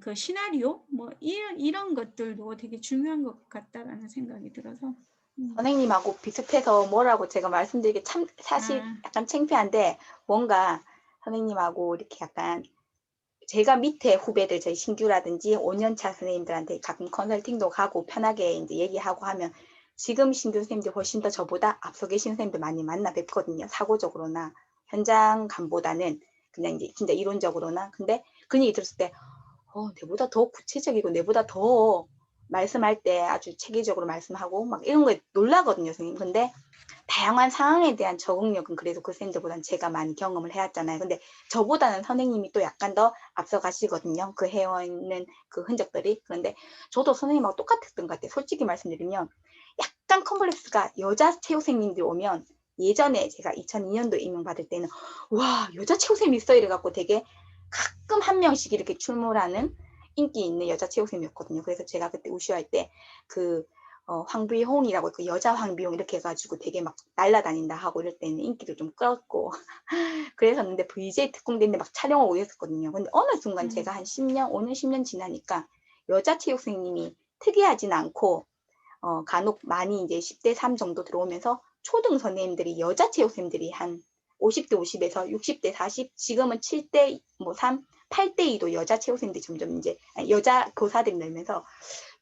그 시나리오 뭐 이런 것들도 되게 중요한 것 같다라는 생각이 들어서. 음. 선생님하고 비슷해서 뭐라고 제가 말씀드리기 참 사실 아. 약간 창피한데, 뭔가 선생님하고 이렇게 약간 제가 밑에 후배들 저희 신규라든지 5년 차 선생님들한테 가끔 컨설팅도 가고 편하게 인제 얘기하고 하면 지금 신규 선생님들이 훨씬 더 저보다 앞서 계신 선생님들 많이 만나 뵙거든요, 사고적으로나 현장감보다는 그냥 인제 진짜 이론적으로나. 근데 그런 얘기 들었을 때 내보다 더 구체적이고 내보다 더 말씀할 때 아주 체계적으로 말씀하고 막 이런 거에 놀라거든요, 선생님. 근데 다양한 상황에 대한 적응력은 그래도 그 선생님들보다는 제가 많이 경험을 해 왔잖아요. 근데 저보다는 선생님이 또 약간 더 앞서 가시거든요, 그 해온 그 흔적들이. 그런데 저도 선생님하고 똑같았던 것 같아요. 솔직히 말씀드리면 약간 컴플렉스가 여자 체육생님들이 오면, 예전에 제가 2002 년도 임용받을 때는 '와 여자 체육생이 있어.' 이래 갖고 되게 가끔 한 명씩 이렇게 출몰하는 인기 있는 여자 체육생이었거든요. 그래서 제가 그때 우시할 때 그 황비홍이라고 그 여자 황비홍 이렇게 해 가지고 되게 막 날라다닌다 하고 이럴 때는 인기를 좀 끌었고 그랬었는데 VJ 특공대인데 막 촬영 오고 이랬었거든요. 근데 어느 순간 제가 음. 한 10 년, 5 년, 10년 지나니까 여자 체육생님이 특이하진 않고 간혹 많이 이제 10대 3 정도 들어오면서 초등 선생님들이 여자 체육생들이 한 50대 50 에서 60대 40, 지금은 7대 뭐 3, 8대 2도 여자 체육생들이 점점 이제 여자 교사들이 늘면서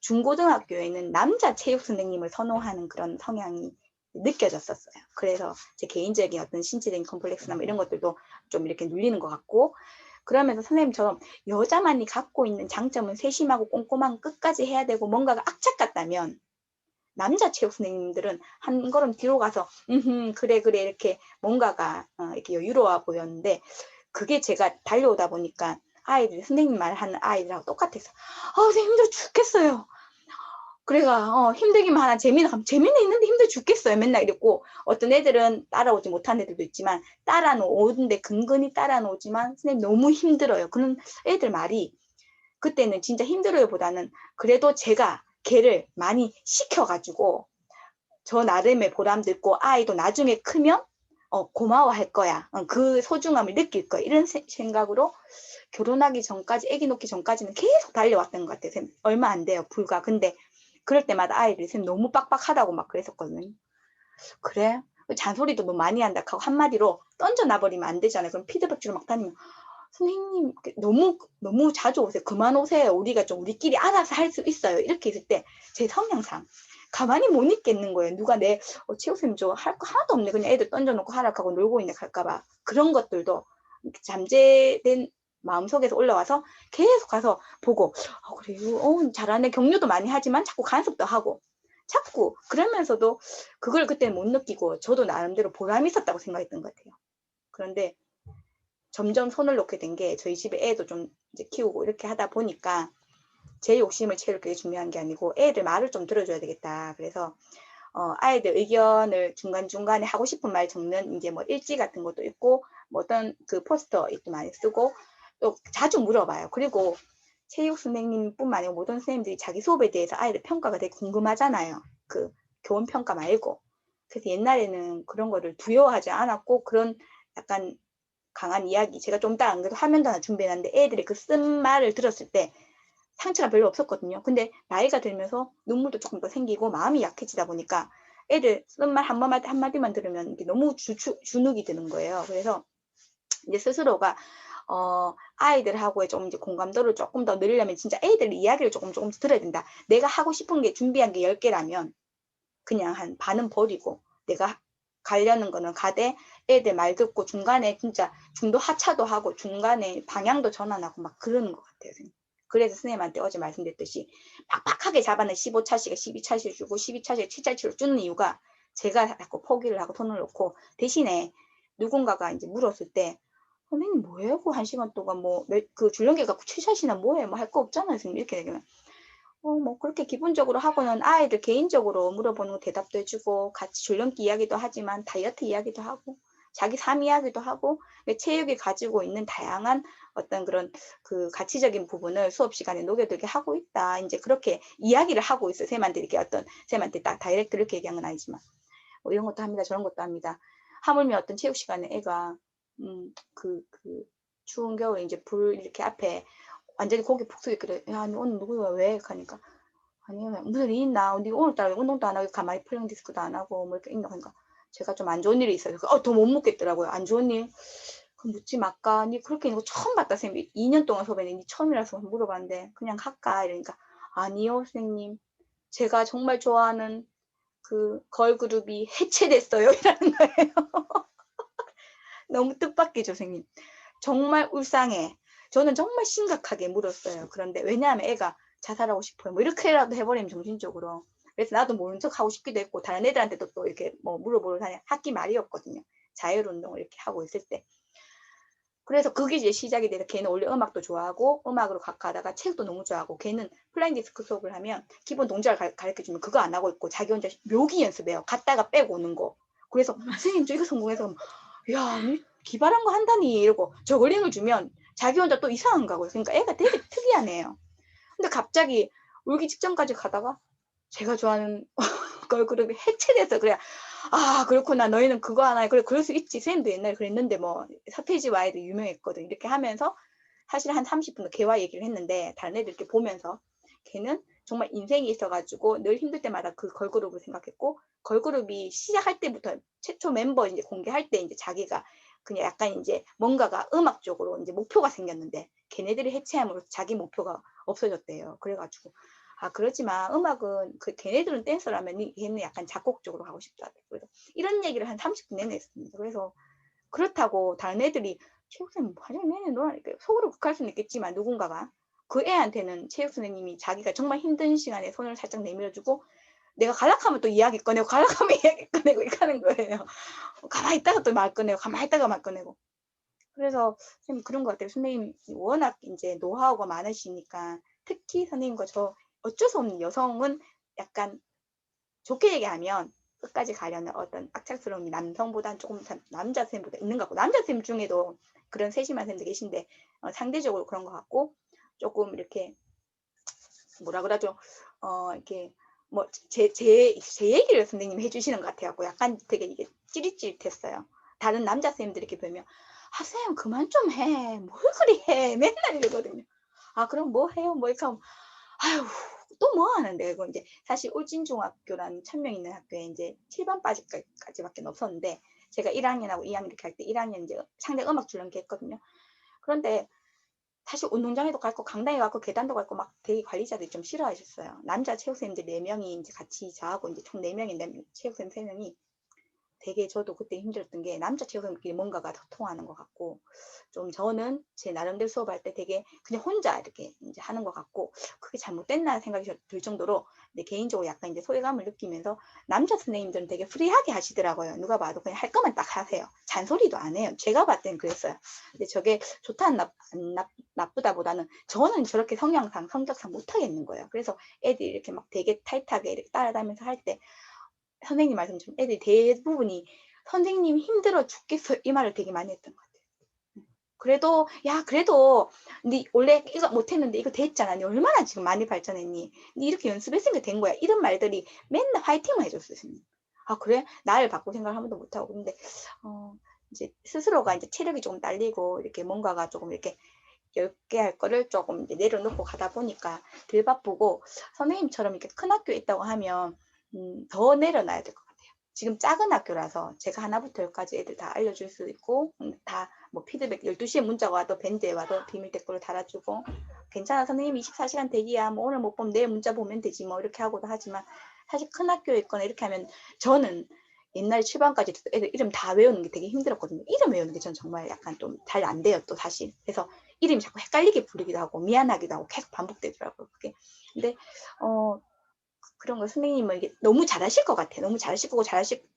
중고등학교에는 남자 체육 선생님을 선호하는 그런 성향이 느껴졌었어요. 그래서 제 개인적인 어떤 신체적인 컴플렉스나 뭐 이런 것들도 좀 이렇게 눌리는 것 같고, 그러면서 선생님처럼 여자만이 갖고 있는 장점은 세심하고 꼼꼼한 끝까지 해야 되고 뭔가가 악착 같다면, 남자 체육 선생님들은 한 걸음 뒤로 가서 그래, 그래." 이렇게 뭔가가 이렇게 여유로워 보였는데, 그게 제가 달려오다 보니까 아이들이 선생님 말하는 아이들하고 똑같아서 선생님 힘들어 죽겠어요." 그래가 힘들기만 하나 재미는 가면 "재미는 있는데 힘들어 죽겠어요." 맨날 이랬고, 어떤 애들은 따라오지 못한 애들도 있지만 오는데 근근히 따라 오지만 "선생님 너무 힘들어요." 그런 애들 말이, 그때는 진짜 힘들어요보다는 그래도 제가 걔를 많이 시켜 가지고 저 나름의 보람도 있고 아이도 나중에 크면 고마워할 거야. 그 소중함을 느낄 거야. 이런 생각으로 결혼하기 전까지, 아기 놓기 전까지는 계속 달려왔던 것 같아요. 쌤 얼마 안 돼요, 불과. 근데 그럴 때마다 아이들이 "쌤 너무 빡빡하다."고 막 그랬었거든요. "그래? 잔소리도 너무 많이 한다." 하고 한마디로 던져 놔 버리면 안 되잖아요. 그럼 피드백 주러 막 다니면 "선생님 너무 너무 자주 오세요. 그만 오세요. 우리가 좀 우리끼리 알아서 할 수 있어요." 이렇게 있을 때 제 성향상 가만히 못 있겠는 거예요. 누가 내 "체육 선생님 저 할 거 하나도 없네. 그냥 애들 던져 놓고 하라." 하고 놀고 있네 할까 봐. 그런 것들도 잠재된 마음속에서 올라와서 계속 가서 보고 '그래 잘하네.' 격려도 많이 하지만 자꾸 간섭도 하고 자꾸 그러면서도 그걸 그때는 못 느끼고 저도 나름대로 보람이 있었다고 생각했던 것 같아요. 그런데 점점 손을 놓게 된 게, 저희 집에 애도 좀 이제 키우고 이렇게 하다 보니까 제 욕심을 채울 게 중요한 게 아니고 '애들 말을 좀 들어 줘야 되겠다.' 그래서 아이들 의견을 중간중간에 하고 싶은 말 적는 인제 뭐 일지 같은 것도 있고, 뭐 어떤 그 포스터 이렇게 많이 쓰고, 또 자주 물어봐요. 그리고 체육 선생님뿐만 아니고 모든 선생님들이 자기 수업에 대해서 아이들 평가가 되게 궁금하잖아요, 그 교원 평가 말고. 그래서 옛날에는 그런 거를 두려워하지 않았고, 그런 약간 강한 이야기 제가 좀 이따 안 그래도 화면도 하나 준비해 놨는데, 애들이 그 쓴 말을 들었을 때 상처가 별로 없었거든요. 근데 나이가 들면서 눈물도 조금 더 생기고 마음이 약해지다 보니까 애들 쓴 말 한 번만 한마디만 들으면 이게 너무 주눅이 드는 거예요. 그래서 이제 스스로가 아이들하고의 좀 이제 공감도를 조금 더 늘리려면 진짜 애들 이야기를 조금씩 들어야 된다. 내가 하고 싶은 게 준비한 게 10 개라면 그냥 한 반은 버리고 내가 가려는 거는 가되, 애들 말 듣고 중간에 진짜 중도 하차도 하고 중간에 방향도 전환하고 막 그러는 것 같아요, 선생님. 그래서 선생님한테 어제 말씀드렸듯이 팍팍하게 잡아낸 15 차씩에 12 차씩 주고 12 차씩에 7 차씩을 주는 이유가, 제가 자꾸 포기를 하고 손을 놓고 대신에 누군가가 인제 물었을 때 "선생님 뭐해요? 그 1 시간 동안 뭐 그 줄넘기 갖고 7 샷이나 뭐 해요? 뭐 할 거 없잖아요, 선생님." 이렇게 얘기하면 뭐 그렇게 기본적으로 하고는 아이들 개인적으로 물어보는 거 대답도 해 주고 같이 줄넘기 이야기도 하지만 다이어트 이야기도 하고 자기 삶 이야기도 하고, 체육이 가지고 있는 다양한 어떤 그런 그 가치적인 부분을 수업 시간에 녹여들게 하고 있다. 인제 그렇게 이야기를 하고 있어요. 쌤한테 이렇게 어떤 쌤한테 딱 다이렉트 이렇게 얘기한 건 아니지만. 뭐 "이런 것도 합니다. 저런 것도 합니다." 하물며 어떤 체육 시간에 애가 그 추운 겨울에 인제 불 이렇게 앞에 완전히 고개 푹 숙였거든. 야, 너 오늘 누구야? 왜? 하니까 아니요, 무슨 일 있나? 니 오늘따라 운동도 안 하고 가만히 플랭 디스크도 안 하고 뭐 이렇게 있나? 그러니까 제가 좀 안 좋은 일이 있어요. 더 못 묻겠더라고요. 안 좋은 일? 그럼 묻지 말까? 니 그렇게 이거 처음 봤다, 선생님. 2년 동안 수업했는데 니 처음이라서 물어봤는데 그냥 할까? 이러니까 아니요, 선생님. 제가 정말 좋아하는 그 걸그룹이 해체됐어요. 이라는 거예요. 너무 뜻밖이죠, 선생님. 정말 울상해. 저는 정말 심각하게 물었어요. 그런데 왜냐하면 애가 자살하고 싶어요. 뭐 이렇게라도 해버리면 정신적으로. 그래서 나도 모른 척 하고 싶기도 했고 다른 애들한테도 또 이렇게 뭐 물어보러 다니 학기 말이었거든요. 자율운동을 이렇게 하고 있을 때. 그래서 그게 이제 시작이 돼서 걔는 원래 음악도 좋아하고 음악으로 가다가 책도 너무 좋아하고 걔는 플라잉 디스크 수업을 하면 기본 동작을 가르쳐주면 그거 안 하고 있고 자기 혼자 묘기 연습해요. 갔다가 빼고 오는 거. 그래서 선생님 저 이거 성공해서 야 기발한 거 한다니 이러고 저글링을 주면 자기 혼자 또 이상한 거고요. 그러니까 애가 되게 특이한 애예요. 근데 갑자기 울기 직전까지 가다가 제가 좋아하는 걸그룹이 해체돼서 그래. 아 그렇구나 너희는 그거 하나 그래 그럴 수 있지 선생님도 옛날에 그랬는데 뭐 서태지 와이도 유명했거든 이렇게 하면서 사실 한 30분 걔와 얘기를 했는데 다른 애들 이렇게 보면서 걔는 정말 인생이 있어가지고 늘 힘들 때마다 그 걸그룹을 생각했고 걸그룹이 시작할 때부터 최초 멤버 이제 공개할 때 이제 자기가 그냥 약간 이제 뭔가가 음악 쪽으로 이제 목표가 생겼는데 걔네들이 해체함으로 자기 목표가 없어졌대요. 그래가지고 아 그렇지만 음악은 그 걔네들은 댄서라면 걔는 약간 작곡 쪽으로 하고 싶다. 그래서 이런 얘기를 한 30분 내내 했습니다. 그래서 그렇다고 다른 애들이 체육 선생님 화장 내내 놀아니까 속으로 극할 수는 있겠지만 누군가가 그 애한테는 체육 선생님이 자기가 정말 힘든 시간에 손을 살짝 내밀어주고 내가 갈락하면 또 이야기 꺼내고 갈락하면 이야기 꺼내고 이렇게 하는 거예요. 가만히 있다가 또 말 꺼내고 가만히 있다가 말 꺼내고. 그래서 선생님 그런 것 같아요. 선생님 워낙 이제 노하우가 많으시니까 특히 선생님과 저 어쩔 수 없는 여성은 약간 좋게 얘기하면 끝까지 가려는 어떤 악착스러움이 남성보다는 조금 남자 선생님보다 있는 것 같고 남자 선생님 중에도 그런 세심한 선생님도 계신데 상대적으로 그런 것 같고 조금 이렇게 뭐라 그러죠? 이렇게 뭐 제 얘기를 선생님이 해주시는 것 같아요. 약간 되게 이게 찌릿찌릿했어요. 다른 남자 선생님들이 이렇게 보면 아 선생님 그만 좀 해. 뭘 그리 해. 맨날 이러거든요. 아 그럼 뭐 해요? 뭐 이렇게 하면 아유 또 뭐 하는데 이거 이제 사실 울진중학교라는 1000명 있는 학교에 이제 7반까지밖에 없었는데 제가 1학년하고 2학년 이렇게 할 때 1학년 이제 상대 음악 줄넘기 했거든요. 그런데 사실 운동장에도 갈 거 강당에 가고 계단도 갈 거 막 되게 관리자들이 좀 싫어하셨어요. 남자 체육생님들 4명이 이제 같이 저하고 이제 총 4명인 체육생 3명이 되게 저도 그때 힘들었던 게 남자 체육생끼리 뭔가가 더 통하는 것 같고 좀 저는 제 나름대로 수업할 때 되게 그냥 혼자 이렇게 이제 하는 것 같고 그게 잘못됐나 생각이 들 정도로 근데 개인적으로 약간 이제 소외감을 느끼면서 남자 선생님들은 되게 프리하게 하시더라고요. 누가 봐도 그냥 할 거면 딱 하세요. 잔소리도 안 해요. 제가 봤을 땐 그랬어요. 근데 저게 좋다 나쁘다보다는 저는 저렇게 성향상 성격상 못하겠는 거예요. 그래서 애들이 이렇게 막 되게 타이트하게 이렇게 따라다니면서 할 때 선생님 말씀처럼 애들이 대부분이 선생님 힘들어 죽겠어 이 말을 되게 많이 했던 것 같아요. 그래도 야 그래도 니 원래 이거 못했는데 이거 됐잖아. 니 얼마나 지금 많이 발전했니? 니 이렇게 연습했으니까 된 거야. 이런 말들이 맨날 화이팅만 해줬어요. 선생님. 아 그래? 나를 바꿀 생각을 한 번도 못하고 근데 이제 스스로가 이제 체력이 조금 딸리고 이렇게 뭔가가 조금 이렇게 10개 할 거를 조금 이제 내려놓고 가다 보니까 덜 바쁘고 선생님처럼 이렇게 큰 학교에 있다고 하면 더 내려놔야 될 것 같아요. 지금 작은 학교라서 제가 하나부터 10까지 애들 다 알려줄 수 있고 다 뭐 피드백 12시에 문자가 와도 밴드에 와도 비밀 댓글을 달아주고 괜찮아 선생님 24시간 대기야 뭐 오늘 못 보면 내일 문자 보면 되지 뭐 이렇게 하고도 하지만 사실 큰 학교에 있거나 이렇게 하면 저는 옛날에 7반까지 애들 이름 다 외우는 게 되게 힘들었거든요. 이름 외우는 게 전 정말 약간 좀 잘 안 돼요 또 사실. 그래서 이름이 자꾸 헷갈리게 부르기도 하고 미안하기도 하고 계속 반복되더라고요. 그게. 근데 그런 거 선생님은 이게 너무 잘하실 것 같아요. 너무 잘하실 거고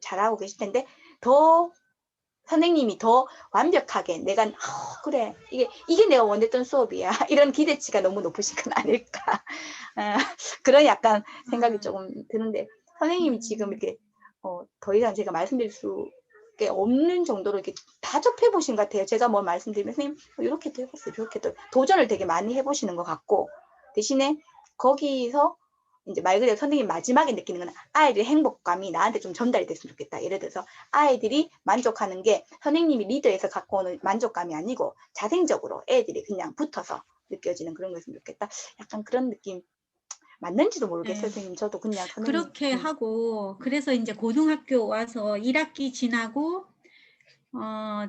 잘하고 계실 텐데 더 선생님이 더 완벽하게 내가 그래 이게 내가 원했던 수업이야 이런 기대치가 너무 높으신 건 아닐까 그런 약간 생각이 조금 드는데 선생님이 지금 이렇게 더 이상 제가 말씀드릴 수게 없는 정도로 이렇게 다 접해 보신 것 같아요. 제가 뭐 말씀드리면 선생님 이렇게도 해봤어요. 이렇게도 도전을 되게 많이 해보시는 것 같고 대신에 거기서 이제 말 그대로 선생님 마지막에 느끼는 건 아이들의 행복감이 나한테 좀 전달이 됐으면 좋겠다. 예를 들어서 아이들이 만족하는 게 선생님이 리더에서 갖고 오는 만족감이 아니고 자생적으로 애들이 그냥 붙어서 느껴지는 그런 거였으면 좋겠다. 약간 그런 느낌 맞는지도 모르겠어요, 예. 선생님. 저도 그냥 선생님. 그렇게 하고 그래서 이제 고등학교 와서 1학기 지나고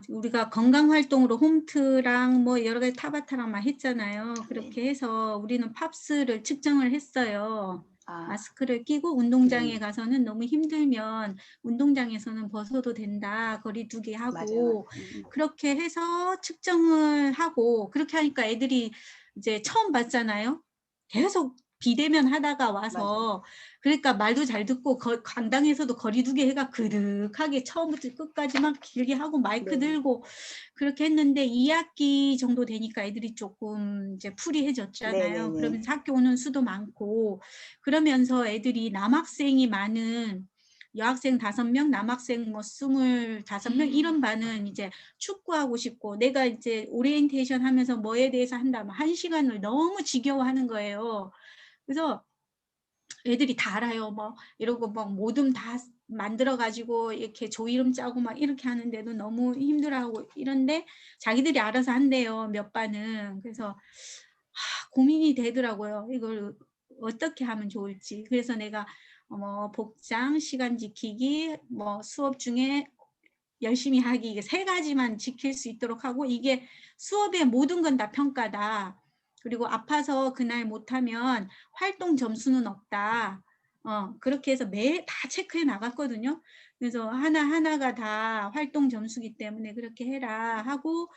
우리가 건강 활동으로 홈트랑 뭐 여러 가지 타바타랑 막 했잖아요. 네. 그렇게 해서 우리는 팝스를 측정을 했어요. 아, 마스크를 끼고 운동장에 네. 가서는 너무 힘들면 운동장에서는 벗어도 된다. 거리 두기 맞아요, 맞아요. 하고 그렇게 해서 측정을 하고 그렇게 하니까 애들이 이제 처음 봤잖아요. 계속 비대면 하다가 맞아요. 와서 그러니까 말도 잘 듣고 강당에서도 거리 두기 해가 그득하게 처음부터 끝까지 막 길게 하고 마이크 네. 들고 그렇게 했는데 2학기 정도 되니까 애들이 조금 이제 프리해졌잖아요. 네네네. 그러면서 학교 오는 수도 많고 그러면서 애들이 남학생이 많은 여학생 5명, 남학생 뭐 25명 이런 반은 이제 축구하고 싶고 내가 이제 오리엔테이션 하면서 뭐에 대해서 한다면 1시간을 너무 지겨워하는 거예요. 그래서 애들이 다 알아요. 뭐 이러고 막 모둠 다 만들어 가지고 이렇게 조 이름 짜고 막 이렇게 하는데도 너무 힘들어하고 이런데 자기들이 알아서 한대요. 몇 반은. 그래서 고민이 되더라고요. 이걸 어떻게 하면 좋을지. 그래서 내가 뭐 복장, 시간 지키기, 뭐 수업 중에 열심히 하기 이게 3가지만 지킬 수 있도록 하고 이게 수업의 모든 건 다 평가다. 그리고 아파서 그날 못하면 활동 점수는 없다. 그렇게 해서 매일 다 체크해 나갔거든요. 그래서 하나하나가 다 활동 점수기 때문에 그렇게 해라 하고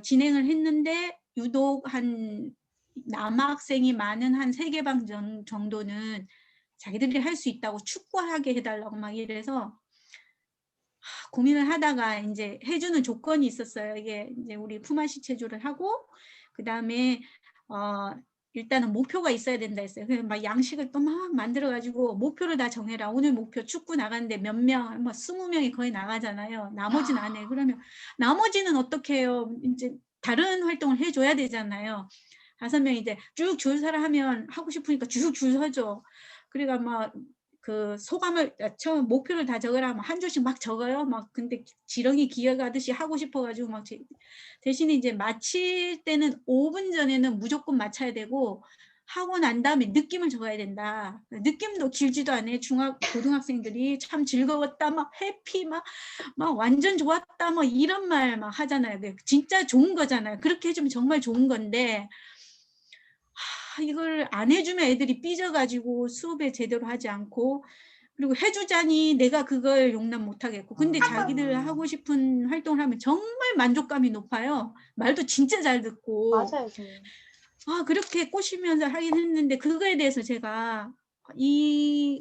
진행을 했는데 유독 한 남학생이 많은 한 3개 반 정도는 자기들이 할 수 있다고 축구하게 해달라고 막 이래서 고민을 하다가 이제 해주는 조건이 있었어요. 이게 이제 우리 품앗이 체조를 하고 그다음에 일단은 목표가 있어야 된다 했어요. 그래서 막 양식을 또 막 만들어 가지고 목표를 다 정해라. 오늘 목표 축구 나가는데 몇 명, 뭐 20명이 거의 나가잖아요. 나머지는 안 해. 그러면 나머지는 어떻게 해요? 이제 다른 활동을 해줘야 되잖아요. 5명 이제 쭉 줄 서라 하면 하고 싶으니까 쭉 줄 서죠. 그러니까 막 그 소감을 처음 목표를 다 적으라 하면 한 줄씩 막 적어요. 막 근데 지렁이 기어가듯이 하고 싶어가지고 막 대신에 이제 마칠 때는 5분 전에는 무조건 마쳐야 되고 하고 난 다음에 느낌을 적어야 된다. 느낌도 길지도 않아요. 고등학생들이 참 즐거웠다, 막 해피, 막 완전 좋았다, 뭐 이런 말 막 하잖아요. 진짜 좋은 거잖아요. 그렇게 해주면 정말 좋은 건데 이걸 안 해주면 애들이 삐져가지고 수업에 제대로 하지 않고 그리고 해주자니 내가 그걸 용납 못하겠고 근데 자기들 하고 싶은 활동을 하면 정말 만족감이 높아요. 말도 진짜 잘 듣고 맞아요, 선생님. 그렇게 꼬시면서 하긴 했는데 그거에 대해서 제가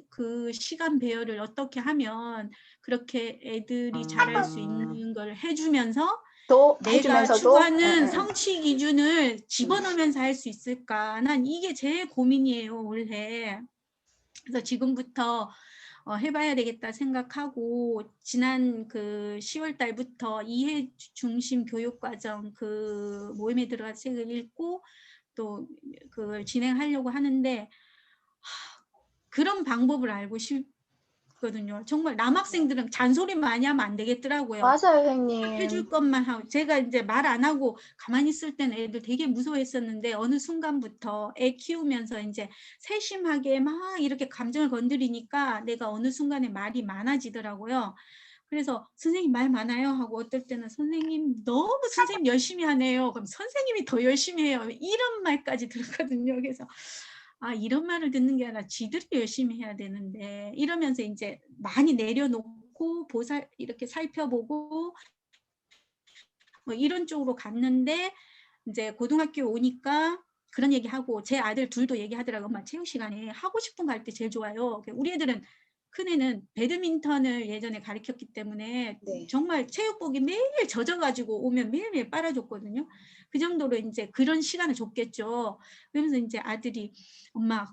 그 시간 배열을 어떻게 하면 그렇게 애들이 잘할 수 있는 걸 해주면서 또 내가 해주면서도 추구하는 성취 기준을 집어넣으면서 할 수 있을까? 난 이게 제일 고민이에요, 올해. 그래서 지금부터 해봐야 되겠다 생각하고 지난 그 10월 달부터 이해 중심 교육 과정 그 모임에 들어가 책을 읽고 또 그걸 진행하려고 하는데 그런 방법을 알고 싶거든요. 정말 남학생들은 잔소리 많이 하면 안 되겠더라고요. 맞아요, 선생님. 해줄 것만 하고 제가 이제 말 안 하고 가만히 있을 때는 애들 되게 무서워했었는데 어느 순간부터 애 키우면서 이제 세심하게 막 이렇게 감정을 건드리니까 내가 어느 순간에 말이 많아지더라고요. 그래서 선생님 말 많아요 하고 어떨 때는 선생님 너무 선생님 열심히 하네요. 그럼 선생님이 더 열심히 해요. 이런 말까지 들었거든요. 그래서 이런 말을 듣는 게 아니라 지들이 열심히 해야 되는데 이러면서 이제 많이 내려놓고 이렇게 살펴보고 뭐 이런 쪽으로 갔는데 이제 고등학교 오니까 그런 얘기하고 제 아들 둘도 얘기하더라고요. 엄마 체육 시간에 하고 싶은 거 할 때 제일 좋아요. 우리 애들은 큰애는 배드민턴을 예전에 가르쳤기 때문에 네. 정말 체육복이 매일 젖어가지고 오면 매일매일 빨아줬거든요. 그 정도로 이제 그런 시간을 줬겠죠. 그러면서 이제 아들이 엄마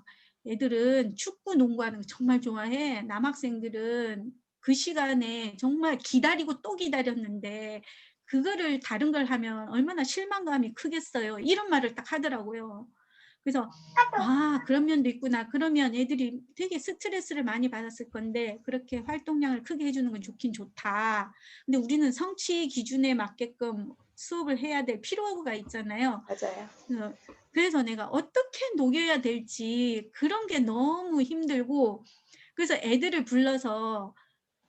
애들은 축구 농구하는 거 정말 좋아해. 남학생들은 그 시간에 정말 기다리고 또 기다렸는데 그거를 다른 걸 하면 얼마나 실망감이 크겠어요. 이런 말을 딱 하더라고요. 그래서 아, 그런 면도 있구나. 그러면 애들이 되게 스트레스를 많이 받았을 건데 그렇게 활동량을 크게 해주는 건 좋긴 좋다. 근데 우리는 성취 기준에 맞게끔 수업을 해야 될 필요가 있잖아요. 맞아요. 그래서 내가 어떻게 녹여야 될지 그런 게 너무 힘들고, 그래서 애들을 불러서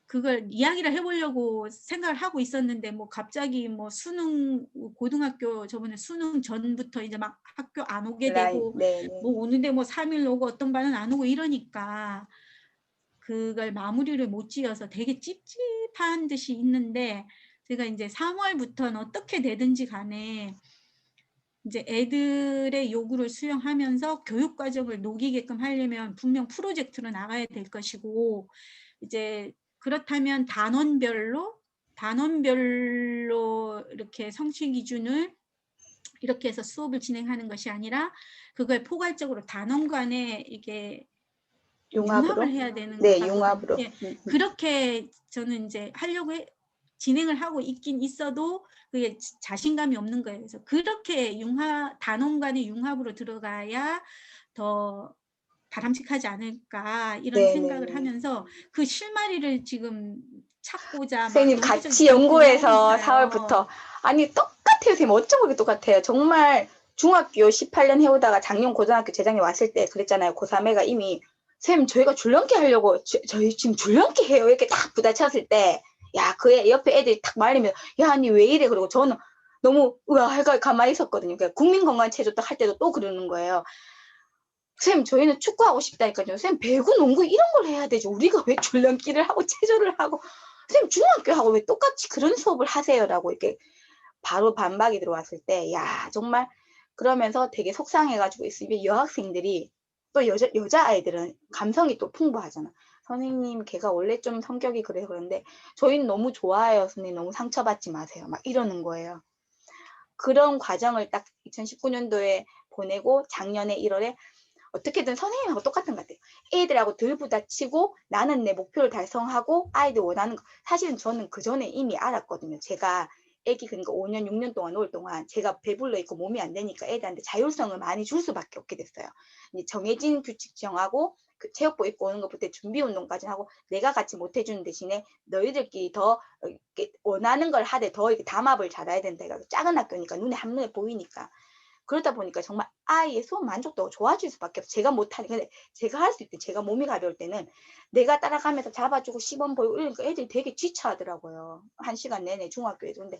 그걸 이야기를 해보려고 생각을 하고 있었는데 뭐 갑자기 뭐 수능, 고등학교 저번에 수능 전부터 이제 막 학교 안 오게 온라인, 되고 네, 뭐 네. 오는데 뭐 3일 오고 어떤 반은 안 오고 이러니까 그걸 마무리를 못 지어서 되게 찝찝한 듯이 있는데, 제가 이제 3월부터는 어떻게 되든지 간에 이제 애들의 요구를 수용하면서 교육 과정을 녹이게끔 하려면 분명 프로젝트로 나가야 될 것이고, 이제 그렇다면 단원별로 이렇게 성취 기준을 이렇게 해서 수업을 진행하는 것이 아니라 그걸 포괄적으로 단원 간에 이게 융합을 융합으로? 해야 되는 것 네, 같거든요. 융합으로. 예, 그렇게 저는 이제 진행을 하고 있긴 있어도 그게 자신감이 없는 거예요. 그래서 그렇게 단원 간의 융합으로 들어가야 더 바람직하지 않을까 이런 네, 네, 생각을 네. 하면서 그 실마리를 지금 찾고자 막 선생님 여기저기 같이 다 돌아오고 연구해서 있어요. 4월부터. 아니, 똑같아요, 선생님. 어쩜 그렇게 똑같아요. 정말 중학교 18년 해오다가 작년 고등학교 재작년 왔을 때 그랬잖아요. 고3 애가 이미, 선생님, 저희가 줄넘기 하려고, 저희 지금 줄넘기 해요. 이렇게 딱 부딪혔을 때, 야, 그 애, 옆에 애들이 딱 말리면, 야, 아니, 왜 이래? 그리고 저는 너무, 으아, 해가 가만히 있었거든요. 그러니까 국민건강체조 딱 할 때도 또 그러는 거예요. 선생님, 저희는 축구하고 싶다니까요. 선생님, 배구, 농구 이런 걸 해야 되죠. 우리가 왜 줄넘기를 하고 체조를 하고, 선생님, 중학교하고 왜 똑같이 그런 수업을 하세요라고 이렇게 바로 반박이 들어왔을 때, 야, 정말 그러면서 되게 속상해가지고 있으면 여학생들이 또 여자아이들은 감성이 또 풍부하잖아. 선생님, 걔가 원래 좀 성격이 그래서 그런데 저희는 너무 좋아해요. 선생님, 너무 상처받지 마세요. 막 이러는 거예요. 그런 과정을 딱 2019년도에 보내고 작년에 1월에 어떻게든 선생님하고 똑같은 것 같아요. 애들하고 덜 부딪히고 나는 내 목표를 달성하고 아이들 원하는 거. 사실은 저는 그 전에 이미 알았거든요. 제가 애기 그러니까 5년, 6년 동안 올 동안 제가 배불러 있고 몸이 안 되니까 애들한테 자율성을 많이 줄 수밖에 없게 됐어요. 이제 정해진 규칙 정하고 그 체육복 입고 오는 것부터 준비 운동까지 하고 내가 같이 못 해주는 대신에 너희들끼리 더 원하는 걸 하되 더 이렇게 담합을 잘해야 된다. 작은 학교니까 눈에 한눈에 보이니까. 그러다 보니까 정말 아이의 수업 만족도가 좋아질 수밖에 없어요. 제가 못하니 근데 제가 할 수 있대. 제가 몸이 가벼울 때는 내가 따라가면서 잡아주고 시범 보이고 이러니까 애들이 되게 지쳐하더라고요. 1시간 내내 중학교에도. 근데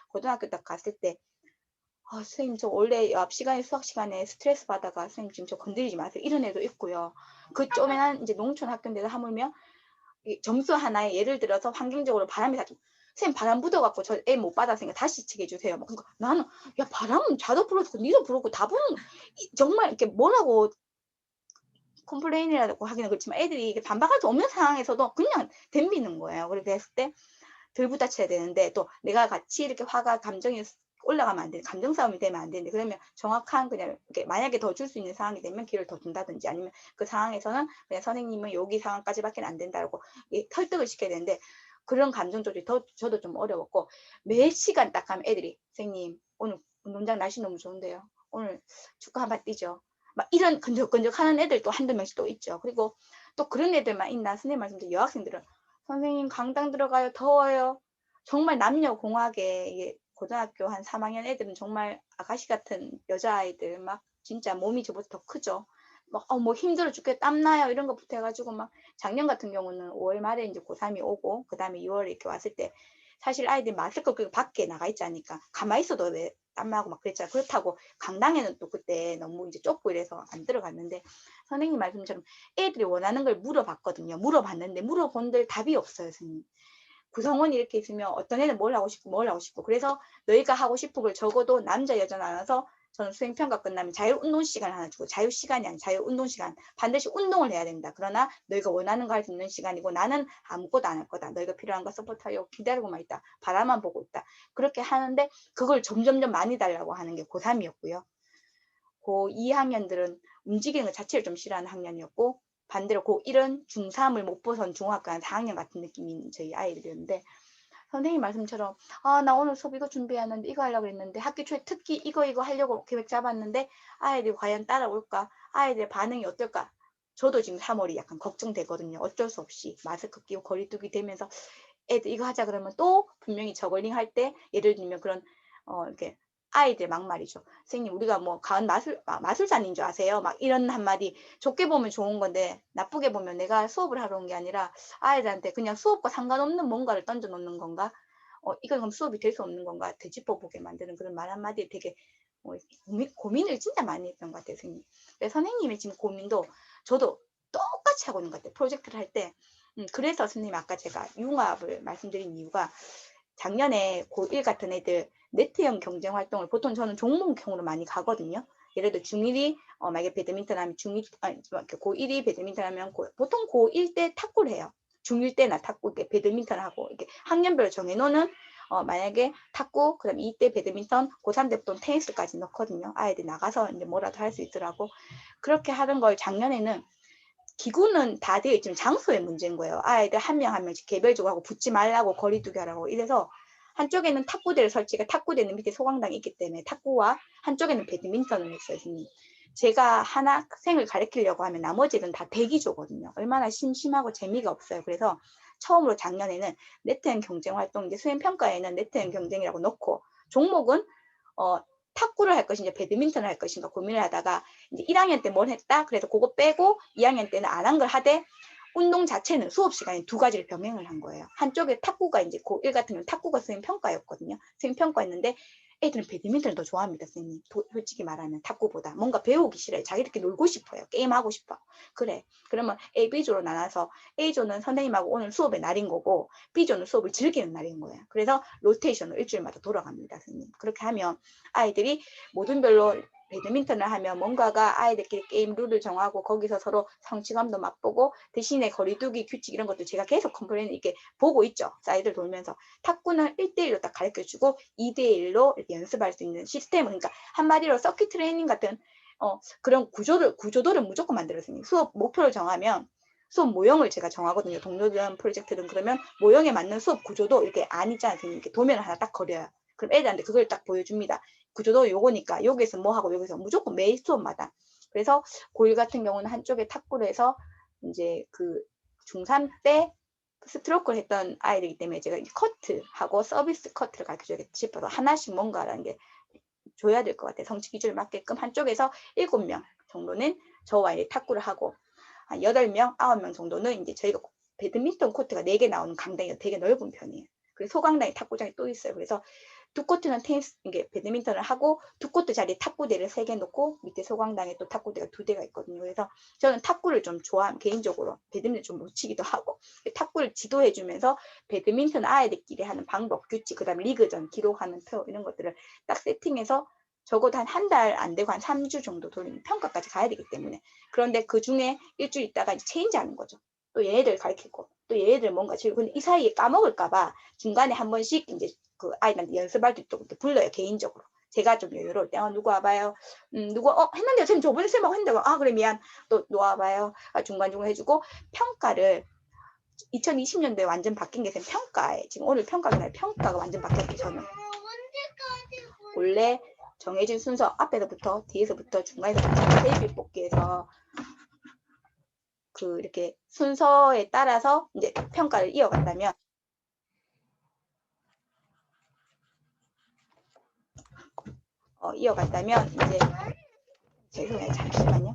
고등학교 딱 갔을 때 선생님 저 원래 앞 시간에 수학 시간에 스트레스 받아가 선생님 지금 저 건드리지 마세요. 이런 애도 있고요. 그 쪼매난 이제 농촌 학교인데도 하물며 점수 하나에 예를 들어서 환경적으로 바람이 다 선생님 바람 불어갖고 저 애 못 받았으니까 다시 치게 해주세요. 그러니까 나는 야 바람은 자도 불었고 니도 불었고 다 부는 정말 이렇게 뭐라고 컴플레인이라고 하기는 그렇지만 애들이 반박할 수 없는 상황에서도 그냥 덤비는 거예요. 그렇게 했을 때 덜 부딪혀야 되는데 또 내가 같이 이렇게 화가 감정이 올라가면 안 돼. 감정 싸움이 되면 안 되는데 그러면 정확한 그냥 이렇게 만약에 더 줄 수 있는 상황이 되면 기회를 더 준다든지 아니면 그 상황에서는 그냥 선생님은 여기 상황까지밖에 안 된다고 설득을 시켜야 되는데 그런 감정 조절이 저도 좀 어려웠고 매 시간 딱 가면 애들이 선생님 오늘 운동장 날씨 너무 좋은데요. 오늘 축구 한번 뛰죠. 막 이런 근적근적 하는 애들 또 한두 명씩 또 있죠. 그리고 또 그런 애들만 있나 선생님 말씀대로 여학생들은 선생님 강당 들어가요. 더워요. 정말 남녀공학에 고등학교 한 3학년 애들은 정말 아가씨 같은 여자아이들 막 진짜 몸이 저보다 더 크죠. 막 뭐 힘들어 죽겠다 땀나요 이런 것부터 해가지고 막 작년 같은 경우는 5월 말에 이제 고3이 오고 그 다음에 2월에 이렇게 왔을 때 사실 아이들이 마스크 끼고 밖에 나가 있지 않으니까 가만히 있어도 왜 땀나고 막 그랬잖아요. 그렇다고 강당에는 또 그때 너무 이제 좁고 이래서 안 들어갔는데 선생님 말씀처럼 애들이 원하는 걸 물어봤거든요. 물어봤는데 물어본들 답이 없어요, 선생님. 구성원이 이렇게 있으면 어떤 애는 뭘 하고 싶고 뭘 하고 싶고 그래서 너희가 하고 싶은 걸 적어도 남자 여자 나눠서 저는 수행평가 끝나면 자율운동 시간 하나 주고 자유시간이 아니라 자율운동 시간 반드시 운동을 해야 된다. 그러나 너희가 원하는 거 할 수 있는 시간이고 나는 아무것도 안 할 거다. 너희가 필요한 거 서포트하려고 기다리고만 있다. 바라만 보고 있다. 그렇게 하는데 그걸 점점점 많이 달라고 하는 게 고3이었고요. 고2 학년들은 움직이는 것 자체를 좀 싫어하는 학년이었고 반대로 고1은 중3을 못 벗은 중학교 한 4학년 같은 느낌인 저희 아이들이었는데 선생님 말씀처럼 나 오늘 수업 이거 준비하는데 이거 하려고 했는데 학기 초에 특기 이거 하려고 계획 잡았는데 아이들이 과연 따라올까? 아이들의 반응이 어떨까? 저도 지금 3월이 약간 걱정되거든요. 어쩔 수 없이 마스크 끼고 거리두기 되면서 애들 이거 하자 그러면 또 분명히 저글링 할 때 예를 들면 그런 이렇게 아이들 막말이죠. 선생님 우리가 뭐 가은 마술사인 줄 아세요? 막 이런 한마디. 좋게 보면 좋은 건데 나쁘게 보면 내가 수업을 하러 온 게 아니라 아이들한테 그냥 수업과 상관없는 뭔가를 던져 놓는 건가? 이건 그럼 수업이 될 수 없는 건가? 되짚어보게 만드는 그런 말 한마디에 되게 고민을 진짜 많이 했던 것 같아요, 선생님. 선생님의 지금 고민도 저도 똑같이 하고 있는 것 같아요. 프로젝트를 할 때. 그래서 선생님 아까 제가 융합을 말씀드린 이유가 작년에 고1 같은 애들 네트형 경쟁 활동을 보통 저는 종목형으로 많이 가거든요. 예를 들어 중1이 만약에 배드민턴 하면 고1이 배드민턴 하면 보통 고1 때 탁구를 해요. 중1 때나 탁구 배드민턴 하고 이렇게 학년별로 정해놓는 만약에 탁구 그다음 2때 배드민턴 고3 때부터 테니스까지 넣거든요. 아이들 나가서 이제 뭐라도 할 수 있더라고. 그렇게 하는 걸 작년에는 기구는 다 되어 있지만 장소의 문제인 거예요. 아이들 한 명 한 명씩 개별적으로 하고 붙지 말라고 거리두기 하라고 이래서 한쪽에는 탁구대를 설치가 탁구대는 밑에 소강당이 있기 때문에 탁구와 한쪽에는 배드민턴을 했어요. 제가 한 학생을 가르치려고 하면 나머지는 다 대기조거든요. 얼마나 심심하고 재미가 없어요. 그래서 처음으로 작년에는 네트형 경쟁 활동 이제 수행평가에는 네트형 경쟁이라고 넣고 종목은 탁구를 할 것인가 배드민턴을 할 것인가 고민을 하다가 이제 1학년 때 뭘 했다 그래서 그거 빼고 2학년 때는 안 한 걸 하되 운동 자체는 수업 시간에 두 가지를 병행을 한 거예요. 한쪽에 탁구가 이제 고1 같은 경우는 탁구가 수행평가였거든요. 수행평가였는데 애들은 배드민턴을 더 좋아합니다, 선생님. 솔직히 말하면 탁구보다. 뭔가 배우기 싫어요. 자기들끼리 놀고 싶어요. 게임하고 싶어. 그래. 그러면 A, B조로 나눠서 A조는 선생님하고 오늘 수업의 날인 거고 B조는 수업을 즐기는 날인 거예요. 그래서 로테이션으로 일주일마다 돌아갑니다, 선생님. 그렇게 하면 아이들이 모든 별로 배드민턴을 하면 뭔가가 아이들끼리 게임 룰을 정하고 거기서 서로 성취감도 맛보고 대신에 거리두기 규칙 이런 것도 제가 계속 컴플레인 이렇게 보고 있죠. 사이드를 돌면서. 탁구는 1대1로 딱 가르쳐주고 2대1로 이렇게 연습할 수 있는 시스템 그러니까 한마디로 서킷 트레이닝 같은 그런 구조도를 무조건 만들었습니다. 수업 목표를 정하면 수업 모형을 제가 정하거든요. 동료들 프로젝트는 그러면 모형에 맞는 수업 구조도 이렇게 안 있지 않습니까? 이렇게 도면을 하나 딱 그려요. 그럼 애들한테 그걸 딱 보여줍니다. 구조도 요거니까 여기서 뭐 하고 여기서 무조건 매 수업마다. 그래서 고1 같은 경우는 한쪽에 탁구를 해서 이제 그 중3 때 스트로크를 했던 아이들이기 때문에 제가 커트하고 서비스 커트를 가르쳐줘야겠다 싶어서 하나씩 뭔가라는 게 줘야 될 것 같아요. 성취 기준에 맞게끔 한쪽에서 7명 정도는 저와 탁구를 하고 한 8명, 9명 정도는 이제 저희가 배드민턴 코트가 4개 나오는 강당이 되게 넓은 편이에요. 그래서 소강당에 탁구장이 또 있어요. 그래서 두 코트는 테니스, 이게 배드민턴을 하고 두 코트 자리에 탁구대를 3개 놓고 밑에 소강당에 또 탁구대가 2대가 있거든요. 그래서 저는 탁구를 좀 좋아하면 개인적으로 배드민턴 좀 못 치기도 하고 탁구를 지도해주면서 배드민턴 아이들끼리 하는 방법, 규칙, 그 다음에 리그전, 기록하는 표 이런 것들을 딱 세팅해서 적어도 한 달 안 되고 한 3주 정도 돌리면 평가까지 가야 되기 때문에 그런데 그 중에 일주일 있다가 이제 체인지하는 거죠. 또 얘네들 가르치고 또 얘네들 뭔가 지금 근데 이 사이에 까먹을까봐 중간에 한 번씩 이제 그 아이들한테 연습할 때 또 불러요 개인적으로. 제가 좀 여유로울 때 누구 와봐요. 누구 했는데 선생님 저번에 쌤하고 했는데 그래 미안 또 놓아봐요. 중간중간 해주고 평가를 2020년도에 완전 바뀐 게 평가에 지금 오늘 평가가 완전 바뀌었죠. 저는 원래 정해진 순서 앞에서부터 뒤에서부터 중간에서부터 테이블 뽑기에서 그 이렇게 순서에 따라서 이제 평가를 이어간다면 이제 죄송해요 잠시만요.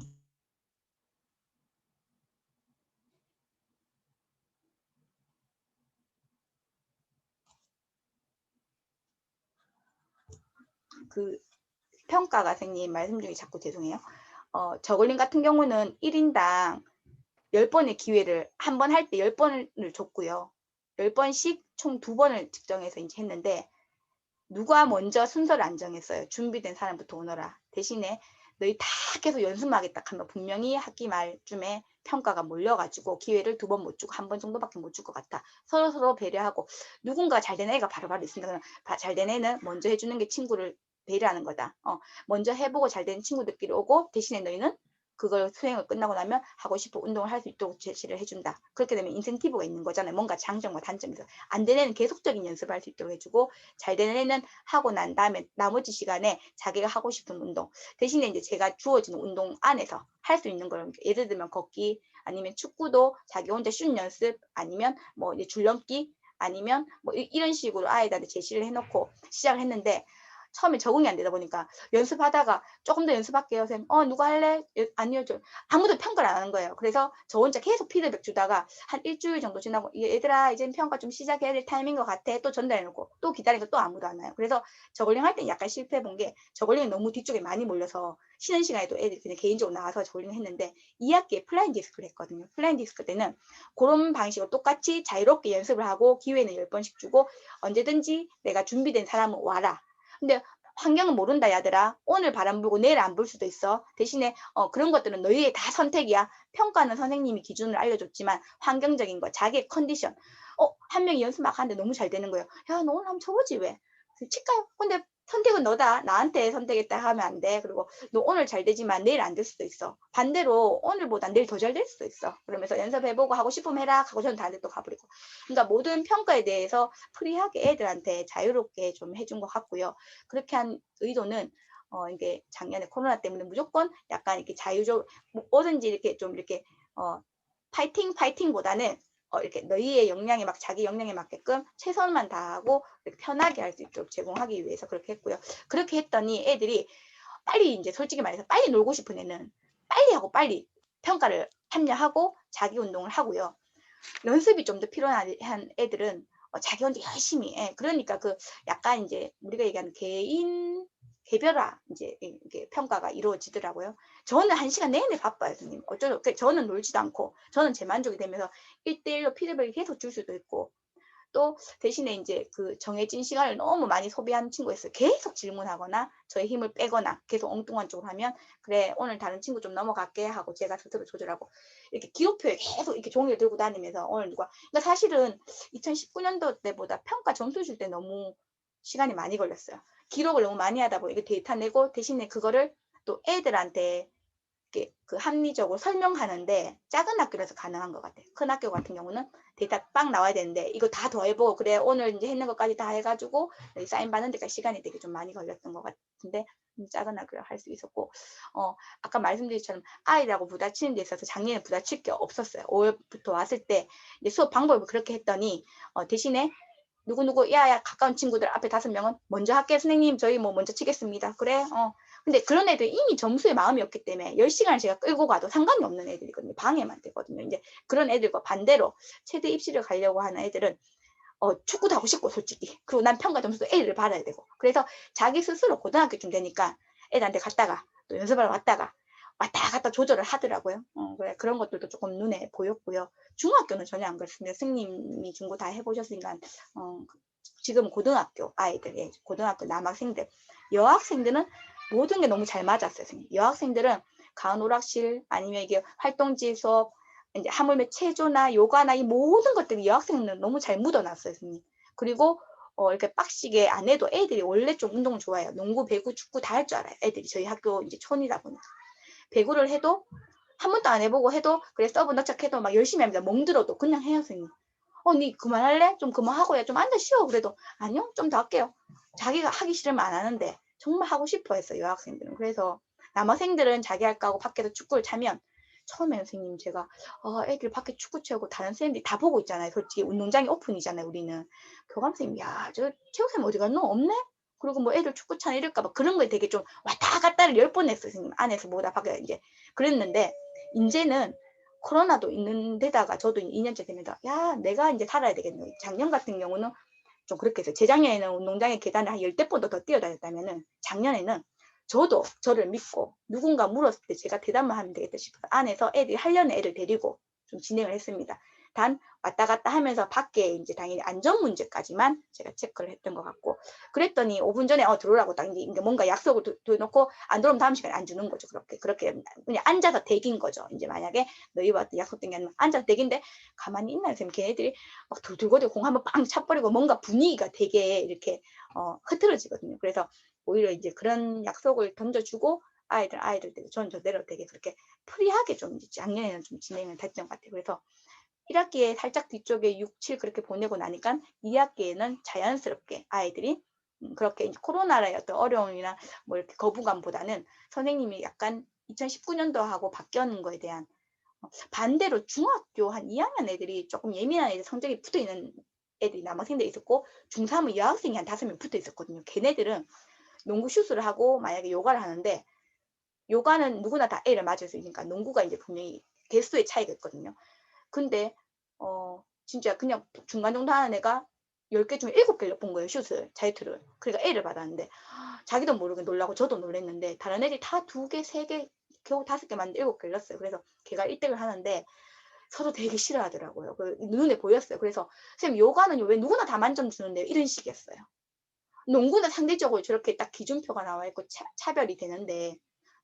그 평가가 선생님 말씀 중에 자꾸 죄송해요. 저글링 같은 경우는 1인당 10번의 기회를 한 번 할 때 10번을 줬고요. 10번씩 총 2번을 측정해서 이제 했는데 누가 먼저 순서를 안 정했어요. 준비된 사람부터 오너라. 대신에 너희 다 계속 연습만 하겠다 하면 분명히 학기 말쯤에 평가가 몰려가지고 기회를 2번 못 주고 1번 정도밖에 못 줄 것 같아. 서로 배려하고 누군가 잘 된 애가 바로바로 있으니까 잘 된 애는 먼저 해주는 게 친구를 배려하는 거다. 먼저 해보고 잘 된 친구들끼리 오고 대신에 너희는 그걸 수행을 끝나고 나면 하고 싶은 운동을 할 수 있도록 제시를 해준다. 그렇게 되면 인센티브가 있는 거잖아요. 뭔가 장점과 단점에서. 안 되는 애는 계속적인 연습을 할 수 있도록 해주고, 잘 되는 애는 하고 난 다음에 나머지 시간에 자기가 하고 싶은 운동, 대신에 이제 제가 주어진 운동 안에서 할 수 있는 걸, 예를 들면 걷기, 아니면 축구도 자기 혼자 슛 연습, 아니면 뭐 이제 줄넘기, 아니면 뭐 이런 식으로 아이들한테 제시를 해놓고 시작을 했는데, 처음에 적응이 안 되다 보니까 연습하다가 조금 더 연습할게요. 선생님. 누가 할래? 아니요. 아무도 평가를 안 하는 거예요. 그래서 저 혼자 계속 피드백 주다가 한 일주일 정도 지나고, 얘들아 이제 평가 좀 시작해야 될 타임인 것 같아. 또 전달해놓고 또 기다리니까 또 아무도 안 와요. 그래서 저글링 할 때 약간 실패해 본 게, 저글링이 너무 뒤쪽에 많이 몰려서 쉬는 시간에도 애들이 그냥 개인적으로 나와서 저글링 했는데, 2학기에 플라잉 디스크를 했거든요. 플라잉 디스크 때는 그런 방식으로 똑같이 자유롭게 연습을 하고 기회는 10번씩 주고, 언제든지 내가 준비된 사람은 와라. 근데 환경은 모른다 야들아. 오늘 바람 불고 내일 안 불 수도 있어. 대신에 그런 것들은 너희의 다 선택이야. 평가는 선생님이 기준을 알려줬지만 환경적인 거, 자기의 컨디션. 한 명이 연습 막 하는데 너무 잘 되는 거예요. 야, 너 오늘 한번 쳐보지 왜? 칠까요? 근데 선택은 너다. 나한테 선택했다 하면 안 돼. 그리고 너 오늘 잘 되지만 내일 안 될 수도 있어. 반대로 오늘보다 내일 더 잘 될 수도 있어. 그러면서 연습해보고 하고 싶으면 해라 하고 저는 다른 데 또 가버리고. 그러니까 모든 평가에 대해서 프리하게 애들한테 자유롭게 좀 해준 것 같고요. 그렇게 한 의도는 이게 작년에 코로나 때문에 무조건 약간 이렇게 자유적, 뭐든지 이렇게 좀 이렇게 파이팅보다는 이렇게 너희의 역량에 자기 역량에 맞게끔 최선만 다하고 이렇게 편하게 할 수 있도록 제공하기 위해서 그렇게 했고요. 그렇게 했더니 애들이 빨리, 이제 솔직히 말해서 빨리 놀고 싶은 애는 빨리 하고 빨리 평가를 합류하고 자기 운동을 하고요. 연습이 좀 더 필요한 애들은 자기 혼자 열심히, 그러니까 그 약간 이제 우리가 얘기하는 개별화 이제 이게 평가가 이루어지더라고요. 저는 1시간 내내 바빠요, 선생님. 저는 놀지도 않고, 저는 제 만족이 되면서 1대1로 피드백을 계속 줄 수도 있고, 또 대신에 이제 그 정해진 시간을 너무 많이 소비하는 친구가 있어요. 계속 질문하거나 저의 힘을 빼거나 계속 엉뚱한 쪽으로 하면, 그래 오늘 다른 친구 좀 넘어갈게 하고 제가 스스로 조절하고, 이렇게 기록표에 계속 이렇게 종이를 들고 다니면서 오늘 누가, 그러니까 사실은 2019년도 때보다 평가 점수 줄 때 너무 시간이 많이 걸렸어요. 기록을 너무 많이 하다 보니 이게 데이터 내고, 대신에 그거를 또 애들한테 그 합리적으로 설명하는데 작은 학교라서 가능한 것 같아요. 큰 학교 같은 경우는 데이터 빵 나와야 되는데 이거 다 더해보고, 그래 오늘 이제 했는 것까지 다 해가지고 사인 받는 데까지 시간이 되게 좀 많이 걸렸던 것 같은데, 작은 학교를 할 수 있었고, 아까 말씀드린 것처럼 아이라고 부딪히는 데 있어서 작년에 부딪힐 게 없었어요. 5월부터 왔을 때 이제 수업 방법을 그렇게 했더니, 대신에 누구누구 야야 가까운 친구들 앞에 5명은 먼저 할게 선생님, 저희 뭐 먼저 치겠습니다. 그래. 근데 그런 애들 이미 점수에 마음이 없기 때문에 10시간을 제가 끌고 가도 상관이 없는 애들이거든요. 방해만 되거든요. 이제 그런 애들과 반대로 최대 입시를 가려고 하는 애들은 축구도 하고 싶고 솔직히, 그리고 난 평가 점수도 A를 받아야 되고, 그래서 자기 스스로 고등학교쯤 되니까 애들한테 갔다가 또 연습하러 왔다가 왔다 갔다 조절을 하더라고요. 그래, 그런 것들도 조금 눈에 보였고요. 중학교는 전혀 안 그렇습니다. 승님이 중고 다 해보셨으니까 지금 고등학교 아이들, 고등학교 남학생들, 여학생들은 모든 게 너무 잘 맞았어요. 선생님. 여학생들은 가은 오락실, 아니면 이게 활동지 수업, 이제 하물며 체조나 요가나 이 모든 것들이 여학생은 너무 잘 묻어놨어요, 선생님. 그리고 이렇게 빡시게 안 해도 애들이 원래 좀 운동 좋아해요. 농구, 배구, 축구 다 할 줄 알아요. 애들이 저희 학교 이제 촌이다 보니까. 배구를 해도 한 번도 안 해보고 해도 그래 서브 넣착해도 막 열심히 합니다. 멍들어도 그냥 해요, 선생님. 니 그만할래? 좀 그만하고 야 좀 앉아 쉬어. 그래도 아니요, 좀 더 할게요. 자기가 하기 싫으면 안 하는데 정말 하고 싶어 했어요, 여학생들은. 그래서 남학생들은 자기 할 거 하고 밖에서 축구를 차면, 처음에 선생님 제가 애들 밖에 축구 채우고 다른 선생님들이 다 보고 있잖아요. 솔직히 운동장이 오픈이잖아요, 우리는. 교감 선생님, 야, 저 체육쌤 어디 갔노? 없네? 그리고 뭐 애들 축구 차나 이럴까 봐 그런 거에 되게 좀 왔다 갔다를 10번 했어요, 선생님. 안에서 뭐다 밖에 이제 그랬는데, 이제는 코로나도 있는 데다가 저도 2년째 됩니다. 야, 내가 이제 살아야 되겠네. 작년 같은 경우는 좀 그렇게 해서, 재작년에는 운동장에 계단을 한 10대 번도 더 뛰어다녔다면은, 작년에는 저도 저를 믿고 누군가 물었을 때 제가 대답만 하면 되겠다 싶어서 안에서 애들이 하려는 애를 데리고 좀 진행을 했습니다. 단 왔다 갔다 하면서 밖에 이제 당연히 안전 문제까지만 제가 체크를 했던 것 같고, 그랬더니 5분 전에 들어오라고 딱 이제 뭔가 약속을 놓고 안 들어오면 다음 시간에 안 주는 거죠. 그렇게 그냥 앉아서 대기인 거죠. 이제 만약에 너희와 약속된 게 아니면 앉아서 대기인데, 가만히 있나 선생님, 걔네들이 막 둘둘거리고 공 한번 빵 차버리고 뭔가 분위기가 되게 이렇게 흐트러지거든요. 그래서 오히려 이제 그런 약속을 던져주고 아이들대로 전 저대로 되게 그렇게 프리하게 좀 이제 작년에는 좀 진행을 됐던 것 같아요. 그래서 1학기에 살짝 뒤쪽에 6, 7 그렇게 보내고 나니까 2학기에는 자연스럽게 아이들이 그렇게 이제 코로나의 어떤 어려움이나 뭐 이렇게 거부감보다는 선생님이 약간 2019년도하고 바뀌는 거에 대한 반대로 중학교 한 2학년 애들이 조금 예민한 애들 성적이 붙어 있는 애들이 남학생들이 있었고 중3은 여학생이 한 5명 붙어 있었거든요. 걔네들은 농구 슛을 하고 만약에 요가를 하는데 요가는 누구나 다 A를 맞을 수 있으니까 농구가 이제 분명히 개수의 차이가 있거든요. 근데 진짜 그냥 중간 정도 하는 애가 10개 중에 7개를 본 거예요. 슛을, 자유투를. 그러니까 A를 받았는데 자기도 모르게 놀라고 저도 놀랐는데 다른 애들이 다 2개, 3개, 겨우 5개 맞는데 7개를 넣었어요. 그래서 걔가 1등을 하는데 서로 되게 싫어하더라고요. 그 눈에 보였어요. 그래서 선생님 요가는 왜 누구나 다 만점 주는데 이런 식이었어요. 농구는 상대적으로 저렇게 딱 기준표가 나와 있고 차별이 되는데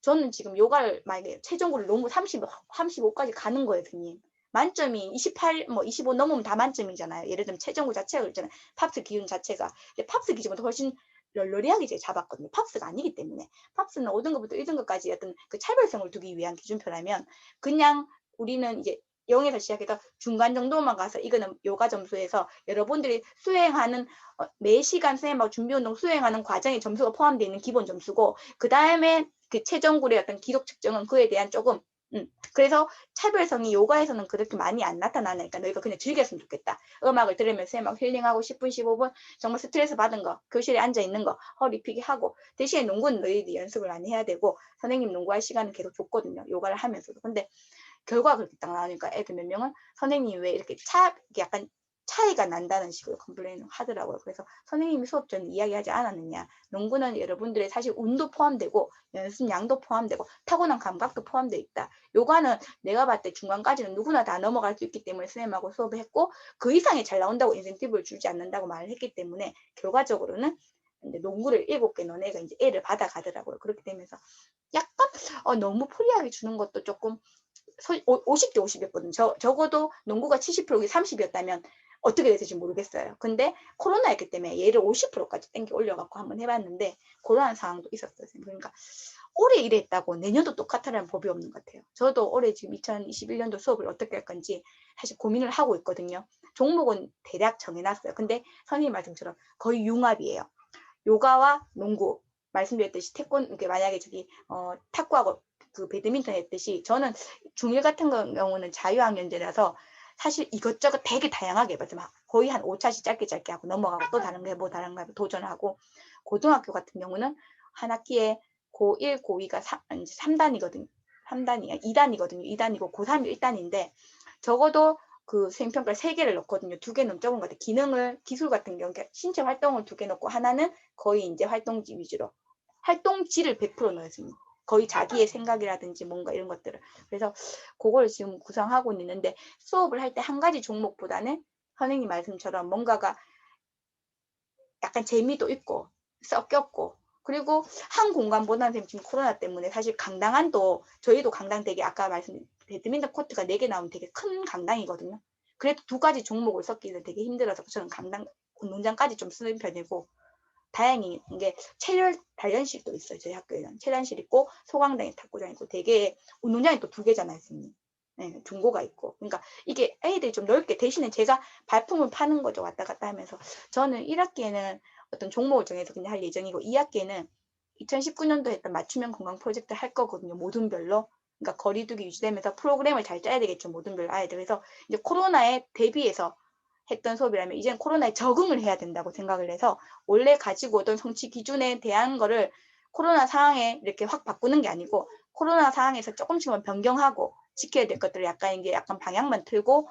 저는 지금 요가를 만약에 최종으로 농구 35까지 가는 거예요, 선생님. 만점이 28, 뭐 25 넘으면 다 만점이잖아요. 예를 들면 최종구 자체가 그렇잖아요. 팝스 기준 자체가. 근데 팝스 기준보다 훨씬 널널하게 제가 잡았거든요. 팝스가 아니기 때문에. 팝스는 5등급부터 1등급까지 어떤 그 차별성을 두기 위한 기준표라면 그냥 우리는 이제 0에서 시작해서 중간 정도만 가서 이거는 요가 점수에서 여러분들이 수행하는 매 시간 선생님하고 준비운동 수행하는 과정에 점수가 포함되어 있는 기본 점수고 그 다음에 그 최종굴의 어떤 기록 측정은 그에 대한 조금 그래서 차별성이 요가에서는 그렇게 많이 안 나타나니까 너희가 그냥 즐겼으면 좋겠다. 음악을 들으면서 막 힐링하고 10분, 15분 정말 스트레스 받은 거, 교실에 앉아있는 거, 허리 피기 하고 대신에 농구는 너희들이 연습을 많이 해야 되고 선생님 농구할 시간은 계속 줬거든요. 요가를 하면서도. 근데 결과가 그렇게 딱 나오니까 애들 몇 명은 선생님이 왜 이렇게 약간 차이가 난다는 식으로 컴플레인을 하더라고요. 그래서 선생님이 수업 전에 이야기하지 않았느냐. 농구는 여러분들의 사실 운도 포함되고 연습량도 포함되고 타고난 감각도 포함되어 있다. 요가는 내가 봤을 때 중간까지는 누구나 다 넘어갈 수 있기 때문에 선생님하고 수업을 했고 그 이상이 잘 나온다고 인센티브를 주지 않는다고 말을 했기 때문에 결과적으로는 이제 농구를 7개 너네가 이제 A를 받아가더라고요. 그렇게 되면서 약간 너무 프리하게 주는 것도 조금 50대 50이었거든요. 적어도 농구가 70%가 30이었다면 어떻게 됐을지 모르겠어요. 근데 코로나였기 때문에 얘를 50%까지 땡겨 올려갖고 한번 해봤는데 그러한 상황도 있었어요. 그러니까 올해 이랬다고 내년도 똑같으라는 법이 없는 것 같아요. 저도 올해 지금 2021년도 수업을 어떻게 할 건지 사실 고민을 하고 있거든요. 종목은 대략 정해놨어요. 근데 선생님 말씀처럼 거의 융합이에요. 요가와 농구 말씀드렸듯이 태권 만약에 저기 탁구하고 그 배드민턴 했듯이 저는 중1 같은 경우는 자유학년제라서 사실 이것저것 되게 다양하게 해봤어요. 거의 한 5차씩 짧게 하고 넘어가고 또 다른 거 해보고 다른 거 해보고 도전하고 고등학교 같은 경우는 한 학기에 고1, 고2가 3단이거든요. 3단이야. 2단이거든요. 2단이고 고3이 1단인데 적어도 그 수행평가를 3개를 넣거든요. 2개는 적은 것 같아요. 기술 같은 경우, 신체 활동을 2개 넣고 하나는 거의 이제 활동지 위주로. 활동지를 100% 넣었습니다. 거의 자기의 생각이라든지 뭔가 이런 것들을. 그래서 그걸 지금 구성하고 있는데 수업을 할 때 한 가지 종목보다는 선생님 말씀처럼 뭔가가 약간 재미도 있고 섞였고 그리고 한 공간보다는 지금 코로나 때문에 사실 강당안도 저희도 강당 되게 아까 말씀드린 배드민턴 코트가 4개 나오면 되게 큰 강당이거든요. 그래도 2가지 종목을 섞기는 되게 힘들어서 저는 강당 운동장까지 좀 쓰는 편이고 다행히 이게 체력 단련실도 있어요. 저희 학교에는 체단실 있고 소강당에 탁구장 있고 되게 운동장이 또 2개잖아요. 선생님. 네, 중고가 있고 그러니까 이게 애들이 좀 넓게 대신에 제가 발품을 파는 거죠. 왔다 갔다 하면서 저는 1학기에는 어떤 종목을 정해서 그냥 할 예정이고 2학기에는 2019년도 했던 맞춤형 건강 프로젝트 할 거거든요. 모든 별로. 그러니까 거리두기 유지되면서 프로그램을 잘 짜야 되겠죠. 모든 별로 아이들. 그래서 이제 코로나에 대비해서 했던 수업이라면 이제는 코로나에 적응을 해야 된다고 생각을 해서 원래 가지고 오던 성취 기준에 대한 거를 코로나 상황에 이렇게 확 바꾸는 게 아니고 코로나 상황에서 조금씩만 변경하고 지켜야 될 것들을 약간 방향만 틀고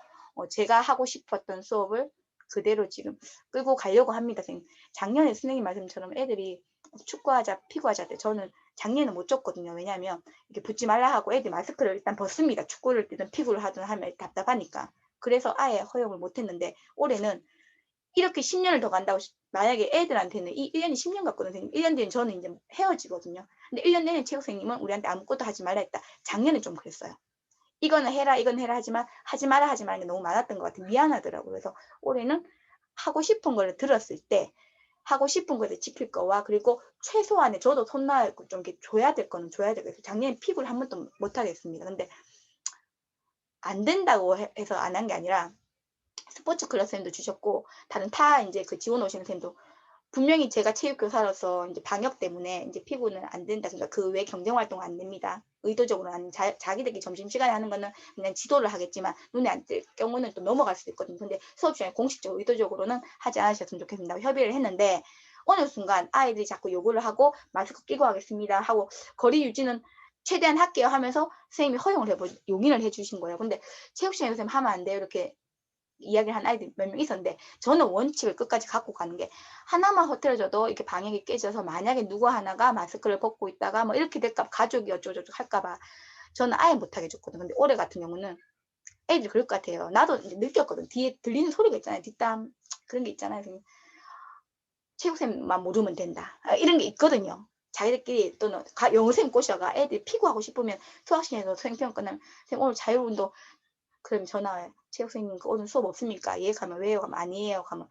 제가 하고 싶었던 수업을 그대로 지금 끌고 가려고 합니다. 작년에 선생님 말씀처럼 애들이 축구하자, 피구하자 때 저는 작년에는 못 줬거든요. 왜냐하면 이렇게 붙지 말라 하고 애들이 마스크를 일단 벗습니다. 축구를 뛰든 피구를 하든 하면 답답하니까. 그래서 아예 허용을 못했는데 올해는 이렇게 10년을 더 간다고 만약에 애들한테는 이 1년이 10년 같거든요. 1년 뒤엔 저는 이제 헤어지거든요. 근데 1년 내내 체육 선생님은 우리한테 아무것도 하지 말라 했다. 작년에 좀 그랬어요. 이거는 해라, 이건 해라 하지만 하지 마라 게 너무 많았던 것 같아요. 미안하더라고요. 그래서 올해는 하고 싶은 걸 들었을 때 하고 싶은 것을 지킬 거와 그리고 최소한의 저도 손날 좀 이렇게 줘야 될 거는 줘야 되겠어요. 작년에 피구를 한 번도 못 하겠습니다. 근데 안 된다고 해서 안 한 게 아니라 스포츠 클럽 쌤도 주셨고 다른 타 이제 그 지원 오시는 쌤도 분명히 제가 체육교사로서 이제 방역 때문에 이제 피구는 안 된다. 그러니까 그 외 경쟁 활동 안 됩니다. 의도적으로 안 자기들끼리 점심시간에 하는 거는 그냥 지도를 하겠지만 눈에 안 띌 경우는 또 넘어갈 수도 있거든요. 근데 수업 시간에 공식적으로 의도적으로는 하지 않으셨으면 좋겠습니다. 협의를 했는데 어느 순간 아이들이 자꾸 요구를 하고 마스크 끼고 하겠습니다 하고 거리 유지는 최대한 할게요 하면서 선생님이 허용을 용인을 해주신 거예요. 근데 체육 시간에 선생님 하면 안 돼요 이렇게 이야기를 한 아이들이 몇 명 있었는데 저는 원칙을 끝까지 갖고 가는 게 하나만 흐트러져도 이렇게 방역이 깨져서 만약에 누구 하나가 마스크를 벗고 있다가 뭐 이렇게 될까 가족이 어쩌고저쩌고 할까봐 저는 아예 못하게 해줬거든요. 근데 올해 같은 경우는 애들이 그럴 것 같아요. 나도 이제 느꼈거든. 뒤에 들리는 소리가 있잖아요. 뒷담 그런 게 있잖아요. 체육쌤만 모르면 된다. 이런 게 있거든요. 자기들끼리 또는 영어쌤 꼬셔가 애들이 피구하고 싶으면 수학시간에서 선생님 끝나면 선생님 오늘 자율운동 그럼 전화와요. 체육선생님 오늘 수업 없습니까? 예 가면 왜요? 가면 아니에요. 가면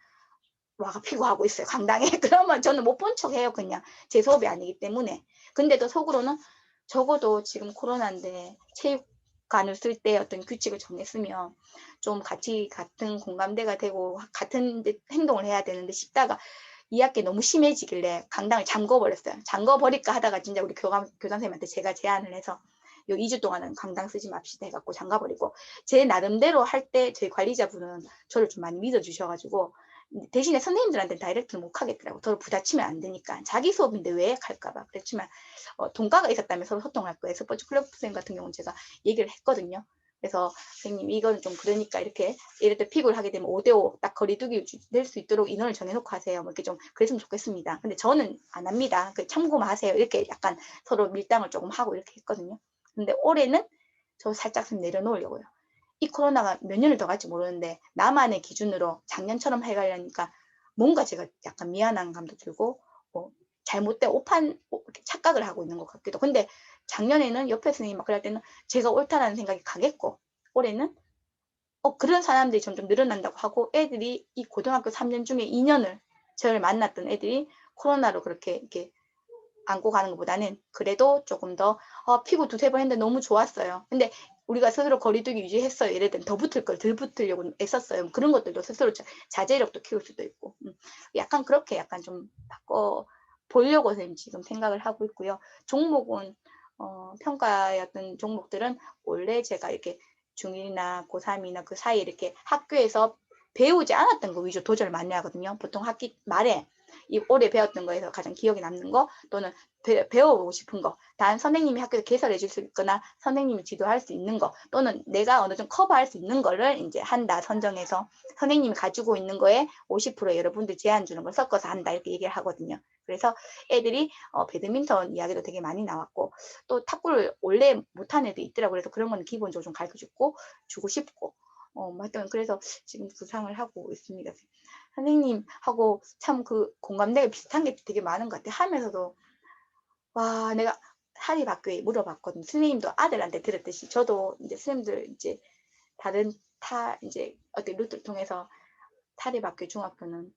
와가 피고하고 있어요. 강당에. 그러면 저는 못 본 척해요. 그냥 제 수업이 아니기 때문에. 근데도 속으로는 적어도 지금 코로나인데 체육관을 쓸 때 어떤 규칙을 정했으면 좀 같이 같은 공감대가 되고 같은 행동을 해야 되는데 싶다가 2학기 너무 심해지길래 강당을 잠궈버렸어요. 잠궈버릴까 하다가 진짜 우리 교장선생님한테 제가 제안을 해서 요 2주 동안은 강당 쓰지 맙시다 해갖고 잠가버리고 제 나름대로 할 때 저희 관리자분은 저를 좀 많이 믿어주셔가지고 대신에 선생님들한테는 다이렉트는 못 하겠더라고. 서로 부딪히면 안 되니까. 자기 수업인데 왜 할까봐. 그렇지만 동가가 있었다면 서로 소통할 거예요. 스포츠 클럽 선생님 같은 경우는 제가 얘기를 했거든요. 그래서 선생님 이건 좀 그러니까 이렇게 예를 들어 픽을 하게 되면 5대5 딱 거리두기 될 수 있도록 인원을 정해놓고 하세요. 뭐 이렇게 좀 그랬으면 좋겠습니다. 근데 저는 안 합니다. 참고만 하세요. 이렇게 약간 서로 밀당을 조금 하고 이렇게 했거든요. 근데 올해는 저 살짝 좀 내려놓으려고요. 이 코로나가 몇 년을 더 갈지 모르는데 나만의 기준으로 작년처럼 해가려니까 뭔가 제가 약간 미안한 감도 들고 잘못된 오판 착각을 하고 있는 것 같기도. 근데 작년에는 옆에 선생님 막 그럴 때는 제가 옳다라는 생각이 강했고 올해는 그런 사람들이 점점 늘어난다고 하고 애들이 이 고등학교 3년 중에 2년을 저를 만났던 애들이 코로나로 그렇게 이렇게 안고 가는 것보다는 그래도 조금 더 피고 두세 번 했는데 너무 좋았어요. 근데 우리가 스스로 거리두기 유지했어요. 예를 들면 더 붙을 걸 덜 붙으려고 애썼어요. 그런 것들도 스스로 자제력도 키울 수도 있고 약간 그렇게 약간 좀 바꿔 보려고 지금 생각을 하고 있고요. 종목은 평가였던 종목들은 원래 제가 이렇게 중1이나 고3이나 그 사이에 이렇게 학교에서 배우지 않았던 거 위주 도전을 많이 하거든요. 보통 학기 말에 이 올해 배웠던 거에서 가장 기억에 남는 거 또는 배워보고 싶은 거 단 선생님이 학교에서 개설해 줄 수 있거나 선생님이 지도할 수 있는 거 또는 내가 어느 정도 커버할 수 있는 거를 이제 한다 선정해서 선생님이 가지고 있는 거에 50% 여러분들 제안 주는 걸 섞어서 한다 이렇게 얘기를 하거든요. 그래서 애들이 배드민턴 이야기도 되게 많이 나왔고 또 탁구를 원래 못한 애도 있더라고요. 그래서 그런 거는 기본적으로 좀 가르쳐주고 주고 싶고 하여튼 그래서 지금 구상을 하고 있습니다. 선생님하고 참 그 공감대가 비슷한 게 되게 많은 것 같아요. 하면서도 와 내가 사립학교에 물어봤거든요. 선생님도 아들한테 들었듯이 저도 이제 선생님들 이제 다른 이제 어떤 루트를 통해서 사립학교 중학교는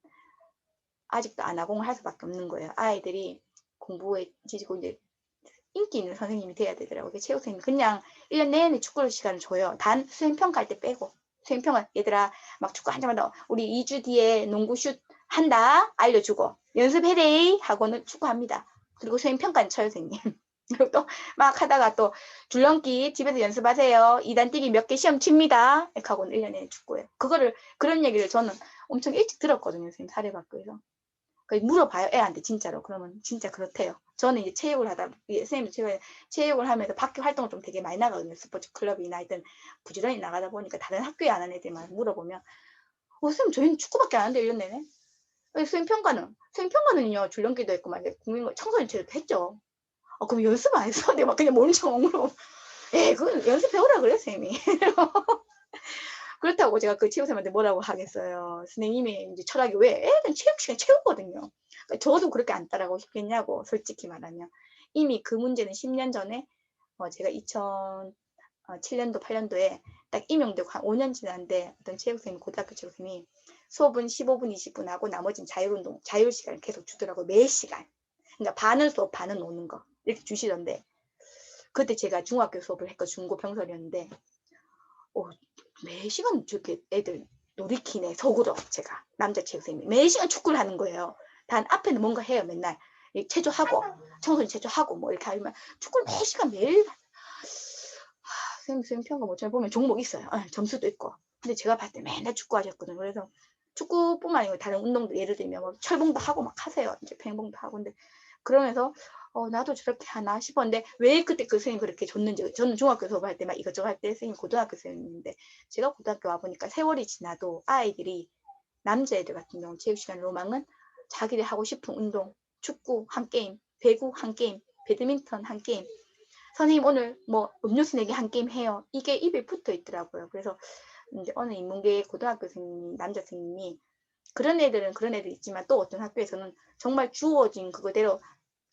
아직도 안 하공을 할 수밖에 없는 거예요. 아이들이 공부에 지지고 이제 인기 있는 선생님이 돼야 되더라고요. 체육 선생님 그냥 1년 내내 축구 시간을 줘요. 단 수행평가할 때 빼고 수행평가 얘들아 막 축구 한 장만 더 우리 2주 뒤에 농구 슛 한다 알려주고 연습해래 하고는 축구합니다. 그리고 수행평가는 쳐요 선생님. 그리고 또 막 하다가 또 줄넘기 집에서 연습하세요. 2단 뛰기 몇 개 시험 칩니다. 이렇게 하고는 1년 내내 축구해요. 그런 얘기를 저는 엄청 일찍 들었거든요. 선생님 사립학교에서. 물어봐요 애한테 진짜로. 그러면 진짜 그렇대요. 저는 이제 체육을 하다 선생님 체육을 하면서 밖에 활동을 좀 되게 많이 나가거든요. 스포츠 클럽이나 하여튼 부지런히 나가다 보니까 다른 학교에 안 하는 애들만 물어보면 선생님 저희는 축구밖에 안 하는데 1년 내내. 수행평가는요 줄넘기도 했고 막 국민과 청소년 체육도 했죠. 그럼 연습 안 했어? 내가 막 그냥 모른 척 엉그러. 그건 연습해오라 그래요 선생님이. 그렇다고 제가 그 체육쌤한테 뭐라고 하겠어요. 선생님이 이제 철학이 왜 애는 체육 시간 채우거든요. 그러니까 저도 그렇게 안 따라가고 싶겠냐고 솔직히 말하면. 이미 그 문제는 10년 전에 제가 2007년도 8년도에 딱 임용되고 한 5년 지났는데 어떤 체육쌤이 고등학교 체육쌤이 수업은 15분, 20분 하고 나머지는 자율운동, 자율시간을 계속 주더라고요. 매 시간. 그러니까 반은 수업, 반은 노는 거. 이렇게 주시던데. 그때 제가 중학교 수업을 했고 중고 병설이었는데 매 시간 저렇게 애들 놀이키네 속으로 제가 남자 체육생이 매 시간 축구를 하는 거예요. 단 앞에는 뭔가 해요. 맨날 체조하고 청소년 체조하고 뭐 이렇게 하면 축구를 매 시간 매일 선생님 평가 뭐 잘 보면 종목 있어요. 점수도 있고. 근데 제가 봤을 때 맨날 축구 하셨거든요. 그래서 축구뿐만 아니고 다른 운동도 예를 들면 뭐 철봉도 하고 막 하세요. 이제 팽봉도 하고. 근데 그러면서 나도 저렇게 하나 싶었는데 왜 그때 그 선생님 그렇게 줬는지. 저는 중학교 수업할 때 막 이것저것 할 때 선생님 고등학교 선생님인데 제가 고등학교 와보니까 세월이 지나도 아이들이 남자애들 같은 경우 체육시간 로망은 자기들이 하고 싶은 운동, 축구 한 게임, 배구 한 게임, 배드민턴 한 게임, 선생님 오늘 뭐 음료수 내기 한 게임 해요. 이게 입에 붙어 있더라고요. 그래서 이제 어느 인문계 고등학교 선생님, 남자 선생님이 그런 애들은 그런 애들 있지만 또 어떤 학교에서는 정말 주어진 그거대로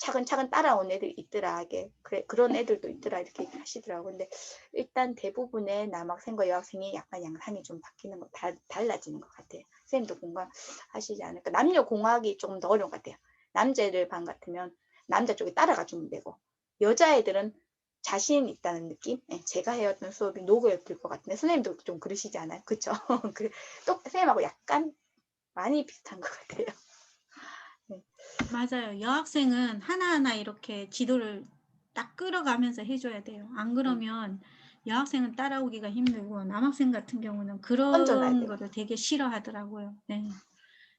차근차근 따라온 애들이 있더라. 그래, 그런 애들도 있더라. 이렇게 하시더라고요. 근데 일단 대부분의 남학생과 여학생이 약간 양상이 좀 바뀌는 거, 달라지는 것 같아요. 선생님도 공감하시지 않을까. 남녀 공학이 조금 더 어려운 것 같아요. 남자애들 반 같으면 남자 쪽에 따라가 주면 되고, 여자애들은 자신 있다는 느낌? 네, 제가 해왔던 수업이 노고였을 것 같은데, 선생님도 좀 그러시지 않아요? 그쵸? 또 선생님하고 약간 많이 비슷한 것 같아요. 네. 맞아요. 여학생은 하나하나 이렇게 지도를 딱 끌어가면서 해줘야 돼요. 안 그러면 여학생은 따라오기가 힘들고 남학생 같은 경우는 던져놔야 그런 돼요. 거를 되게 싫어하더라고요. 네.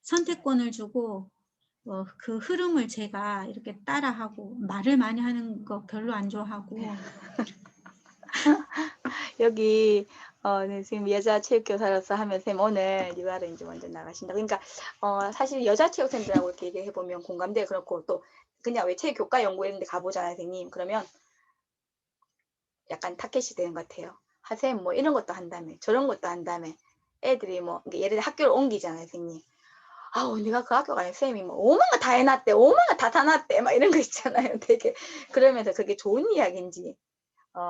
선택권을 주고 그 흐름을 제가 이렇게 따라하고 말을 많이 하는 거 별로 안 좋아하고 여기 네, 지금 여자 체육교사로서 하면 쌤 오늘 육아를 이제 먼저 나가신다. 그러니까 사실 여자 체육생들하고 이렇게 얘기해 보면 공감대 그렇고 또 그냥 왜 체육교과 연구 이런 데 가보잖아요, 선생님. 그러면 약간 타켓이 되는 것 같아요. 쌤 뭐 이런 것도 한다며 저런 것도 한다며 애들이 뭐 예를 들어 학교를 옮기잖아요, 선생님. 아우 내가 그 학교 가면 쌤이 뭐 오만 거 다 해놨대, 오만 거 다 사놨대 막 이런 거 있잖아요. 되게 그러면서 그게 좋은 이야기인지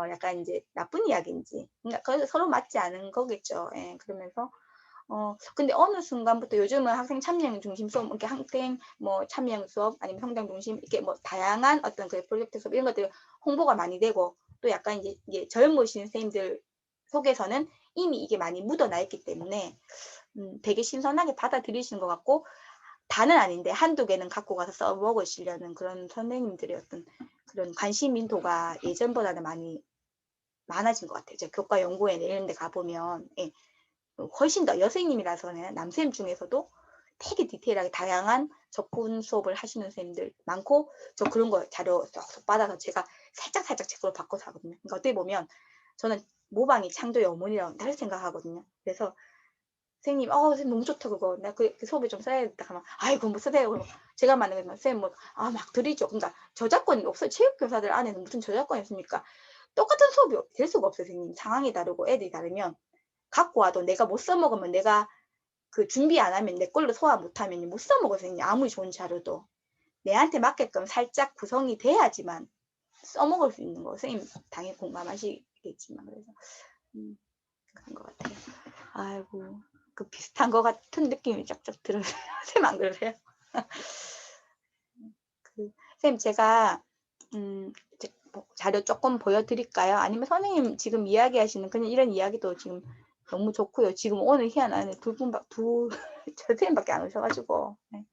약간 이제 나쁜 이야기인지, 그러니까 서로 맞지 않은 거겠죠. 예, 그러면서 근데 어느 순간부터 요즘은 학생 참여형 중심 수업, 이렇게 학생 뭐 참여형 수업 아니면 성장 중심 이렇게 뭐 다양한 어떤 그 프로젝트 수업 이런 것들 홍보가 많이 되고 또 약간 이제 젊으신 선생님들 속에서는 이미 이게 많이 묻어나 있기 때문에 되게 신선하게 받아들이시는 것 같고 다는 아닌데 한두 개는 갖고 가서 써먹으시려는 그런 선생님들의 어떤 그런 관심 인도가 예전보다는 많이 많아진 것 같아요. 제가 교과 연구회 이런 데 가보면 예, 훨씬 더 여선생님이라서는 남선생님 중에서도 되게 디테일하게 다양한 접근 수업을 하시는 선생님들 많고 저 그런 거 자료 쏙쏙 받아서 제가 살짝 책으로 바꿔서 하거든요. 그러니까 어떻게 보면 저는 모방이 창조의 어머니라고 늘 생각하거든요. 그래서 선생님, 선생님 너무 좋다 그거. 나 그 수업에 좀 써야겠다 하면, 아이고 뭐 쓰세요. 그러면 제가 만약에 선생님 뭐 막 드리죠. 그러니까 저작권이 없어요. 체육교사들 안에는 무슨 저작권이 있습니까? 똑같은 수업이 될 수가 없어요, 선생님. 상황이 다르고 애들이 다르면 갖고 와도 내가 못 써먹으면 내가 그 준비 안 하면 내 걸로 소화 못하면 못 써먹어요, 선생님. 아무리 좋은 자료도 내한테 맞게끔 살짝 구성이 돼야지만 써먹을 수 있는 거. 선생님 당연히 공감하시겠지만 그래서 그런 것 같아요. 아이고. 그 비슷한 것 같은 느낌이 쫙쫙 들어요. 쌤 안 그러세요? 쌤 제가 뭐 자료 조금 보여드릴까요? 아니면 선생님 지금 이야기하시는 그냥 이런 이야기도 지금 너무 좋고요. 지금 오늘 희한하네 저 선생님밖에 안 오셔가지고 네.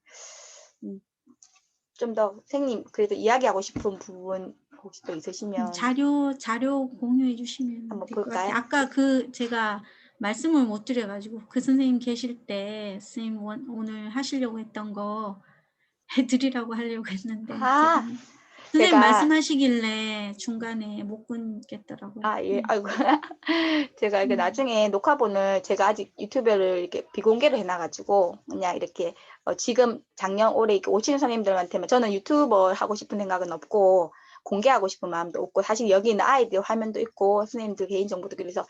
좀 더 선생님 그래도 이야기하고 싶은 부분 혹시 또 있으시면 자료 공유해 주시면 한번 될 것 같아요. 볼까요? 아까 제가 말씀을 못 드려가지고 그 선생님 계실 때 선생님 오늘 하시려고 했던 거 해드리라고 하려고 했는데 제가 아 선생님 제가 말씀하시길래 중간에 못 끊겠더라고요. 예, 아이고. 제가 이게 음. 나중에 녹화본을 제가 아직 유튜브를 이렇게 비공개로 해놔가지고, 그냥 이렇게, 지금 작년 올해 이렇게 오시는 선생님들한테만, 저는 유튜버 하고 싶은 생각은 없고, 공개하고 싶은 마음도 없고, 사실 여기 있는 아이들 화면도 있고, 선생님들 개인정보도 그래서,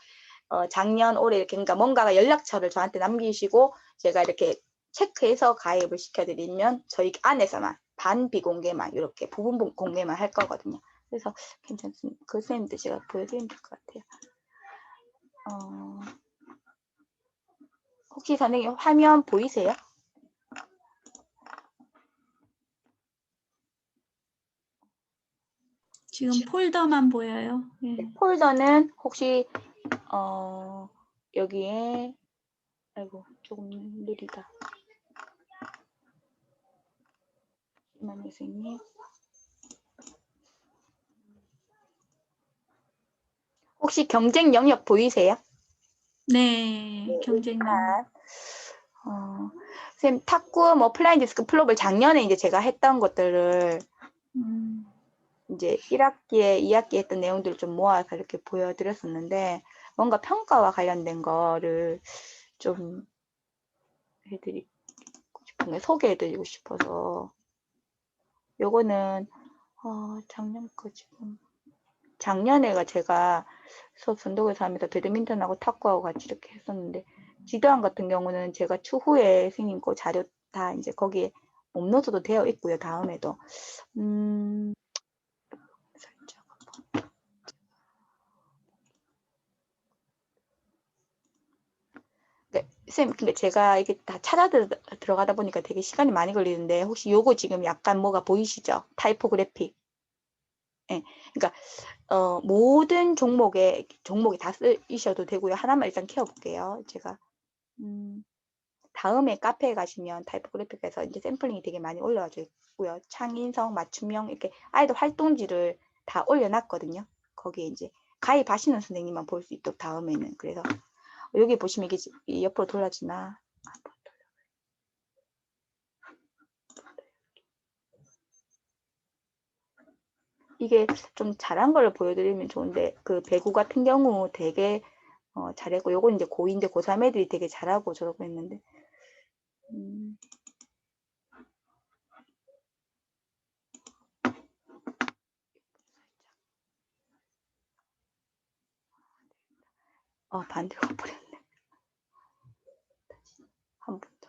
작년 올해 이렇게, 그러니까 뭔가가 연락처를 저한테 남기시고, 제가 이렇게 체크해서 가입을 시켜드리면, 저희 안에서만, 반 비공개만, 이렇게 부분 공개만 할 거거든요. 그래서 괜찮습니다. 그 선생님들 제가 보여드리면 될 것 같아요. 혹시 선생님 화면 보이세요? 지금 폴더만 보여요. 예. 네, 폴더는 혹시 여기에 아이고 조금 느리다. 잠깐만요, 선생님. 혹시 경쟁 영역 보이세요? 네, 경쟁력. 선생님 탁구, 뭐 플라잉 디스크, 플로벌 작년에 이제 제가 했던 것들을 이제 1학기에 2학기에 했던 내용들을 좀 모아서 이렇게 보여드렸었는데 뭔가 평가와 관련된 거를 좀 해드리고 싶은 거 소개해드리고 싶어서 요거는 작년 거 지금 작년에가 제가 수업 전독에서 하면서 배드민턴하고 탁구하고 같이 이렇게 했었는데 지도안 같은 경우는 제가 추후에 선생님 거 자료 다 이제 거기에 업로드도 되어 있고요. 다음에도 살짝 한번. 네, 쌤, 근데 제가 이게 다 찾아 들어가다 보니까 되게 시간이 많이 걸리는데 혹시 요거 지금 약간 뭐가 보이시죠? 타이포그래픽. 예, 그러니까 모든 종목이 다 쓰셔도 되고요. 하나만 일단 키워볼게요. 제가 다음에 카페에 가시면 타이포그래픽에서 이제 샘플링이 되게 많이 올라와져 있고요. 창인성, 맞춤형 이렇게 아이들 활동지를 다 올려놨거든요. 거기에 이제 가입하시는 선생님만 볼 수 있도록 다음에는 그래서 여기 보시면 이게 옆으로 돌아지나 이게 좀 잘한 걸 보여드리면 좋은데 그 배구 같은 경우 되게 잘했고 요건 이제 고2인데 고3 애들이 되게 잘하고 저러고 했는데 반대로 가버렸네. 한 번 더.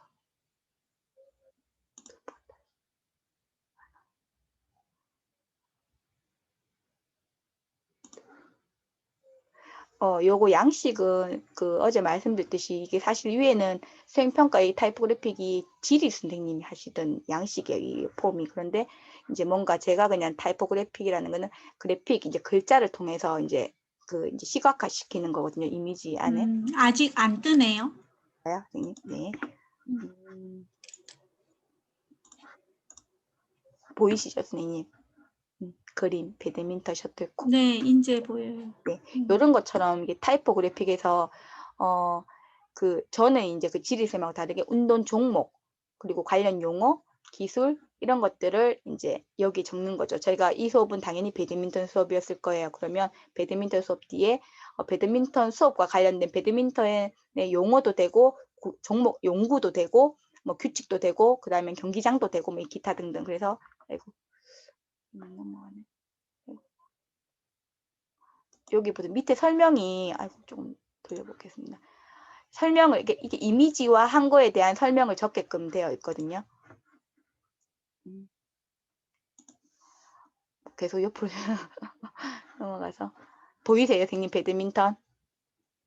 요거 양식은 그 어제 말씀드렸듯이 이게 사실 위에는 수행평가 이 타이포그래픽이 지리 선생님이 하시던 양식이에요. 이 폼이. 그런데 이제 뭔가 제가 그냥 타이포그래픽이라는 거는 그래픽 이제 글자를 통해서 이제 그 이제 시각화 시키는 거거든요. 이미지 안에. 아직 안 뜨네요. 선생님? 네. 보이시죠, 선생님? 그림, 배드민턴 셔틀콕. 네, 이제 보여요. 네, 이런 것처럼 이게 타이포그래픽에서 저는 이제 그 지리쌤하고 다르게 운동 종목 그리고 관련 용어, 기술 이런 것들을 이제 여기 적는 거죠. 저희가 이 수업은 당연히 배드민턴 수업이었을 거예요. 그러면 배드민턴 수업 뒤에 배드민턴 수업과 관련된 배드민턴의 용어도 되고 종목 연구도 되고 뭐 규칙도 되고 그다음에 경기장도 되고 뭐 기타 등등. 그래서 아이고 넘어가네. 여기 보세요. 밑에 설명이 좀 돌려보겠습니다. 설명을 이게 이미지와 한 거에 대한 설명을 적게끔 되어 있거든요. 계속 옆으로 넘어가서 보이세요, 선생님? 배드민턴.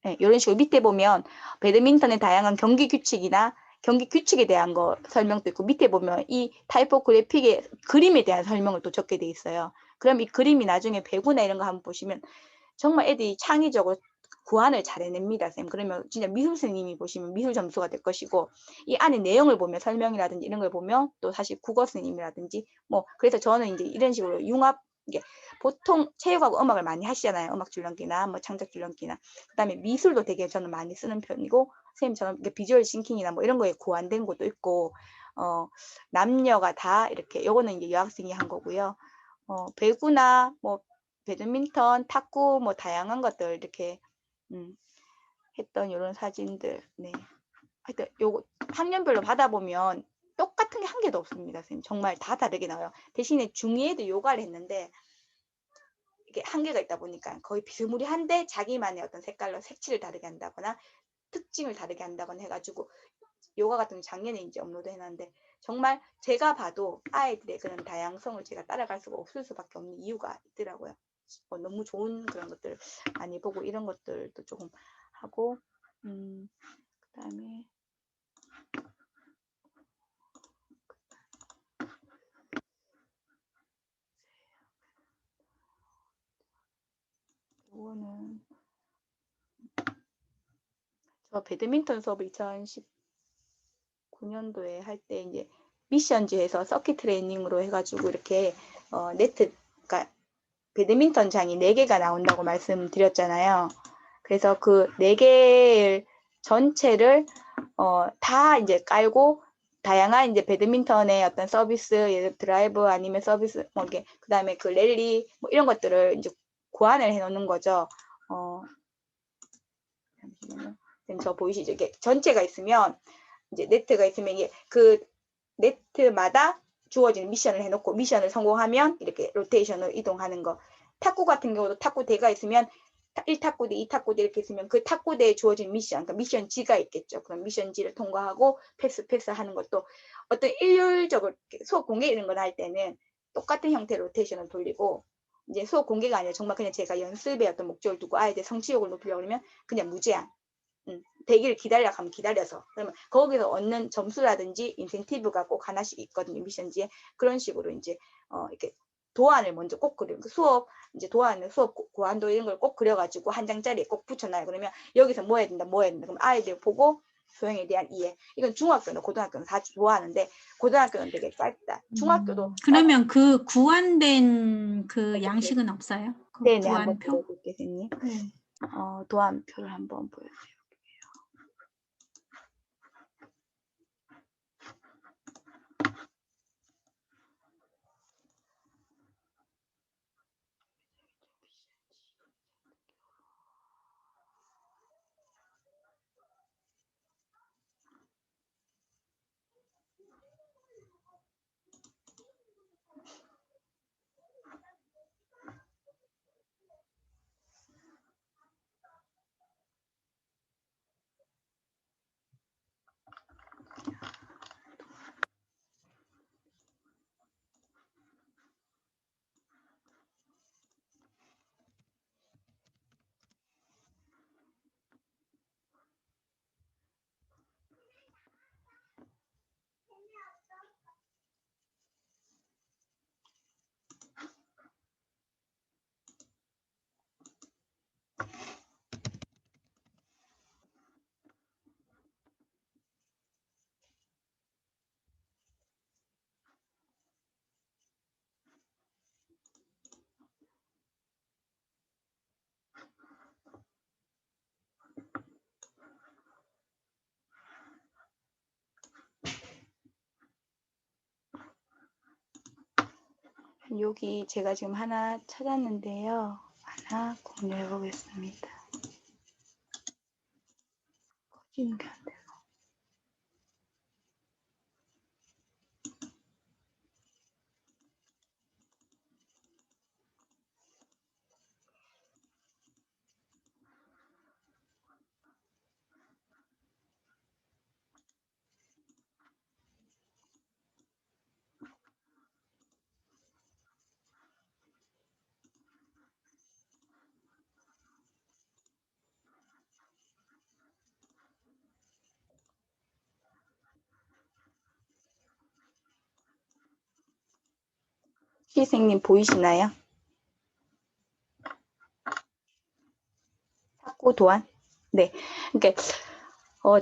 네, 이런 식으로 밑에 보면 배드민턴의 다양한 경기 규칙이나 경기 규칙에 대한 거 설명도 있고 밑에 보면 이 타이포그래픽의 그림에 대한 설명을 또 적게 돼 있어요. 그럼 이 그림이 나중에 배구나 이런 거 한번 보시면 정말 애들이 창의적으로 구안을 잘 해냅니다, 쌤. 그러면 진짜 미술 선생님이 보시면 미술 점수가 될 것이고 이 안에 내용을 보면 설명이라든지 이런 걸 보면 또 사실 국어 선생님이라든지 뭐 그래서 저는 이제 이런 식으로 융합 이게 보통 체육하고 음악을 많이 하시잖아요. 음악 줄넘기나 뭐 창작 줄넘기나 그다음에 미술도 되게 저는 많이 쓰는 편이고 선생님처럼 비주얼 싱킹이나 뭐 이런 거에 고안된 것도 있고 남녀가 다 이렇게 요거는 이제 여학생이 한 거고요. 배구나 뭐 배드민턴, 탁구 뭐 다양한 것들 이렇게 했던 이런 사진들. 네. 하여튼 요거 학년별로 받아보면 똑같은 게 한 개도 없습니다, 선생님. 정말 다 다르게 나와요. 대신에 중2애도 요가를 했는데 이게 한계가 있다 보니까 거의 비스무리한데 자기만의 어떤 색깔로 색칠을 다르게 한다거나 특징을 다르게 한다거나 해가지고 요가 같은 거 작년에 이제 업로드 해놨는데 정말 제가 봐도 아이들의 그런 다양성을 제가 따라갈 수가 없을 수밖에 없는 이유가 있더라고요. 너무 좋은 그런 것들 많이 보고 이런 것들도 조금 하고 그다음에 요거는 저 배드민턴 수업을 2019년도에 할 때 이제 미션즈에서 서킷 트레이닝으로 해가지고 이렇게 네트, 그러니까 배드민턴장이 4개가 나온다고 말씀드렸잖아요. 그래서 그 4개 전체를 다 이제 깔고 다양한 이제 배드민턴의 어떤 서비스, 예를 드라이브 아니면 서비스, 뭐 이게 그다음에 그 랠리 뭐 이런 것들을 이제 고안을 해놓는 거죠. 잠시만요. 저 보이시죠? 이게 전체가 있으면 이제 네트가 있으면 이게 그 네트마다 주어진 미션을 해놓고 미션을 성공하면 이렇게 로테이션으로 이동하는 거. 탁구 같은 경우도 탁구대가 있으면 1탁구대, 2탁구대 이렇게 있으면 그 탁구대에 주어진 미션, 그러니까 미션지가 있겠죠. 그럼 미션지를 통과하고 패스 하는 것도 어떤 일률적으로 수업 공개 이런 걸 할 때는 똑같은 형태로 로테이션을 돌리고 이제 수업 공개가 아니라 정말 그냥 제가 연습의 어떤 목적을 두고 아이들 성취욕을 높이려고 그러면 그냥 무제한 대기를 기다려 가면 기다려서 그러면 거기서 얻는 점수라든지 인센티브가 꼭 하나씩 있거든요. 미션지에 그런 식으로 이제 이렇게 도안을 먼저 꼭 그리고 수업 이제 도안을 수업 고안도 이런 걸 꼭 그려가지고 한 장짜리에 꼭 붙여놔요. 그러면 여기서 뭐 해야 된다, 뭐 해야 된다. 그럼 아이들 보고 소형에 대한 이해. 이건 중학교나 고등학교는 다 좋아하는데 고등학교는 되게 짧다. 중학교도 그러면 그 구안된 그 양식은 없어요? 그 네네 한번 구안표? 보여드릴게요, 선생님. 네. 도안표를 한번 보여주세요. 여기 제가 지금 하나 찾았는데요. 하나 공유해 보겠습니다. 커지는 게 안 돼요. 선생님 보이시나요? 탁구 도안? 네. 그러니까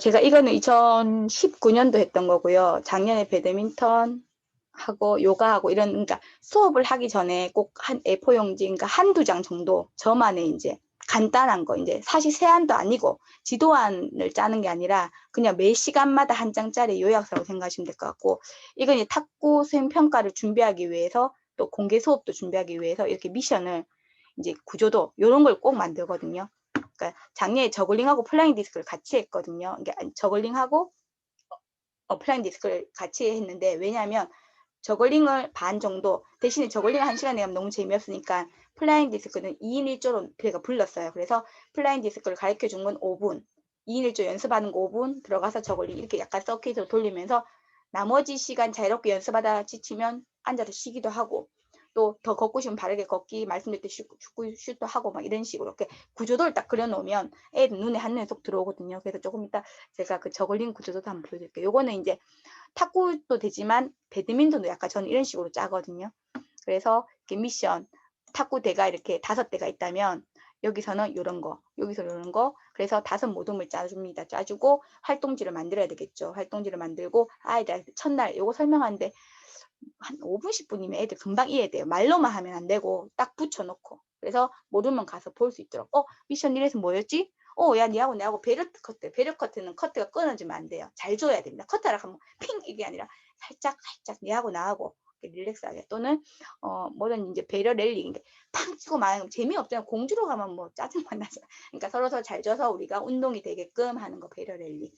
제가 이거는 2019년도 했던 거고요. 작년에 배드민턴 하고 요가하고 이런 그러니까 수업을 하기 전에 꼭 한 A4 용지 그러니까 한두 장 정도 저만의 이제 간단한 거 이제 사실 세안도 아니고 지도안을 짜는 게 아니라 그냥 매 시간마다 한 장짜리 요약서라고 생각하시면 될 것 같고 이건 이제 탁구 수행 평가를 준비하기 위해서 또 공개 수업도 준비하기 위해서 이렇게 미션을 이제 구조도 이런 걸 꼭 만들거든요. 그러니까 작년에 저글링하고 플라잉 디스크를 같이 했거든요. 그러니까 저글링하고 플라잉 디스크를 같이 했는데 왜냐하면 저글링을 반 정도 대신에 저글링 1시간에 하면 너무 재미없으니까 플라잉 디스크는 2인 1조로 제가 불렀어요. 그래서 플라잉 디스크를 가르쳐 준 건 5분 2인 1조 연습하는 거 5분 들어가서 저글링 이렇게 약간 서킷으로 돌리면서 나머지 시간 자유롭게 연습하다 지치면 앉아서 쉬기도 하고 또 더 걷고 싶으면 바르게 걷기 말씀드릴 때 축구 슛도 하고 막 이런 식으로 이렇게 구조도를 딱 그려놓으면 애들 눈에 한눈에 쏙 들어오거든요. 그래서 조금 이따 제가 그 저글링 구조도도 한번 보여드릴게요. 요거는 이제 탁구도 되지만 배드민턴도 약간 저는 이런 식으로 짜거든요. 그래서 이렇게 미션 탁구대가 이렇게 5대가 있다면 여기서는 이런 거, 여기서 이런 거. 그래서 5 모둠을 짜줍니다. 짜주고 활동지를 만들어야 되겠죠. 활동지를 만들고 아이들 첫날 요거 설명하는데 한 5분, 10분이면 애들 금방 이해돼요. 말로만 하면 안 되고 딱 붙여놓고. 그래서 모르면 가서 볼 수 있도록. 미션 1에서 뭐였지? 야, 니하고 베르트 커트. 베르 커트는 커트가 끊어지면 안 돼요. 잘 줘야 됩니다. 커트라 하면 핑 이게 아니라 살짝 니하고 나하고 릴렉스하게. 또는 뭐든 이제 배려 랠리, 팡 치고 마는 재미없잖아요. 공주로 가면 뭐 짜증만 나죠. 그러니까 서로 잘 줘서 우리가 운동이 되게끔 하는 거, 배려 랠리.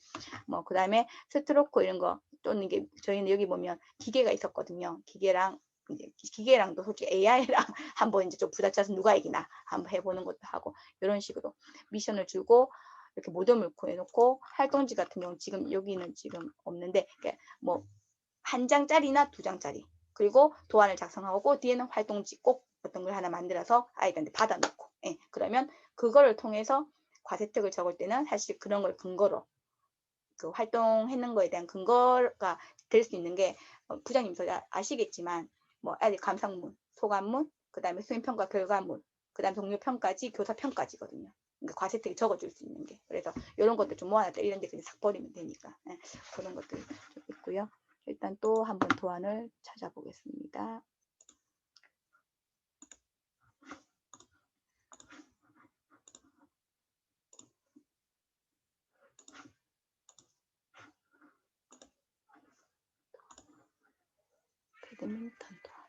뭐 그다음에 스트로크 이런 거. 또는 이게 저희는 여기 보면 기계가 있었거든요. 기계랑도 솔직히 AI랑 한번 이제 좀 부딪혀서 누가 이기나 한번 해보는 것도 하고, 이런 식으로 미션을 주고 이렇게 모둠을 구해놓고, 활동지 같은 경우 지금 여기는 지금 없는데 뭐 1장짜리나 2장짜리, 그리고 도안을 작성하고 뒤에는 활동지 꼭 어떤 걸 하나 만들어서 아이들한테 받아놓고, 그러면 그거를 통해서 과세특을 적을 때는 사실 그런 걸 근거로 그 활동했는 거에 대한 근거가 될 수 있는 게, 부장님도 아시겠지만 뭐 아이들 감상문, 소감문, 그다음에 수행평가 결과문, 그다음 동료평가지, 교사평가지거든요. 그러니까 과세특이 적어줄 수 있는 게. 그래서 이런 것들 좀 모아놨다 이런 데 그냥 싹 버리면 되니까. 그런 것들 좀 있고요. 일단 또 한번 도안을 찾아보겠습니다. 배드민턴 도안.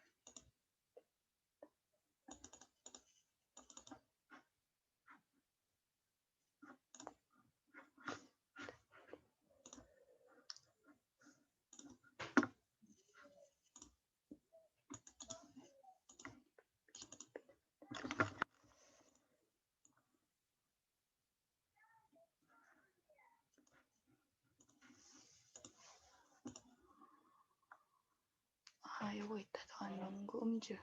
요거 있다. 도안 연구 음질.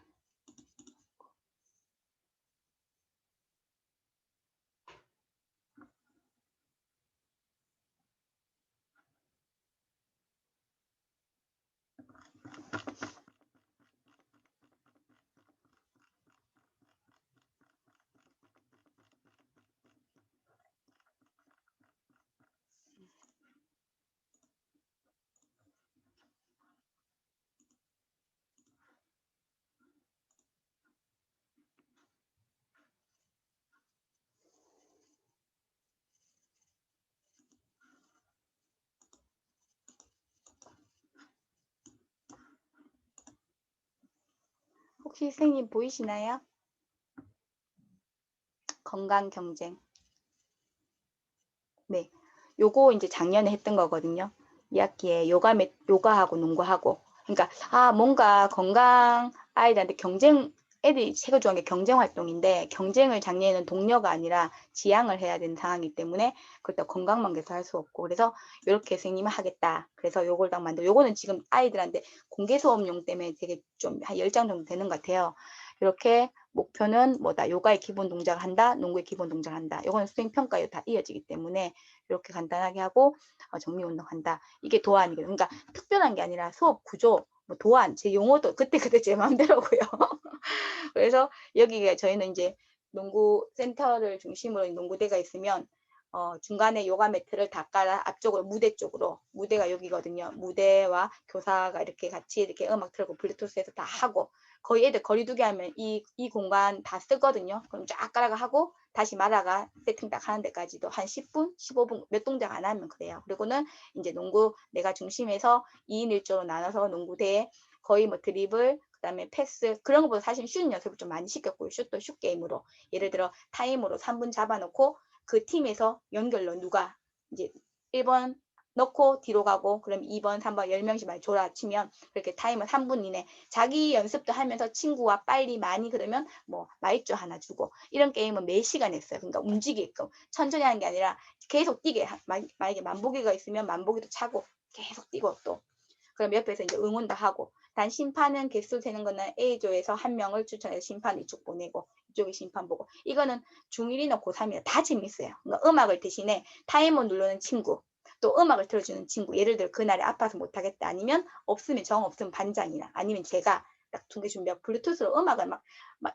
혹시 선생님 보이시나요? 건강 경쟁. 네, 요거 이제 작년에 했던 거거든요. 2학기에 요가하고 농구하고. 그러니까 뭔가 건강 아이들한테 경쟁, 애들이 제가 좋아하는 게 경쟁 활동인데, 경쟁을 작년에는 동료가 아니라 지향을 해야 되는 상황이기 때문에 그때 건강만 계속 할 수 없고, 그래서 이렇게 선생님은 하겠다. 그래서 요걸 딱 만들고, 요거는 지금 아이들한테 공개 수업용 때문에 되게 좀 한 10장 정도 되는 것 같아요. 이렇게 목표는 뭐다. 요가의 기본 동작을 한다. 농구의 기본 동작을 한다. 요거는 수행평가에 다 이어지기 때문에 이렇게 간단하게 하고 정리운동한다. 이게 도안이거든요. 그러니까 특별한 게 아니라 수업 구조, 뭐 도안, 제 용어도 그때그때 제 마음대로고요. 그래서 여기가 저희는 이제 농구 센터를 중심으로 농구대가 있으면 중간에 요가 매트를 다 깔아 앞쪽으로 무대 쪽으로, 무대가 여기거든요. 무대와 교사가 이렇게 같이 이렇게 음악 틀고 블루투스에서 다 하고, 거의 애들 거리두기 하면 이 공간 다 쓰거든요. 그럼 쫙 깔아가 하고 다시 말아가 세팅 딱 하는 데까지도 한 10분, 15분 몇 동작 안 하면 그래요. 그리고는 이제 농구 내가 중심에서 2인 1조로 나눠서 농구대에 거의 뭐 드리블, 그다음에 패스, 그런 것보다 사실 슛 연습을 좀 많이 시켰고요. 슛도 슛 게임으로, 예를 들어 타임으로 3분 잡아놓고 그 팀에서 연결로 누가 이제 1번 넣고 뒤로 가고, 그럼 2번, 3번 10명씩 많이 졸아치면 그렇게 타임을 3분 이내, 자기 연습도 하면서 친구와 빨리 많이, 그러면 뭐 마이쮸 하나 주고, 이런 게임은 매 시간 했어요. 그러니까 움직이게끔 천천히 하는 게 아니라 계속 뛰게, 만약에 만보기가 있으면 만보기도 차고 계속 뛰고, 또 그럼 옆에서 이제 응원도 하고. 단 심판은 개수 세는 거는 A조에서 한 명을 추천해서 심판 이쪽 보내고 이쪽에 심판 보고. 이거는 중1이나 고3이나 다 재밌어요. 그러니까 음악을 대신에 타이머 누르는 친구, 또 음악을 틀어주는 친구, 예를 들어 그날에 아파서 못하겠다, 아니면 없으면 정 없으면 반장이나 아니면 제가 딱 2개 준비하고 블루투스로 음악을 막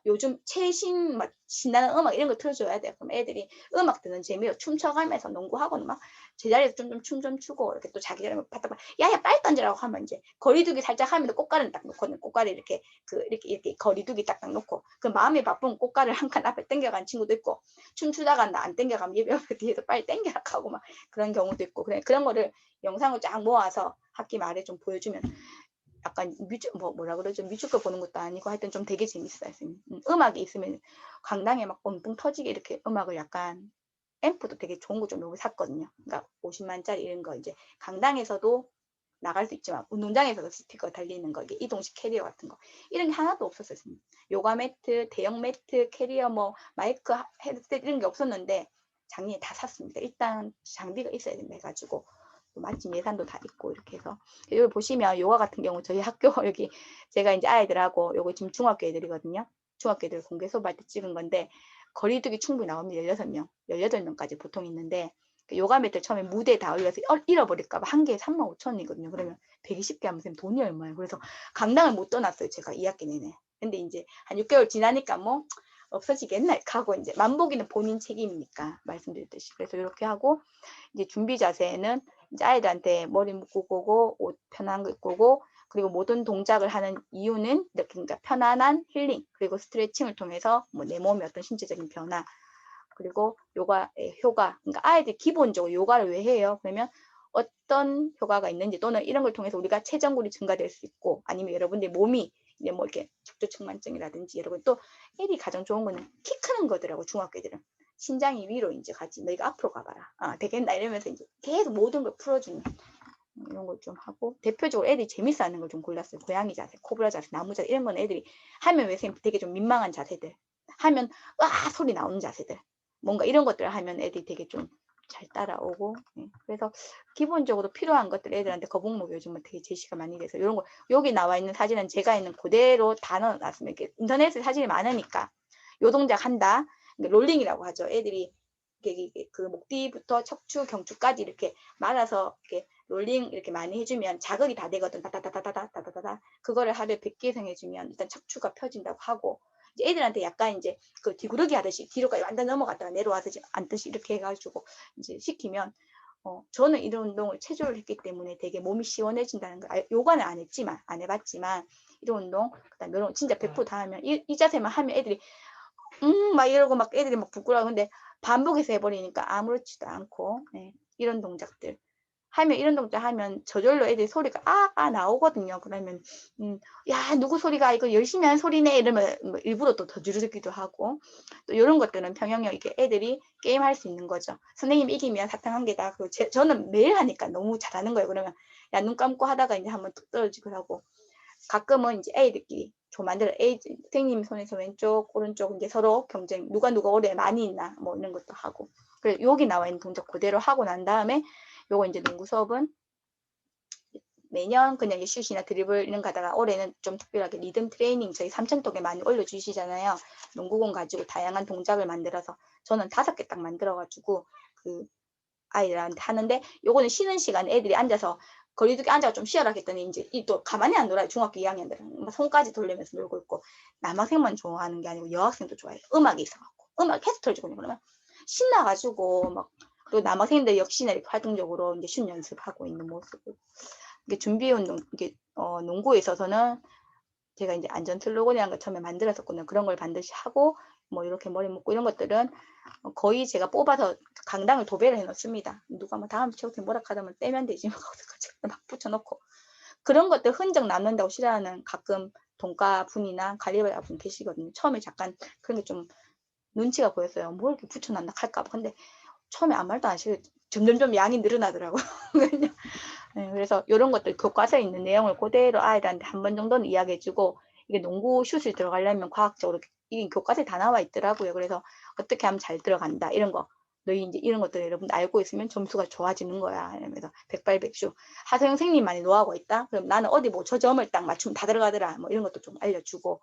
요즘 최신 막 신나는 음악 이런 거 틀어줘야 돼요. 그럼 애들이 음악 듣는 재미로 춤춰가면서 농구하고는 막 제자리에서 좀 춤 좀 추고 이렇게 또 자기들 바닥 야야 빨리 던지라고 하면 이제 거리두기 살짝 하면서 꽃가루는 딱 놓고 꽃가루 이렇게 이렇게 거리두기 딱딱 놓고 그 마음이 바쁜 꽃가루를 한 칸 앞에 당겨간 친구도 있고 춤추다가 나 안 당겨가면 옆에 뒤에서 빨리 당겨라 하고 막 그런 경우도 있고 그런 거를 영상을 쫙 모아서 학기 말에 좀 보여주면 약간 뭐라 그러죠? 뮤지컬 보는 것도 아니고 하여튼 좀 되게 재밌어요. 음악이 있으면 강당에 막 뻥뻥 터지게 이렇게 음악을 약간 앰프도 되게 좋은 거 좀 여기 샀거든요. 그러니까 50만짜리 이런 거 이제 강당에서도 나갈 수 있지만 운동장에서도 스피커 달리는 거 이게 이동식 캐리어 같은 거 이런 게 하나도 없었어요. 요가 매트, 대형 매트, 캐리어 뭐 마이크, 헤드셋 이런 게 없었는데 작년에 다 샀습니다. 일단 장비가 있어야 된다 해가지고 마침 예산도 다 있고 이렇게 해서 여기 보시면 요가 같은 경우 저희 학교 여기 제가 이제 아이들하고 요거 지금 중학교 애들이거든요. 중학교 애들 공개 수업할 때 찍은 건데 거리두기 충분히 나옵니다. 16명, 18명까지 보통 있는데 요가 매트 처음에 무대에 다 올려서 잃어버릴까봐 한 개에 35,000원이거든요. 그러면 120개 하면 쌤 돈이 얼마예요? 그래서 강당을 못 떠났어요. 제가 2학기 내내. 근데 이제 한 6개월 지나니까 뭐 없어지겠나 하고 이제 만보기는 본인 책임이니까 말씀드렸듯이 그래서 이렇게 하고 이제 준비 자세는 이제 아이들한테 머리 묶고 오고 옷 편한 거 입고 오고 그리고 모든 동작을 하는 이유는 이렇게 그러니까 편안한 힐링 그리고 스트레칭을 통해서 뭐 내 몸의 어떤 신체적인 변화 그리고 요가의 효과 그러니까 아이들 기본적으로 요가를 왜 해요? 그러면 어떤 효과가 있는지 또는 이런 걸 통해서 우리가 체전굴이 증가될 수 있고 아니면 여러분들 몸이 이제 뭐 이렇게 척추측만증이라든지 여러분 또 애들이 가장 좋은 거는 키 크는 거더라고 중학교 애들은 신장이 위로 이제 가지 너희가 앞으로 가봐라 되겠나 이러면서 이제 계속 모든 걸 풀어주는 이런 걸 좀 하고 대표적으로 애들이 재밌어하는 걸 좀 골랐어요. 고양이 자세, 코브라 자세, 나무 자세 이런 건 애들이 하면 왜 되게 좀 민망한 자세들 하면 와 소리 나오는 자세들 뭔가 이런 것들을 하면 애들이 되게 좀 잘 따라오고 그래서 기본적으로 필요한 것들 애들한테 거북목 요즘은 되게 제시가 많이 돼서 이런 거 여기 나와 있는 사진은 제가 있는 그대로 다 넣어놨으면 이렇게 인터넷에 사진이 많으니까 요 동작 한다 롤링이라고 하죠. 애들이 그 목 뒤부터 척추 경추까지 이렇게 말아서 이렇게 롤링 이렇게 많이 해주면 자극이 다 되거든. 다다다다다다다다다 그거를 하루에 100개 이상 해주면 일단 척추가 펴진다고 하고 이제 애들한테 약간 이제 그 뒤구르기 하듯이 뒤로까지 완전 넘어갔다가 내려와서 앉듯이 이렇게 해가지고 이제 시키면 저는 이런 운동을 체조를 했기 때문에 되게 몸이 시원해진다는 거 요가는 안 했지만 안 해봤지만 이런 운동 그다음에 이런 진짜 100% 다 하면 이 자세만 하면 애들이 막 이러고 막 애들이 막 부끄러워 근데 반복해서 해버리니까 아무렇지도 않고 이런 동작들 하면 이런 동작 하면 저절로 애들 소리가 나오거든요. 그러면 야 누구 소리가 이거 열심히 한 소리네 이러면 뭐 일부러 또 더 줄여듣기도 하고 또 이런 것들은 평형력 이게 애들이 게임할 수 있는 거죠. 선생님 이기면 사탕 한 개다. 저는 매일 하니까 너무 잘하는 거예요. 그러면 야 눈 감고 하다가 이제 한번 뚝 떨어지고 하고 가끔은 이제 애들끼리 좀 만들어 선생님 손에서 왼쪽 오른쪽 이제 서로 경쟁 누가 오래 많이 있나 뭐 이런 것도 하고 그래서 여기 나와 있는 동작 그대로 하고 난 다음에 요거 이제 농구 수업은 매년 그냥 슛이나 드리블 이런 거 하다가 올해는 좀 특별하게 리듬 트레이닝 저희 삼천동에 많이 올려주시잖아요. 농구공 가지고 다양한 동작을 만들어서 저는 5개 딱 만들어가지고 그 아이들한테 하는데 요거는 쉬는 시간에 애들이 앉아서 거리두기 앉아서 좀 쉬어라 했더니 이제 또 가만히 안 놀아요. 중학교 2학년들은 손까지 돌리면서 놀고 있고 남학생만 좋아하는 게 아니고 여학생도 좋아해요. 음악이 있어갖고 음악 계속 틀어주거든요. 그러면 신나가지고 막 또 남학생들 역시나 이렇게 활동적으로 이제 슛 연습하고 있는 모습을 이게 준비 운동 이게 농구에 있어서는 제가 이제 안전 슬로건이라는 걸 처음에 만들었었거든요. 그런 걸 반드시 하고 뭐 이렇게 머리 묶고 이런 것들은 거의 제가 뽑아서 강당을 도배를 해놓습니다. 누가 뭐 다음 체육팀 뭐라 하다면 떼면 되지 막 붙여놓고 그런 것들 흔적 남는다고 싫어하는 가끔 동가 분이나 관리자 분 계시거든요. 처음에 잠깐 그런 게 좀 눈치가 보였어요. 뭐 이렇게 붙여놨나 할까 봐. 근데 처음에 아무 말도 안 하시고 점점점 양이 늘어나더라고요. 그래서 이런 것들 교과서에 있는 내용을 그대로 아이들한테 한 번 정도는 이야기해주고 이게 농구 슛을 들어가려면 과학적으로 이게 교과서에 다 나와 있더라고요. 그래서 어떻게 하면 잘 들어간다 이런 거 너희 이제 이런 것들 여러분 알고 있으면 점수가 좋아지는 거야. 이러면서 백발백중 하소영 선생님만이 노하우가 있다. 그럼 나는 어디 뭐 저 점을 딱 맞추면 다 들어가더라. 뭐 이런 것도 좀 알려주고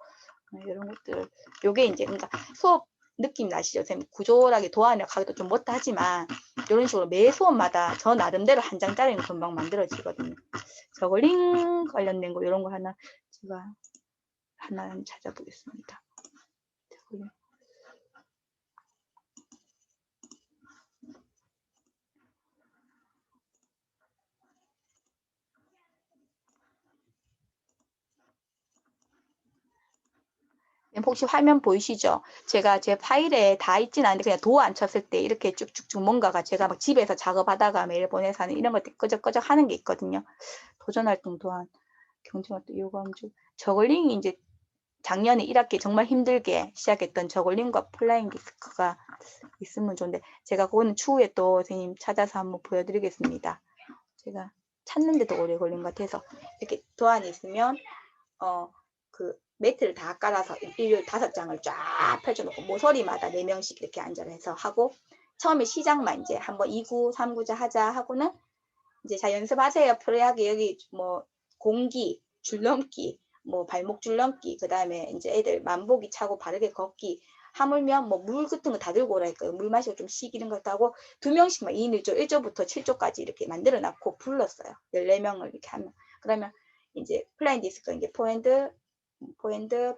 이런 것들 요게 이제 그러니까 수업 느낌 나시죠? 선생님 구조하게 도안을 가기도 좀 못하지만 이런 식으로 매 수업마다 저 나름대로 한 장짜리는 금방 만들어지거든요. 저글링 관련된 거 이런 거 하나 제가 하나 찾아보겠습니다. 혹시 화면 보이시죠? 제가 제 파일에 다 있진 않은데 그냥 도어 안 쳤을 때 이렇게 쭉쭉쭉 뭔가가 제가 막 집에서 작업하다가 메일 보내서 하는 이런 것들 끄적끄적 하는 게 있거든요. 도전활동 또한 경쟁활동 요구함주 저글링이 이제 작년에 1학기 정말 힘들게 시작했던 저글링과 플라잉 디스크가 있으면 좋은데 제가 그거는 추후에 또 선생님 찾아서 한번 보여드리겠습니다. 제가 찾는데도 오래 걸린 것 같아서 이렇게 도안이 있으면 그 매트를 다 깔아서 일요일 5장을 쫙 펼쳐놓고 모서리마다 4명씩 이렇게 앉아서 해서 하고 처음에 시작만 이제 한번 2구, 3구자 하자 하고는 이제 자 연습하세요. 프로야기 여기 뭐 공기, 줄넘기, 뭐 발목 줄넘기, 그 다음에 이제 애들 만보기 차고 바르게 걷기, 하물며 뭐 물 같은 거 다 들고 오라니까요. 물 마시고 좀 쉬기 이런 것도 하고 2명씩만 2인 1조, 1조부터 7조까지 이렇게 만들어 놨고 불렀어요. 14명을 이렇게 하면. 그러면 이제 플라잉 디스크 이제 포핸드,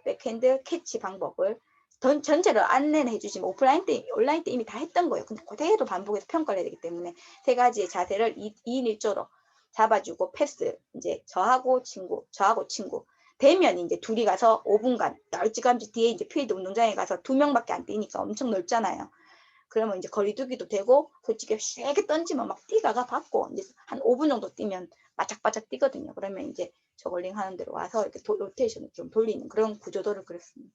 백핸드, 캐치 방법을 전체를 안내는 해주지만 오프라인 때, 온라인 때 이미 다 했던 거예요. 근데 그대로 반복해서 평가를 해야 되기 때문에 3가지의 자세를 2인 1조로 잡아주고 패스, 이제 저하고 친구, 되면 이제 둘이 가서 5분간 널찍함지 뒤에 이제 필드 운동장에 가서 2명밖에 안 뛰니까 엄청 넓잖아요. 그러면 이제 거리두기도 되고 솔직히 세게 던지면 막 뛰다가 받고 이제 한 5분 정도 뛰면 바짝바짝 뛰거든요. 그러면 이제 저글링 하는 대로 와서 이렇게 로테이션을 좀 돌리는 그런 구조도를 그렸습니다.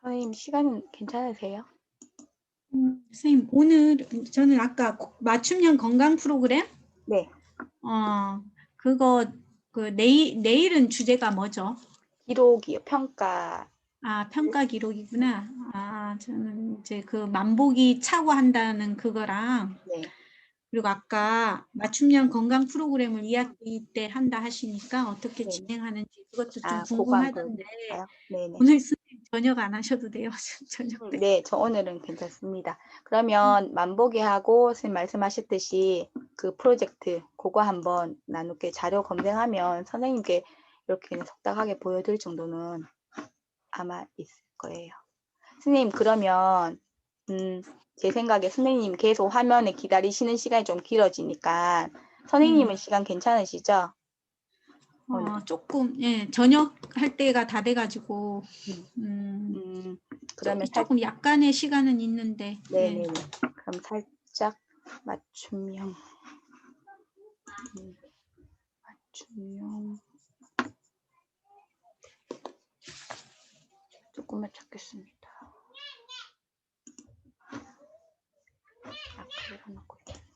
선생님 시간은 괜찮으세요? 선생님 오늘 저는 아까 맞춤형 건강 프로그램 네. 그거 내일은 주제가 뭐죠? 기록이요. 평가. 평가 기록이구나. 저는 이제 그 만보기 차고 한다는 그거랑 네. 그리고 아까 맞춤형 건강 프로그램을 2학기 때 한다 하시니까 어떻게 네. 진행하는지 그것도 좀 그거 한번 궁금하던데 보여드릴까요? 네네. 오늘 선생님 저녁 안 하셔도 돼요. 저녁 때. 네, 저 오늘은 괜찮습니다. 그러면 만보기하고 선생님 말씀하셨듯이 그 프로젝트 그거 한번 나누게 자료 검색하면 선생님께 이렇게 속닥하게 보여드릴 정도는 아마 있을 거예요. 선생님 그러면 제 생각에 선생님 계속 화면에 기다리시는 시간이 좀 길어지니까 선생님은 시간 괜찮으시죠? 조금 저녁 할 때가 다 돼가지고 그러면 조금 약간의 시간은 있는데 네네네. 그럼 살짝 맞춤형 조금만 찾겠습니다. 아까 놓고 있는데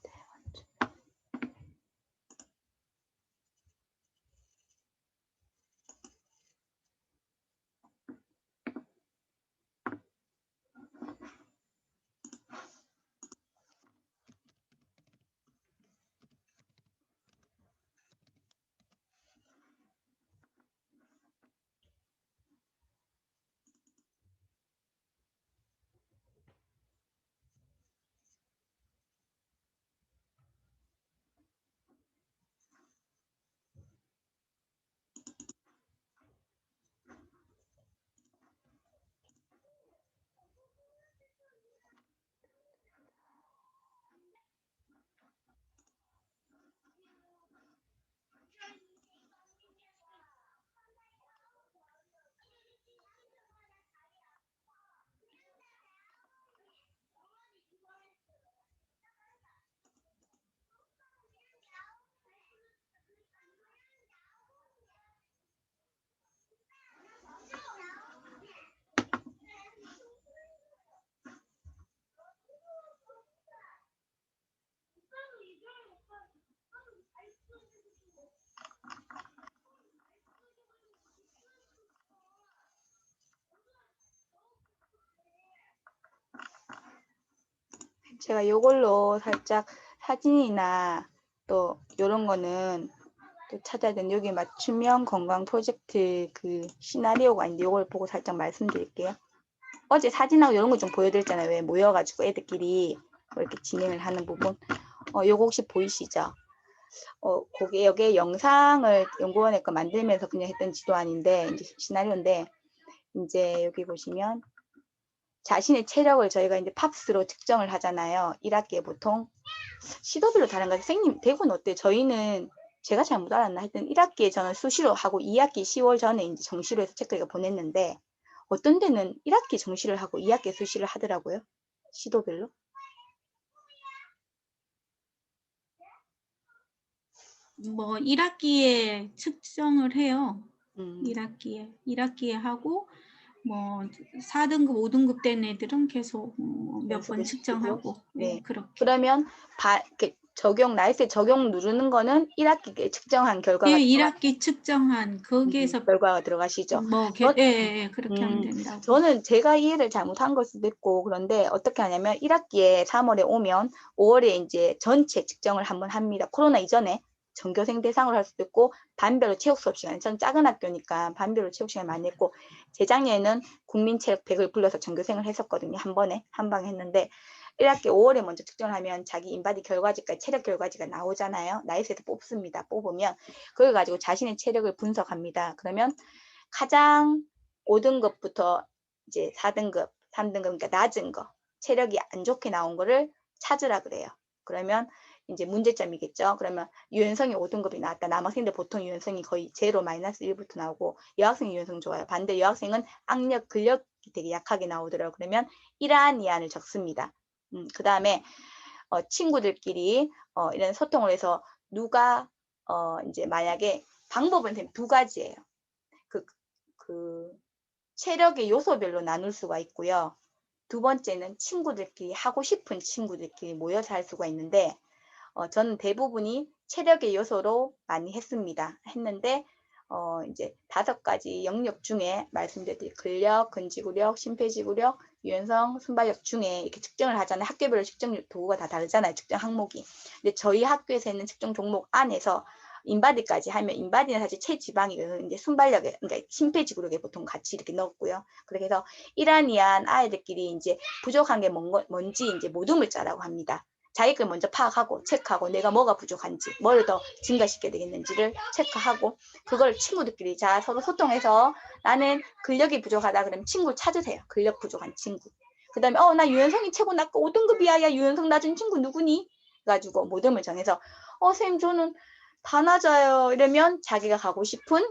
제가 이걸로 살짝 사진이나 또 이런 거는 또 찾아야 되는 여기 맞춤형 건강 프로젝트 그 시나리오가 있는데 이걸 보고 살짝 말씀드릴게요. 어제 사진하고 이런 거 좀 보여드렸잖아요. 왜 모여가지고 애들끼리 뭐 이렇게 진행을 하는 부분. 요거 혹시 보이시죠? 거기에 여기에 영상을 연구원에 거 만들면서 그냥 했던 지도안인데 이제 시나리오인데 이제 여기 보시면 자신의 체력을 저희가 이제 팝스로 측정을 하잖아요. 1학기에 보통 시도별로 다른가? 선생님 대구는 어때요? 저희는 제가 잘못 알았나 하여튼 1학기에 저는 수시로 하고 2학기 10월 전에 이제 정시로 해서 체크해서 보냈는데 어떤 데는 1학기 정시를 하고 2학기 수시를 하더라고요. 시도별로. 뭐 1학기에 측정을 해요. 음, 1학기에 하고 뭐 4등급, 5등급 된 애들은 계속 몇 번 연습을 시키고. 측정하고 네. 그렇게. 그러면 이렇게 나이스 적용 누르는 거는 1학기에 측정한 결과가 예, 1학기 측정한 거기에서 결과가 들어가시죠. 뭐 그렇게 하면 된다고. 저는 제가 이해를 잘못한 걸 수도 있고 그런데 어떻게 하냐면 1학기에 3월에 오면 5월에 이제 전체 측정을 한번 합니다. 코로나 이전에 전교생 대상으로 할 수도 있고 반별로 체육 수업 시간. 전 작은 학교니까 반별로 체육 시간 많이 했고 재작년에는 국민체육 100을 불러서 전교생을 했었거든요. 한 번에 한 방에 했는데 1학기 5월에 먼저 측정을 하면 자기 인바디 결과지가 체력 결과지가 나오잖아요. 나이스에서 뽑습니다. 뽑으면 그걸 가지고 자신의 체력을 분석합니다. 그러면 가장 5등급부터 이제 4등급, 3등급, 그러니까 낮은 거, 체력이 안 좋게 나온 거를 찾으라 그래요. 그러면 이제 문제점이겠죠. 그러면 유연성이 5등급이 나왔다. 남학생들 보통 유연성이 거의 제로 마이너스 1부터 나오고 여학생 유연성 좋아요. 반대 여학생은 악력, 근력이 되게 약하게 나오더라고요. 그러면 이러한 이안을 적습니다. 그 다음에 친구들끼리 이런 소통을 해서 누가 이제 만약에 방법은 두 가지예요. 그 체력의 요소별로 나눌 수가 있고요. 두 번째는 친구들끼리 하고 싶은 친구들끼리 모여서 할 수가 있는데 저는 대부분이 체력의 요소로 많이 했는데 이제 5가지 영역 중에 말씀드린 근력, 근지구력, 심폐지구력, 유연성, 순발력 중에 이렇게 측정을 하잖아요. 학교별로 측정 도구가 다 다르잖아요. 측정 항목이. 근데 저희 학교에서 있는 측정 종목 안에서 인바디까지 하면 인바디는 사실 체지방이거든요. 이제 순발력에 그러니까 심폐지구력에 보통 같이 이렇게 넣었고요. 그렇게 해서 이러한 아이들끼리 이제 부족한 게 뭔지 이제 모둠을 짜라고 합니다. 자기 걸 먼저 파악하고 체크하고 내가 뭐가 부족한지 뭐를 더 증가시켜야 되겠는지를 체크하고 그걸 친구들끼리 자 서로 소통해서 나는 근력이 부족하다 그러면 친구를 찾으세요. 근력 부족한 친구. 그 다음에 나 유연성이 최고 낮고 5등급이야. 야 유연성 낮은 친구 누구니? 가지고 모둠을 정해서 선생님 저는 다 낮아요. 이러면 자기가 가고 싶은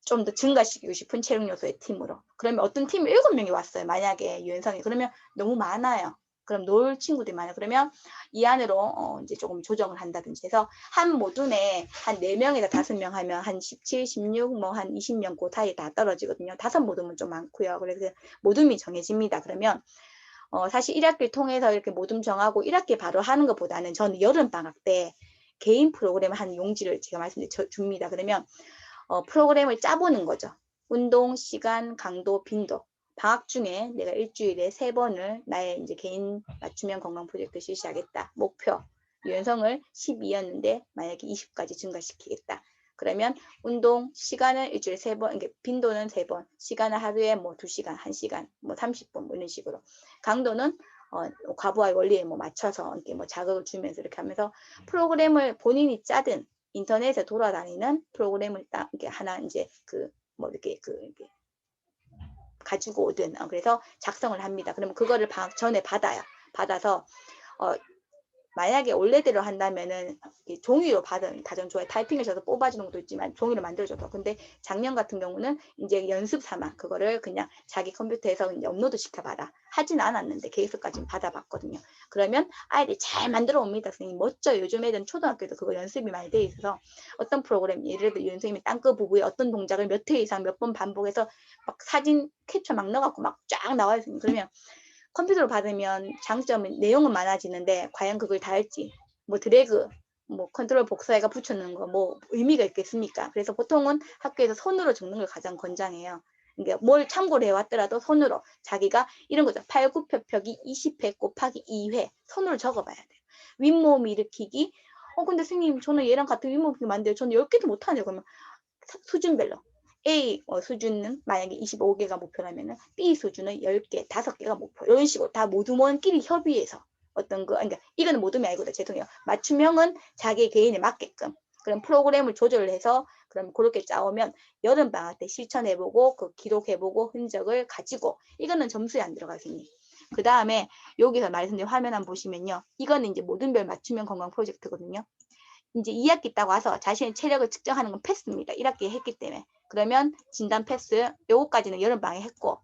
좀 더 증가시키고 싶은 체력 요소의 팀으로. 그러면 어떤 팀이 7명이 왔어요. 만약에 유연성이. 그러면 너무 많아요. 그럼 놀 친구들이 많아요. 그러면 이 안으로 이제 조금 조정을 한다든지 해서 한 모둠에 한 4명에서 5명 하면 한 17, 16, 뭐 한 20명 그 사이에 다 떨어지거든요. 5모둠은 좀 많고요. 그래서 모둠이 정해집니다. 그러면 사실 1학기를 통해서 이렇게 모둠 정하고 1학기 바로 하는 것보다는 저는 여름방학 때 개인 프로그램을 한 용지를 제가 줍니다. 그러면 프로그램을 짜보는 거죠. 운동, 시간, 강도, 빈도. 방학 중에 내가 일주일에 3번을 나의 이제 개인 맞춤형 건강 프로젝트 실시하겠다. 목표. 유연성을 12였는데 만약에 20까지 증가시키겠다. 그러면 운동 시간을 일주일에 3번, 빈도는 3번, 시간을 하루에 뭐 2시간, 1시간, 뭐 30분 뭐 이런 식으로. 강도는 과부하의 원리에 뭐 맞춰서 이렇게 뭐 자극을 주면서 이렇게 하면서 프로그램을 본인이 짜든 인터넷에 돌아다니는 프로그램을 딱 이렇게 하나 이제 이렇게 가지고 오든 그래서 작성을 합니다. 그러면 그거를 방학 전에 받아서 만약에 원래대로 한다면은 종이로 받은 가정조회 타이핑을 줘서 뽑아주는 것도 있지만 종이로 만들어줘도. 근데 작년 같은 경우는 이제 연습 삼아 그거를 그냥 자기 컴퓨터에서 이제 업로드 시켜봐라. 하진 않았는데 케이스까지 받아봤거든요. 그러면 아이들이 잘 만들어 옵니다. 선생님 멋져요. 요즘 애들은 초등학교에도 그거 연습이 많이 돼 있어서 어떤 프로그램 예를 들어 선생님이 땅끝 부부의 어떤 동작을 몇 회 이상 몇 번 반복해서 막 사진 캡처 막 넣어갖고 막 쫙 나와요. 그러면 컴퓨터로 받으면 장점은 내용은 많아지는데 과연 그걸 다 할지 뭐 드래그 뭐 컨트롤 복사해가 붙여넣는 거 뭐 의미가 있겠습니까? 그래서 보통은 학교에서 손으로 적는 걸 가장 권장해요. 그러니까 뭘 참고를 해왔더라도 손으로 자기가 이런 거죠. 팔굽혀펴기 20회 곱하기 2회 손으로 적어봐야 돼요. 윗몸 일으키기. 근데 선생님 저는 얘랑 같은 윗몸 일으키기 만들어요. 저는 10개도 못하네요. 그러면 수준별로. A 수준은 만약에 25개가 목표라면 B 수준은 10개, 5개가 목표. 이런 식으로 다 모두모끼리 협의해서 어떤 그러니까 이거는 모둠이 아니거든요. 죄송해요. 맞춤형은 자기 개인에 맞게끔 그런 프로그램을 조절을 해서 그럼 그렇게 짜오면 여름방학 때 실천해보고 그 기록해보고 흔적을 가지고 이거는 점수에 안 들어가요. 그 다음에 여기서 말씀드린 화면 한번 보시면요. 이거는 이제 모든별 맞춤형 건강 프로젝트거든요. 이제 2학기 딱 와서 자신의 체력을 측정하는 건 패스입니다. 1학기에 했기 때문에. 그러면 진단 패스, 요거까지는 여름방에 했고,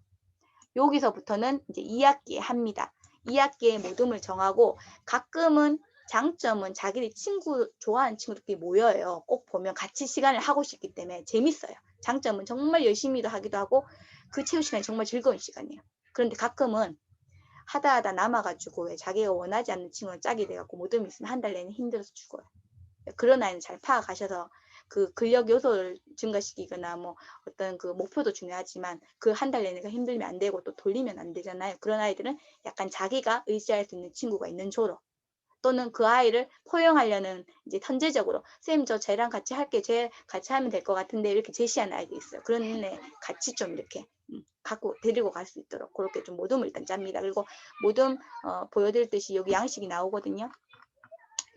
여기서부터는 이제 2학기에 합니다. 2학기에 모둠을 정하고, 가끔은 장점은 자기들 친구, 좋아하는 친구들끼리 모여요. 꼭 보면 같이 시간을 하고 싶기 때문에 재밌어요. 장점은 정말 열심히도 하기도 하고, 그 체육 시간이 정말 즐거운 시간이에요. 그런데 가끔은 하다 남아가지고 왜 자기가 원하지 않는 친구랑 짝이 돼갖고 모둠이 있으면 한 달 내내 힘들어서 죽어요. 그런 아이는 잘 파악하셔서 그 근력 요소를 증가시키거나 뭐 어떤 그 목표도 중요하지만 그 한 달 내내가 힘들면 안 되고 또 돌리면 안 되잖아요. 그런 아이들은 약간 자기가 의지할 수 있는 친구가 있는 조로 또는 그 아이를 포용하려는 이제 선제적으로 쌤 저 쟤랑 같이 할게 쟤 같이 하면 될 것 같은데 이렇게 제시하는 아이도 있어요. 그런 애 같이 좀 이렇게 갖고 데리고 갈 수 있도록 그렇게 좀 모둠을 일단 짭니다. 그리고 모둠 보여드렸듯이 여기 양식이 나오거든요.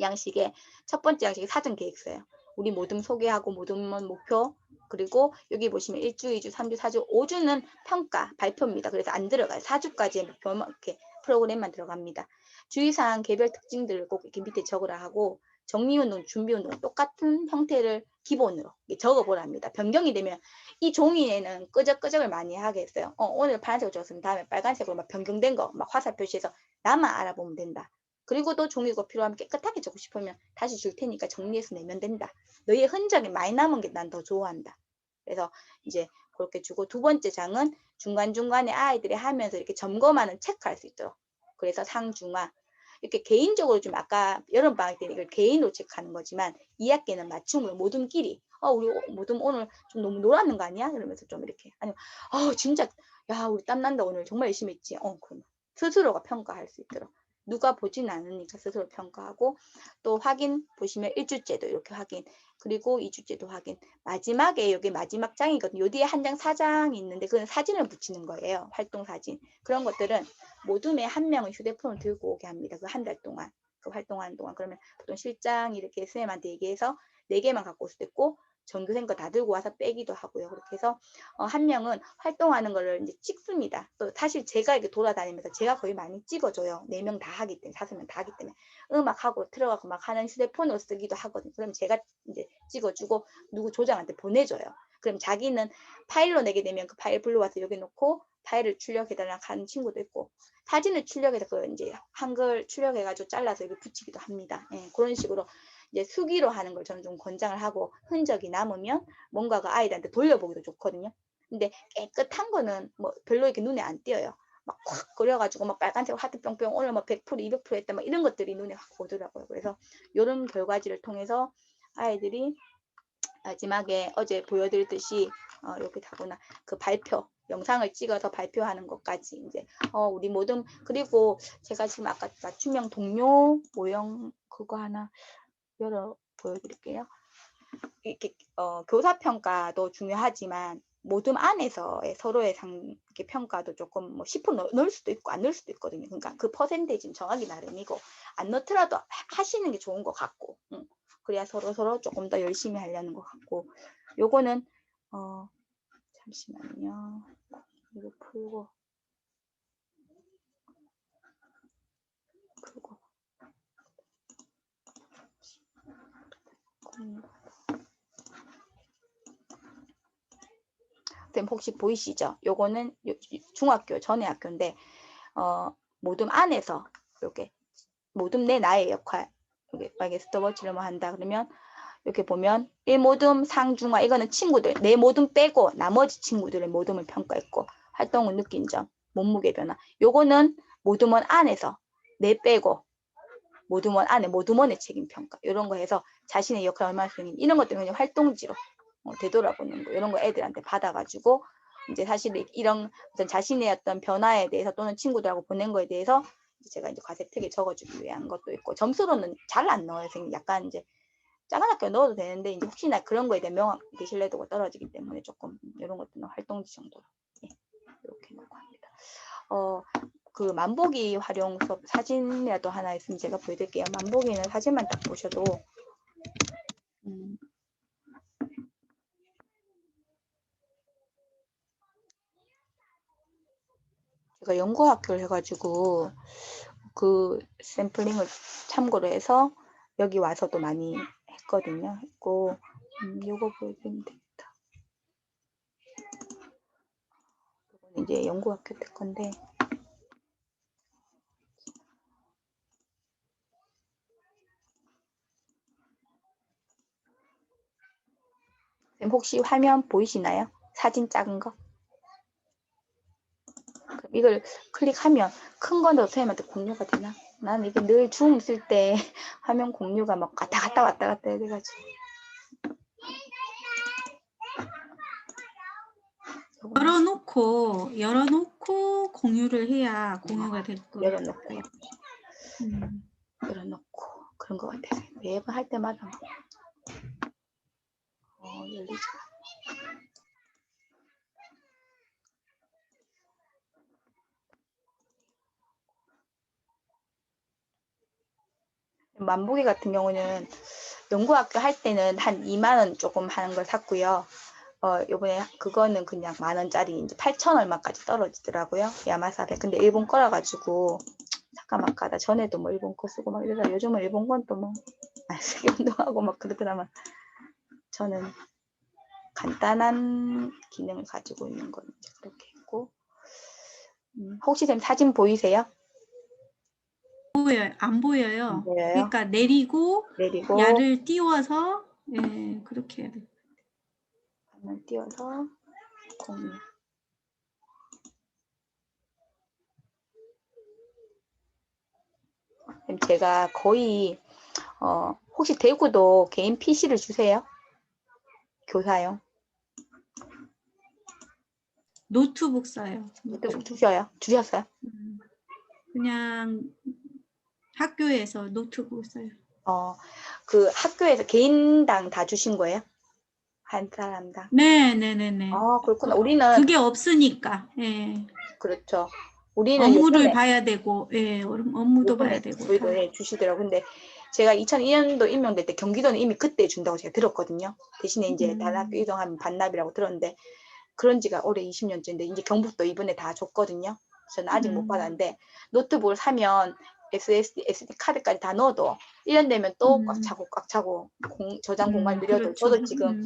양식에 첫 번째 양식이 사전 계획서예요. 우리 모둠 소개하고 모둠 목표 그리고 여기 보시면 1주, 2주, 3주, 4주, 5주는 평가 발표입니다. 그래서 안 들어가요. 4주까지의 목표만 이렇게 프로그램만 들어갑니다. 주의사항 개별 특징들을 꼭 이렇게 밑에 적으라 하고 정리운동, 준비운동 똑같은 형태를 기본으로 적어보랍니다. 변경이 되면 이 종이에는 끄적끄적을 많이 하겠어요. 오늘 파란색으로 적었으면 다음에 빨간색으로 막 변경된 거 막 화살 표시해서 나만 알아보면 된다. 그리고 또 종이가 필요하면 깨끗하게 적고 싶으면 다시 줄 테니까 정리해서 내면 된다. 너의 흔적이 많이 남은 게 난 더 좋아한다. 그래서 이제 그렇게 주고 두 번째 장은 중간중간에 아이들이 하면서 이렇게 점검하는 체크할 수 있도록. 그래서 상중하. 이렇게 개인적으로 좀 아까 여름방학 때 이걸 개인으로 체크하는 거지만 2학기는 맞춤으로 모둠끼리 우리 모둠 오늘 좀 너무 놀았는 거 아니야? 이러면서 좀 이렇게 아니면 진짜 야 우리 땀난다 오늘 정말 열심히 했지. 그럼 스스로가 평가할 수 있도록. 누가 보진 않으니까 스스로 평가하고 또 확인 보시면 1주째도 이렇게 확인 그리고 2주째도 확인 마지막에 여기 마지막 장이거든요. 요 뒤에 한 장 사장이 있는데 그건 사진을 붙이는 거예요. 활동 사진. 그런 것들은 모둠에 한 명은 휴대폰을 들고 오게 합니다. 그 한 달 동안 그 활동하는 동안 그러면 보통 실장 이렇게 선생님한테 얘기해서 4개만 갖고 올 수도 있고 전교생 거 다 들고 와서 빼기도 하고요. 그렇게 해서 한 명은 활동하는 거를 이제 찍습니다. 또 사실 제가 이렇게 돌아다니면서 제가 거의 많이 찍어줘요. 4명 다 하기 때문에 5명 다 하기 때문에 음악하고 들어가고 막 하는 휴대폰으로 쓰기도 하거든요. 그럼 제가 이제 찍어주고 누구 조장한테 보내줘요. 그럼 자기는 파일로 내게 되면 그 파일 불러와서 여기 놓고 파일을 출력해달라 하는 친구도 있고 사진을 출력해서 그 이제 한글 출력해가지고 잘라서 여기 붙이기도 합니다. 그런 식으로 이제 수기로 하는 걸 저는 좀 권장을 하고 흔적이 남으면 뭔가가 아이들한테 돌려보기도 좋거든요. 근데 깨끗한 거는 뭐 별로 이렇게 눈에 안 띄어요. 막 확 그려가지고 막 빨간색 하트 뿅뿅 오늘 뭐 100% 200% 했다 막 이런 것들이 눈에 확 오더라고요. 그래서 이런 결과지를 통해서 아이들이 마지막에 어제 보여드렸듯이 이렇게 다구나 그 발표 영상을 찍어서 발표하는 것까지 이제 우리 모든 그리고 제가 지금 아까 맞춤형 동료 모형 그거 하나 열어 보여드릴게요. 이렇게 교사 평가도 중요하지만 모둠 안에서의 서로의 이렇게 평가도 조금 뭐 10% 넣을 수도 있고 안 넣을 수도 있거든요. 그러니까 그 퍼센테이지는 정하기 나름이고 안 넣더라도 하시는 게 좋은 것 같고 그래야 서로 조금 더 열심히 하려는 것 같고 요거는 잠시만요. 이거 풀고 쌤 혹시 보이시죠? 요거는 중학교 전에 학교인데 모둠 안에서 이렇게 모둠 내 나의 역할 여기 만약에 스톱워치를 뭐 한다 그러면 이렇게 보면 1모둠 상중하 이거는 친구들 내 모둠 빼고 나머지 친구들의 모둠을 평가했고 활동을 느낀 점 몸무게 변화 요거는 모둠원 안에서 내 빼고 모둠원 안에 모둠원의 책임 평가 이런 거 해서 자신의 역할 얼마나 수행했는지 이런 것들 그냥 활동지로 되돌아보는 거 이런 거 애들한테 받아가지고 이제 사실 이런 어떤 자신의 어떤 변화에 대해서 또는 친구들하고 보낸 거에 대해서 제가 이제 과세 특이 적어주기 위한 것도 있고 점수로는 잘 안 넣어요. 선생님. 약간 이제 작은 학교 넣어도 되는데 이제 혹시나 그런 거에 대한 명확히 신뢰도가 떨어지기 때문에 조금 이런 것들은 활동지 정도로 이렇게 놓고 합니다. 그 만보기 활용 수업 사진이라도 하나 있으면 제가 보여드릴게요. 만보기는 사진만 딱 보셔도 제가 연구학교를 해가지고 그 샘플링을 참고로 해서 여기 와서도 많이 했거든요. 했고 요거 보여드리면 되겠다. 이건 이제 연구학교 때 건데 혹시 화면 보이시나요? 사진 작은 거? 이걸 클릭하면 큰 건데 선생님한테 공유가 되나? 나는 이게 늘 줌 쓸 때 화면 공유가 막 왔다 갔다 해가지고 열어놓고 공유를 해야 공유가 될 거예요. 열어놓고 열어놓고 그런 것 같아요. 매번 할 때마다 열리지. 만보기 같은 경우는 연구학교 할 때는 한 2만 원 조금 하는 걸 샀고요. 요번에 그거는 그냥 10,000원짜리 이제 8,000 얼마까지 떨어지더라고요. 야마사베. 근데 일본 거라 가지고 잠깐만 가다 전에도 뭐 일본 거 쓰고 막 이러다 요즘은 일본 건 또 뭐 안 쓰기도 하고 막 그러더라만 저는 간단한 기능을 가지고 있는 건 이제 그렇게 했고 혹시 선생님 사진 보이세요? 안 보여요. 안 보여요? 그러니까 내리고 야를 띄워서 그렇게 해야 돼요. 화면 띄워서 공유. 제가 거의 혹시 대구도 개인 PC를 주세요? 교사용? 노트북 써요. 노트북 주셨어요? 그냥 학교에서 노트북 써요. 그 학교에서 개인당 다 주신 거예요? 한 사람당? 네네네네. 그렇구나. 우리는 그게 없으니까. 예. 그렇죠. 우리는 업무를 봐야 되고, 업무도 봐야 되고. 저희도 주시더라고요. 근데 제가 2002년도 임명될 때 경기도는 이미 그때 준다고 제가 들었거든요. 대신에 이제 다른 학교 이동하면 반납이라고 들었는데 그런 지가 올해 20년째인데 이제 경북도 이번에 다 줬거든요. 저는 아직 못 받았는데 노트북을 사면 SD 카드까지 다 넣어도 1년 되면 또 꽉 차고 저장 공간 느려도 그렇죠. 저도 지금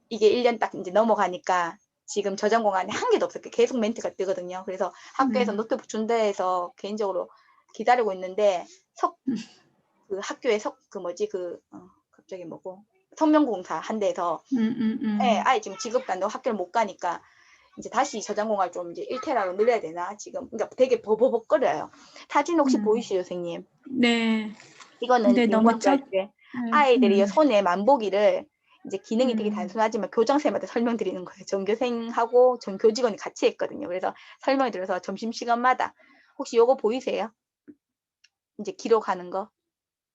이게 1년 딱 이제 넘어가니까 지금 저장 공간이 한 개도 없어요. 계속 멘트가 뜨거든요. 그래서 학교에서 노트북 준다 해서 개인적으로 기다리고 있는데 그 학교에 갑자기 뭐고 성명공사 한 데서 아예 지금 지급도 안 되고 학교를 못 가니까 이제 다시 저장 공간을 좀 이제 1테라로 늘려야 되나 지금 그러니까 되게 버벅거려요. 사진 혹시 보이시죠, 선생님? 네. 이거는 연구학교 할 때 아이들이 손에 만보기를 이제 기능이 되게 단순하지만 교장선생님한테 설명드리는 거예요. 전교생하고 전교직원이 같이 했거든요. 그래서 설명을 드려서 점심시간마다 혹시 요거 보이세요? 이제 기록하는 거.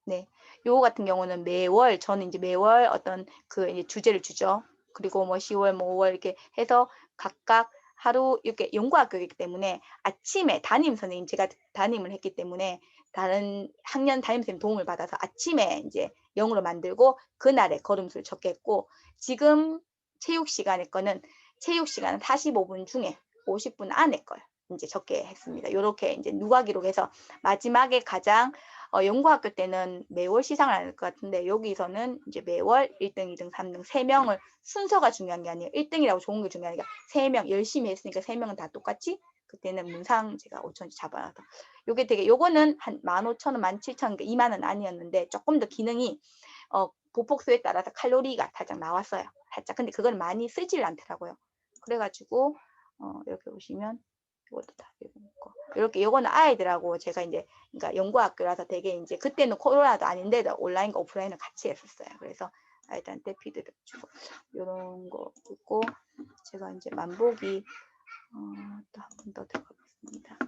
네. 요거 같은 경우는 매월 저는 이제 매월 어떤 그 이제 주제를 주죠. 그리고 뭐 10월 뭐 5월 이렇게 해서 각각 하루 이렇게 연구학교이기 때문에 아침에 담임 선생님 제가 담임을 했기 때문에 다른 학년 담임 선생님 도움을 받아서 아침에 이제 영어로 만들고 그날의 걸음수를 적겠고 지금 체육 시간의 거는 체육 시간은 45분 중에 50분 안에 걸 이제 적게 했습니다. 요렇게 이제 누가 기록해서 마지막에 가장 연구학교 때는 매월 시상을 안 할 것 같은데 여기서는 이제 매월 1등, 2등, 3등 3명을 순서가 중요한 게 아니에요. 1등이라고 좋은 게 중요한 게 3명 열심히 했으니까 3명은 다 똑같이 그때는 문상 제가 5,000원씩 잡아놔서 요게 되게 요거는 한 15,000원, 17,000원, 2만 원 아니었는데 조금 더 기능이 보폭수에 따라서 칼로리가 살짝 나왔어요. 살짝 근데 그걸 많이 쓰질 않더라고요. 그래가지고 이렇게 보시면 이것도 다 이렇게 요거는 아이들하고 제가 이제 그러니까 연구학교라서 되게 이제 그때는 코로나도 아닌데도 온라인과 오프라인을 같이 했었어요. 그래서 일단 피드백 주고 이런 거 있고 제가 이제 만보기 또 한 번 더 들어가 보겠습니다.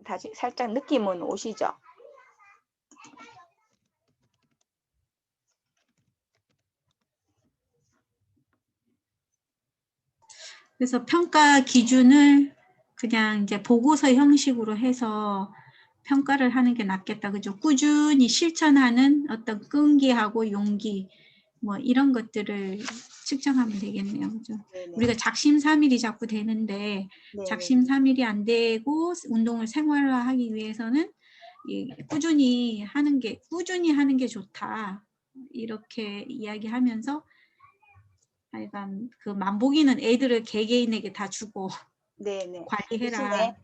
다시 살짝 느낌은 오시죠? 그래서 평가 기준을 그냥 이제 보고서 형식으로 해서 평가를 하는 게 낫겠다. 그죠? 꾸준히 실천하는 어떤 끈기하고 용기, 뭐 이런 것들을 측정하면 되겠네요. 그죠? 네네. 우리가 작심삼일이 자꾸 되는데 네네. 작심삼일이 안 되고 운동을 생활화하기 위해서는 꾸준히 하는 게 좋다. 이렇게 이야기하면서 하여간 그 만보기는 애들을 개개인에게 다 주고 네네. 관리해라. 대신에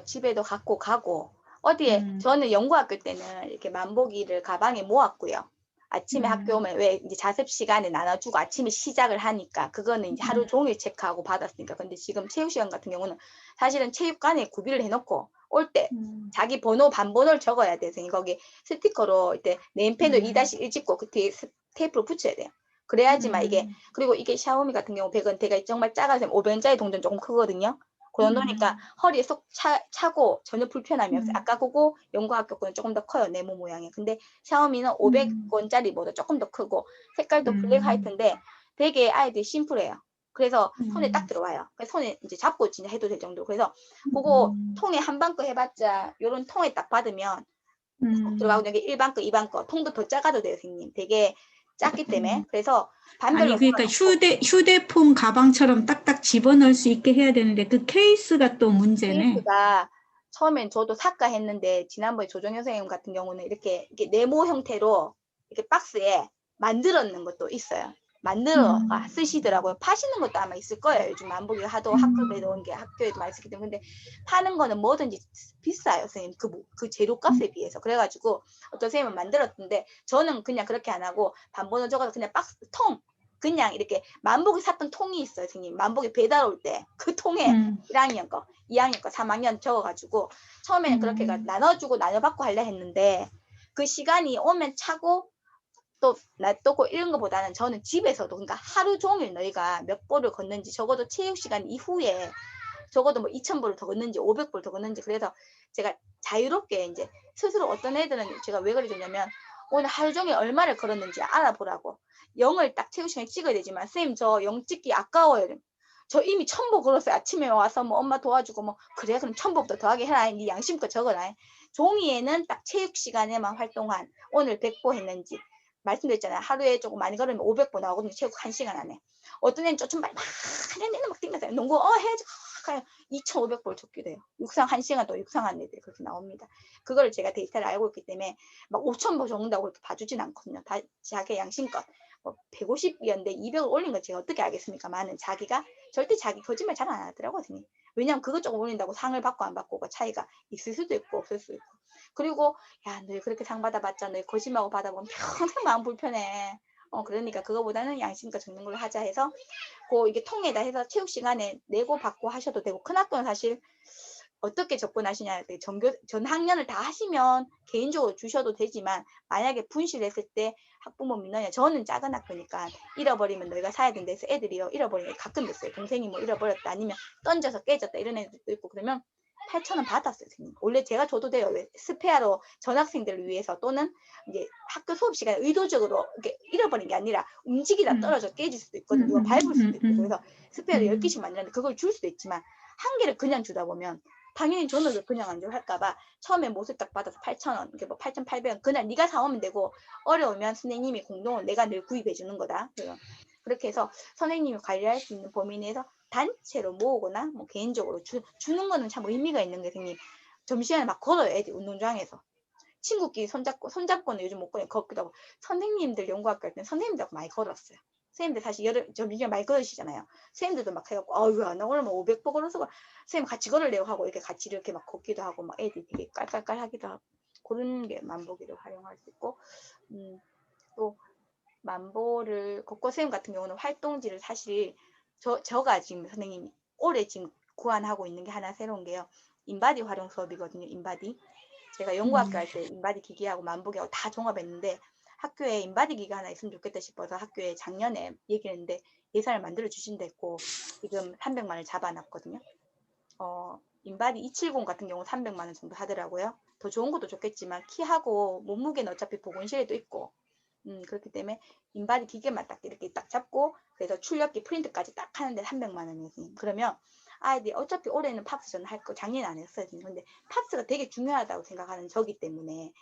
집에도 갖고 가고 어디에 저는 연구학교 때는 이렇게 만보기를 가방에 모았고요. 아침에 학교 오면 왜 이제 자습 시간에 나눠주고 아침에 시작을 하니까 그거는 이제 하루 종일 체크하고 받았으니까. 근데 지금 체육 시간 같은 경우는 사실은 체육관에 구비를 해놓고 올 때 자기 번호 반번호를 적어야 돼요. 거기 스티커로 이때 네임펜으로 2-1 찍고 그 뒤에 테이프로 붙여야 돼요. 그래야지만 이게 그리고 이게 샤오미 같은 경우 100원 대가 정말 작아서 500원짜리 동전 조금 크거든요. 그 정도니까 허리에 쏙 차고 전혀 불편함이 없어요. 아까 그거 연구학교 거는 조금 더 커요. 네모 모양이. 근데 샤오미는 500원짜리보다 조금 더 크고 색깔도 블랙 화이트인데 되게 아이들이 심플해요. 그래서 손에 딱 들어와요. 그래서 손에 이제 잡고 진짜 해도 될 정도. 그래서 그거 통에 한 방 거 해봤자 요런 통에 딱 받으면 쏙 들어가고 여기 1반 거, 2반 거 통도 더 작아도 돼요, 선생님. 되게 작기 때문에. 그래서 반별로 아니 그러니까 휴대폰 가방처럼 딱딱 집어넣을 수 있게 해야 되는데 그 케이스가 또 문제네. 케이스가 처음엔 저도 삭가 했는데 지난번에 조정현 선생님 같은 경우는 이렇게 네모 형태로 이렇게 박스에 만들었는 것도 있어요. 만들어 쓰시더라고요. 파시는 것도 아마 있을 거예요. 요즘 만보기 하도 학급에도 온 게 학교에도 많이 쓰기 때문에. 근데 파는 거는 뭐든지 비싸요, 선생님. 그 재료값에 비해서. 그래가지고 어떤 선생님은 만들었던데 저는 그냥 그렇게 안 하고 반번호 적어서 그냥 박스 통 그냥 이렇게 만보기 샀던 통이 있어요, 선생님. 만보기 배달 올 때 그 통에 1학년 거, 2학년 거, 3학년 적어가지고 처음에는 그렇게 나눠주고 나눠받고 하려 했는데 그 시간이 오면 차고 또 놔두고 이런 것보다는 저는 집에서도 그러니까 하루 종일 너희가 몇 보를 걷는지 적어도 체육 시간 이후에 적어도 뭐 2,000보를 더 걷는지 500보를 더 걷는지 그래서 제가 자유롭게 이제 스스로 어떤 애들은 제가 왜 그러냐면 오늘 하루 종일 얼마를 걸었는지 알아보라고 0을 딱 체육 시간에 찍어야 되지만 쌤 저 0 찍기 아까워요. 저 이미 1,000보 걸었어요. 아침에 와서 뭐 엄마 도와주고 뭐 그래 그럼 1,000보부터 더하게 해라. 네 양심껏 적어라. 종이에는 딱 체육 시간에만 활동한 오늘 100보 했는지 말씀드렸잖아요. 하루에 조금 많이 걸으면 500보 나오거든요. 체육 1시간 안에. 어떤 애는 쪼춤발 막 내내 막 뛰면서 농구 해야지 2,500보를 적기도 해요. 육상 1시간 또 육상한 애들이 그렇게 나옵니다. 그걸 제가 데이터를 알고 있기 때문에 막 5,000보 적는다고 그렇게 봐주진 않거든요. 다 자기 양심껏. 뭐 150이었는데 200을 올린 거 제가 어떻게 알겠습니까? 많은 자기가 절대 자기 거짓말 잘 안 하더라고요. 왜냐하면 그것 조금 올린다고 상을 받고 안 받고가 차이가 있을 수도 있고 없을 수도 있고. 그리고 야, 너 그렇게 상 받아봤자 너 거짓말하고 받아보면 평생 마음 불편해. 그러니까 그거보다는 양심껏 적는 걸로 하자 해서 이게 통에다 해서 체육 시간에 내고 받고 하셔도 되고 큰 학교는 사실 어떻게 접근하시냐 전 학년을 다 하시면 개인적으로 주셔도 되지만 만약에 분실했을 때 학부모 민원이 저는 작은 학교니까 잃어버리면 너희가 사야 된다 해서 애들이요 잃어버리는 게 가끔 있어요. 동생이 뭐 잃어버렸다 아니면 던져서 깨졌다 이런 애들도 있고 그러면 8,000원 받았어요. 선생님. 원래 제가 줘도 돼요. 왜? 스페어로 전학생들을 위해서 또는 이제 학교 수업 시간에 의도적으로 이렇게 잃어버린 게 아니라 움직이다 떨어져 깨질 수도 있거든요. 누가 밟을 수도 있고 그래서 스페어를 10개씩 만드는데 그걸 줄 수도 있지만 한 개를 그냥 주다 보면 당연히 저는 그냥 안 주고 할까봐 처음에 모습 딱 받아서 8,000원, 뭐 8,800원 그날 네가 사오면 되고 어려우면 선생님이 공동을 내가 늘 구입해 주는 거다. 그렇게 해서 선생님이 관리할 수 있는 범위 내에서 단체로 모으거나 뭐 개인적으로 주는 거는 참 의미가 있는 게 선생님 점심시간에 막 걸어요. 애들 운동장에서. 친구끼리 손잡고는 요즘 못 걸어요. 걷기도 하고 선생님들 연구학교 할 때는 선생님들하고 많이 걸었어요. 선생님들 사실 저 미디어 많이 걸으시잖아요. 선생님들도 막 해갖고 아유 나 오늘 뭐 500보 걸어서 선생님 같이 걸을래요 하고 이렇게 같이 이렇게 막 걷기도 하고 막 애들이 되게 깔깔깔 하기도 하고 그런 게 만보기를 활용할 수 있고 또 만보를 걷고 선생님 같은 경우는 활동지를 사실 저가 지금 선생님 올해 지금 구안하고 있는 게 하나 새로운 게요. 인바디 활용 수업이거든요. 인바디. 제가 연구학교 할 때 인바디 기기하고 만보기하고 다 종합했는데 학교에 인바디 기가 하나 있으면 좋겠다 싶어서 학교에 작년에 얘기했는데 예산을 만들어 주신다 했고 지금 300만 원을 잡아놨거든요. 인바디 270 같은 경우 300만 원 정도 하더라고요. 더 좋은 것도 좋겠지만 키하고 몸무게는 어차피 보건실에도 있고 그렇기 때문에 인바디 기계만 딱 이렇게 딱 잡고 그래서 출력기 프린트까지 딱 하는데 300만 원이에요. 그러면 아이들이 어차피 올해는 팝스 저는 할 거 작년에 안 했어요. 근데 팝스가 되게 중요하다고 생각하는 저기 때문에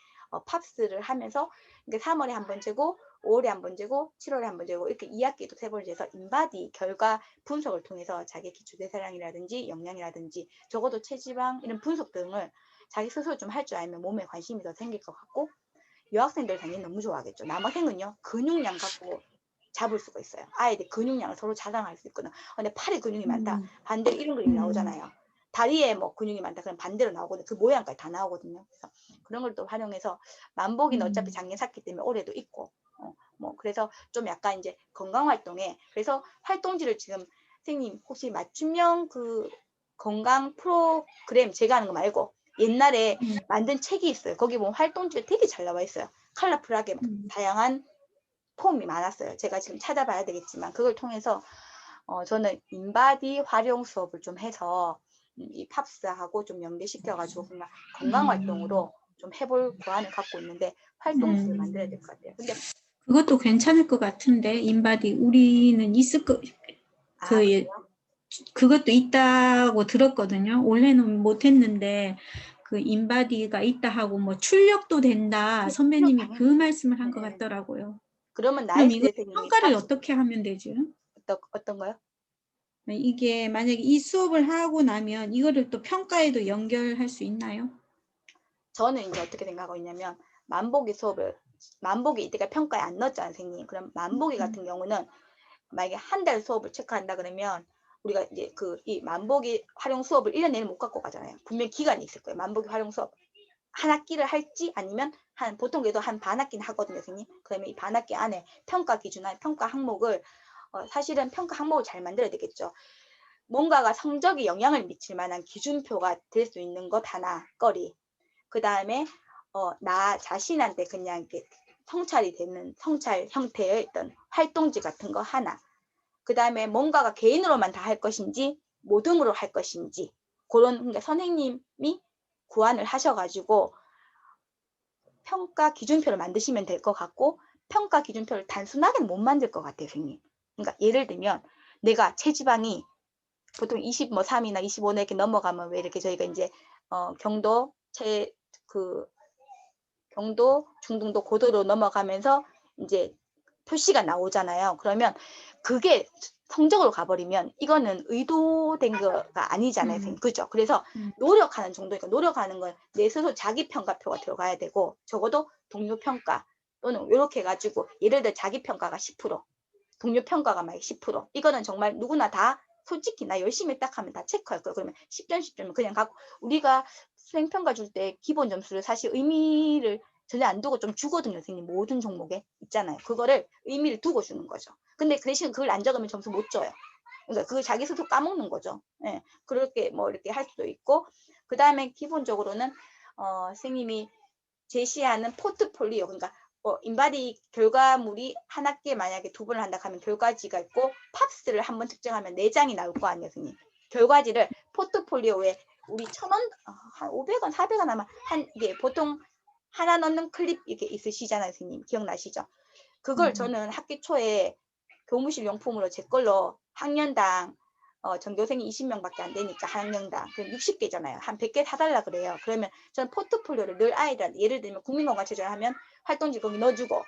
팝스를 하면서 3월에 한 번 재고 5월에 한 번 재고 7월에 한 번 재고 이렇게 2학기도 3번 재서 인바디 결과 분석을 통해서 자기 기초대사량이라든지 영양이라든지 적어도 체지방 이런 분석 등을 자기 스스로 좀 할 줄 알면 몸에 관심이 더 생길 것 같고 여학생들 당연히 너무 좋아하겠죠. 남학생은요 근육량 갖고 잡을 수가 있어요. 아이들 근육량을 서로 자랑할 수 있거든. 근데 팔에 근육이 많다. 반대로 이런 그림이 나오잖아요. 다리에 뭐 근육이 많다. 그럼 반대로 나오거든요. 그 모양까지 다 나오거든요. 그래서 그런 걸 또 활용해서 만보기는 어차피 작년 샀기 때문에 올해도 있고 뭐 그래서 좀 약간 이제 건강 활동에 그래서 활동지를 지금 선생님 혹시 맞춤형 그 건강 프로그램 제가 하는 거 말고 옛날에 만든 책이 있어요. 거기 보면 활동지가 되게 잘 나와 있어요. 컬러풀하게 다양한 폼이 많았어요. 제가 지금 찾아봐야 되겠지만 그걸 통해서 저는 인바디 활용 수업을 좀 해서 이 팝스하고 좀 연계시켜가지고 그냥 건강활동으로 좀 해볼 고안을 갖고 있는데 활동지를 만들어야 될 것 같아요. 근데 그것도 괜찮을 것 같은데 인바디 우리는 있을 거 그것도 있다고 들었거든요. 올해는 못했는데 그 인바디가 있다 하고 뭐 출력도 된다 선배님이 그 말씀을 한 것 같더라고요. 그러면 그럼 나이스 이거 선생님이 평가를 어떻게 하면 되죠? 어떤 거요? 이게 만약에 이 수업을 하고 나면 이거를 또 평가에도 연결할 수 있나요? 저는 이제 어떻게 생각하고 있냐면 만보기 이때가 평가에 안 넣었잖아요, 선생님. 그럼 만보기 같은 경우는 만약에 한 달 수업을 체크한다 그러면 우리가 이제 이 만보기 활용 수업을 1년 내내 못 갖고 가잖아요. 분명 기간이 있을 거예요. 만보기 활용 수업 한 학기를 할지 아니면 보통 그래도 한 반 학기는 하거든요, 선생님. 그러면 이 반 학기 안에 평가 기준한 평가 항목을 사실은 평가 항목을 잘 만들어야 되겠죠. 뭔가가 성적에 영향을 미칠 만한 기준표가 될 수 있는 것 하나 거리. 그 다음에 나 자신한테 그냥 이렇게 성찰이 되는 성찰 형태의 어떤 활동지 같은 거 하나. 그 다음에 뭔가가 개인으로만 다 할 것인지 모둠으로 할 것인지 그런 그러니까 선생님이 구안을 하셔가지고 평가 기준표를 만드시면 될 것 같고 평가 기준표를 단순하게 못 만들 것 같아요, 선생님. 그러니까 예를 들면 내가 체지방이 보통 23이나 25 이렇게 넘어가면 왜 이렇게 저희가 이제 경도 경도, 중등도, 고도로 넘어가면서 이제 표시가 나오잖아요. 그러면 그게 성적으로 가버리면 이거는 의도된 거가 아니잖아요, 선생님. 그죠? 그래서 노력하는 정도니까 노력하는 건 내 스스로 자기 평가표가 들어가야 되고 적어도 동료 평가 또는 이렇게 해가지고 예를 들어 자기 평가가 10%, 동료 평가가 막 10%. 이거는 정말 누구나 다 솔직히 나 열심히 딱 하면 다 체크할 거예요. 그러면 10점, 10점은 그냥 갖고 우리가 수행평가 줄 때 기본 점수를 사실 의미를 전혀 안 두고 좀 주거든요, 선생님. 모든 종목에 있잖아요. 그거를 의미를 두고 주는 거죠. 근데 그 대신 그걸 안 적으면 점수 못 줘요. 그러니까 그걸 자기 스스로 까먹는 거죠. 예, 그렇게 뭐 이렇게 할 수도 있고 그 다음에 기본적으로는 선생님이 제시하는 포트폴리오 그러니까 인바디 결과물이 한 학기에 만약에 2번을 한다 하면 결과지가 있고 팝스를 한번 측정하면 4장이 나올 거 아니에요, 선생님. 결과지를 포트폴리오에 우리 1,000원, 한 500원, 400원 아마 이게 보통 하나 넣는 클립 이렇게 있으시잖아요, 선생님. 기억나시죠? 그걸 저는 학기 초에 교무실 용품으로 제 걸로 학년당 전교생이 20명밖에 안 되니까 한 학년당 그럼 60개잖아요. 한 100개 사달라 그래요. 그러면 저는 포트폴리오를 늘 아이들한테 예를 들면 국민건강체조를 하면 활동지 거기 넣어주고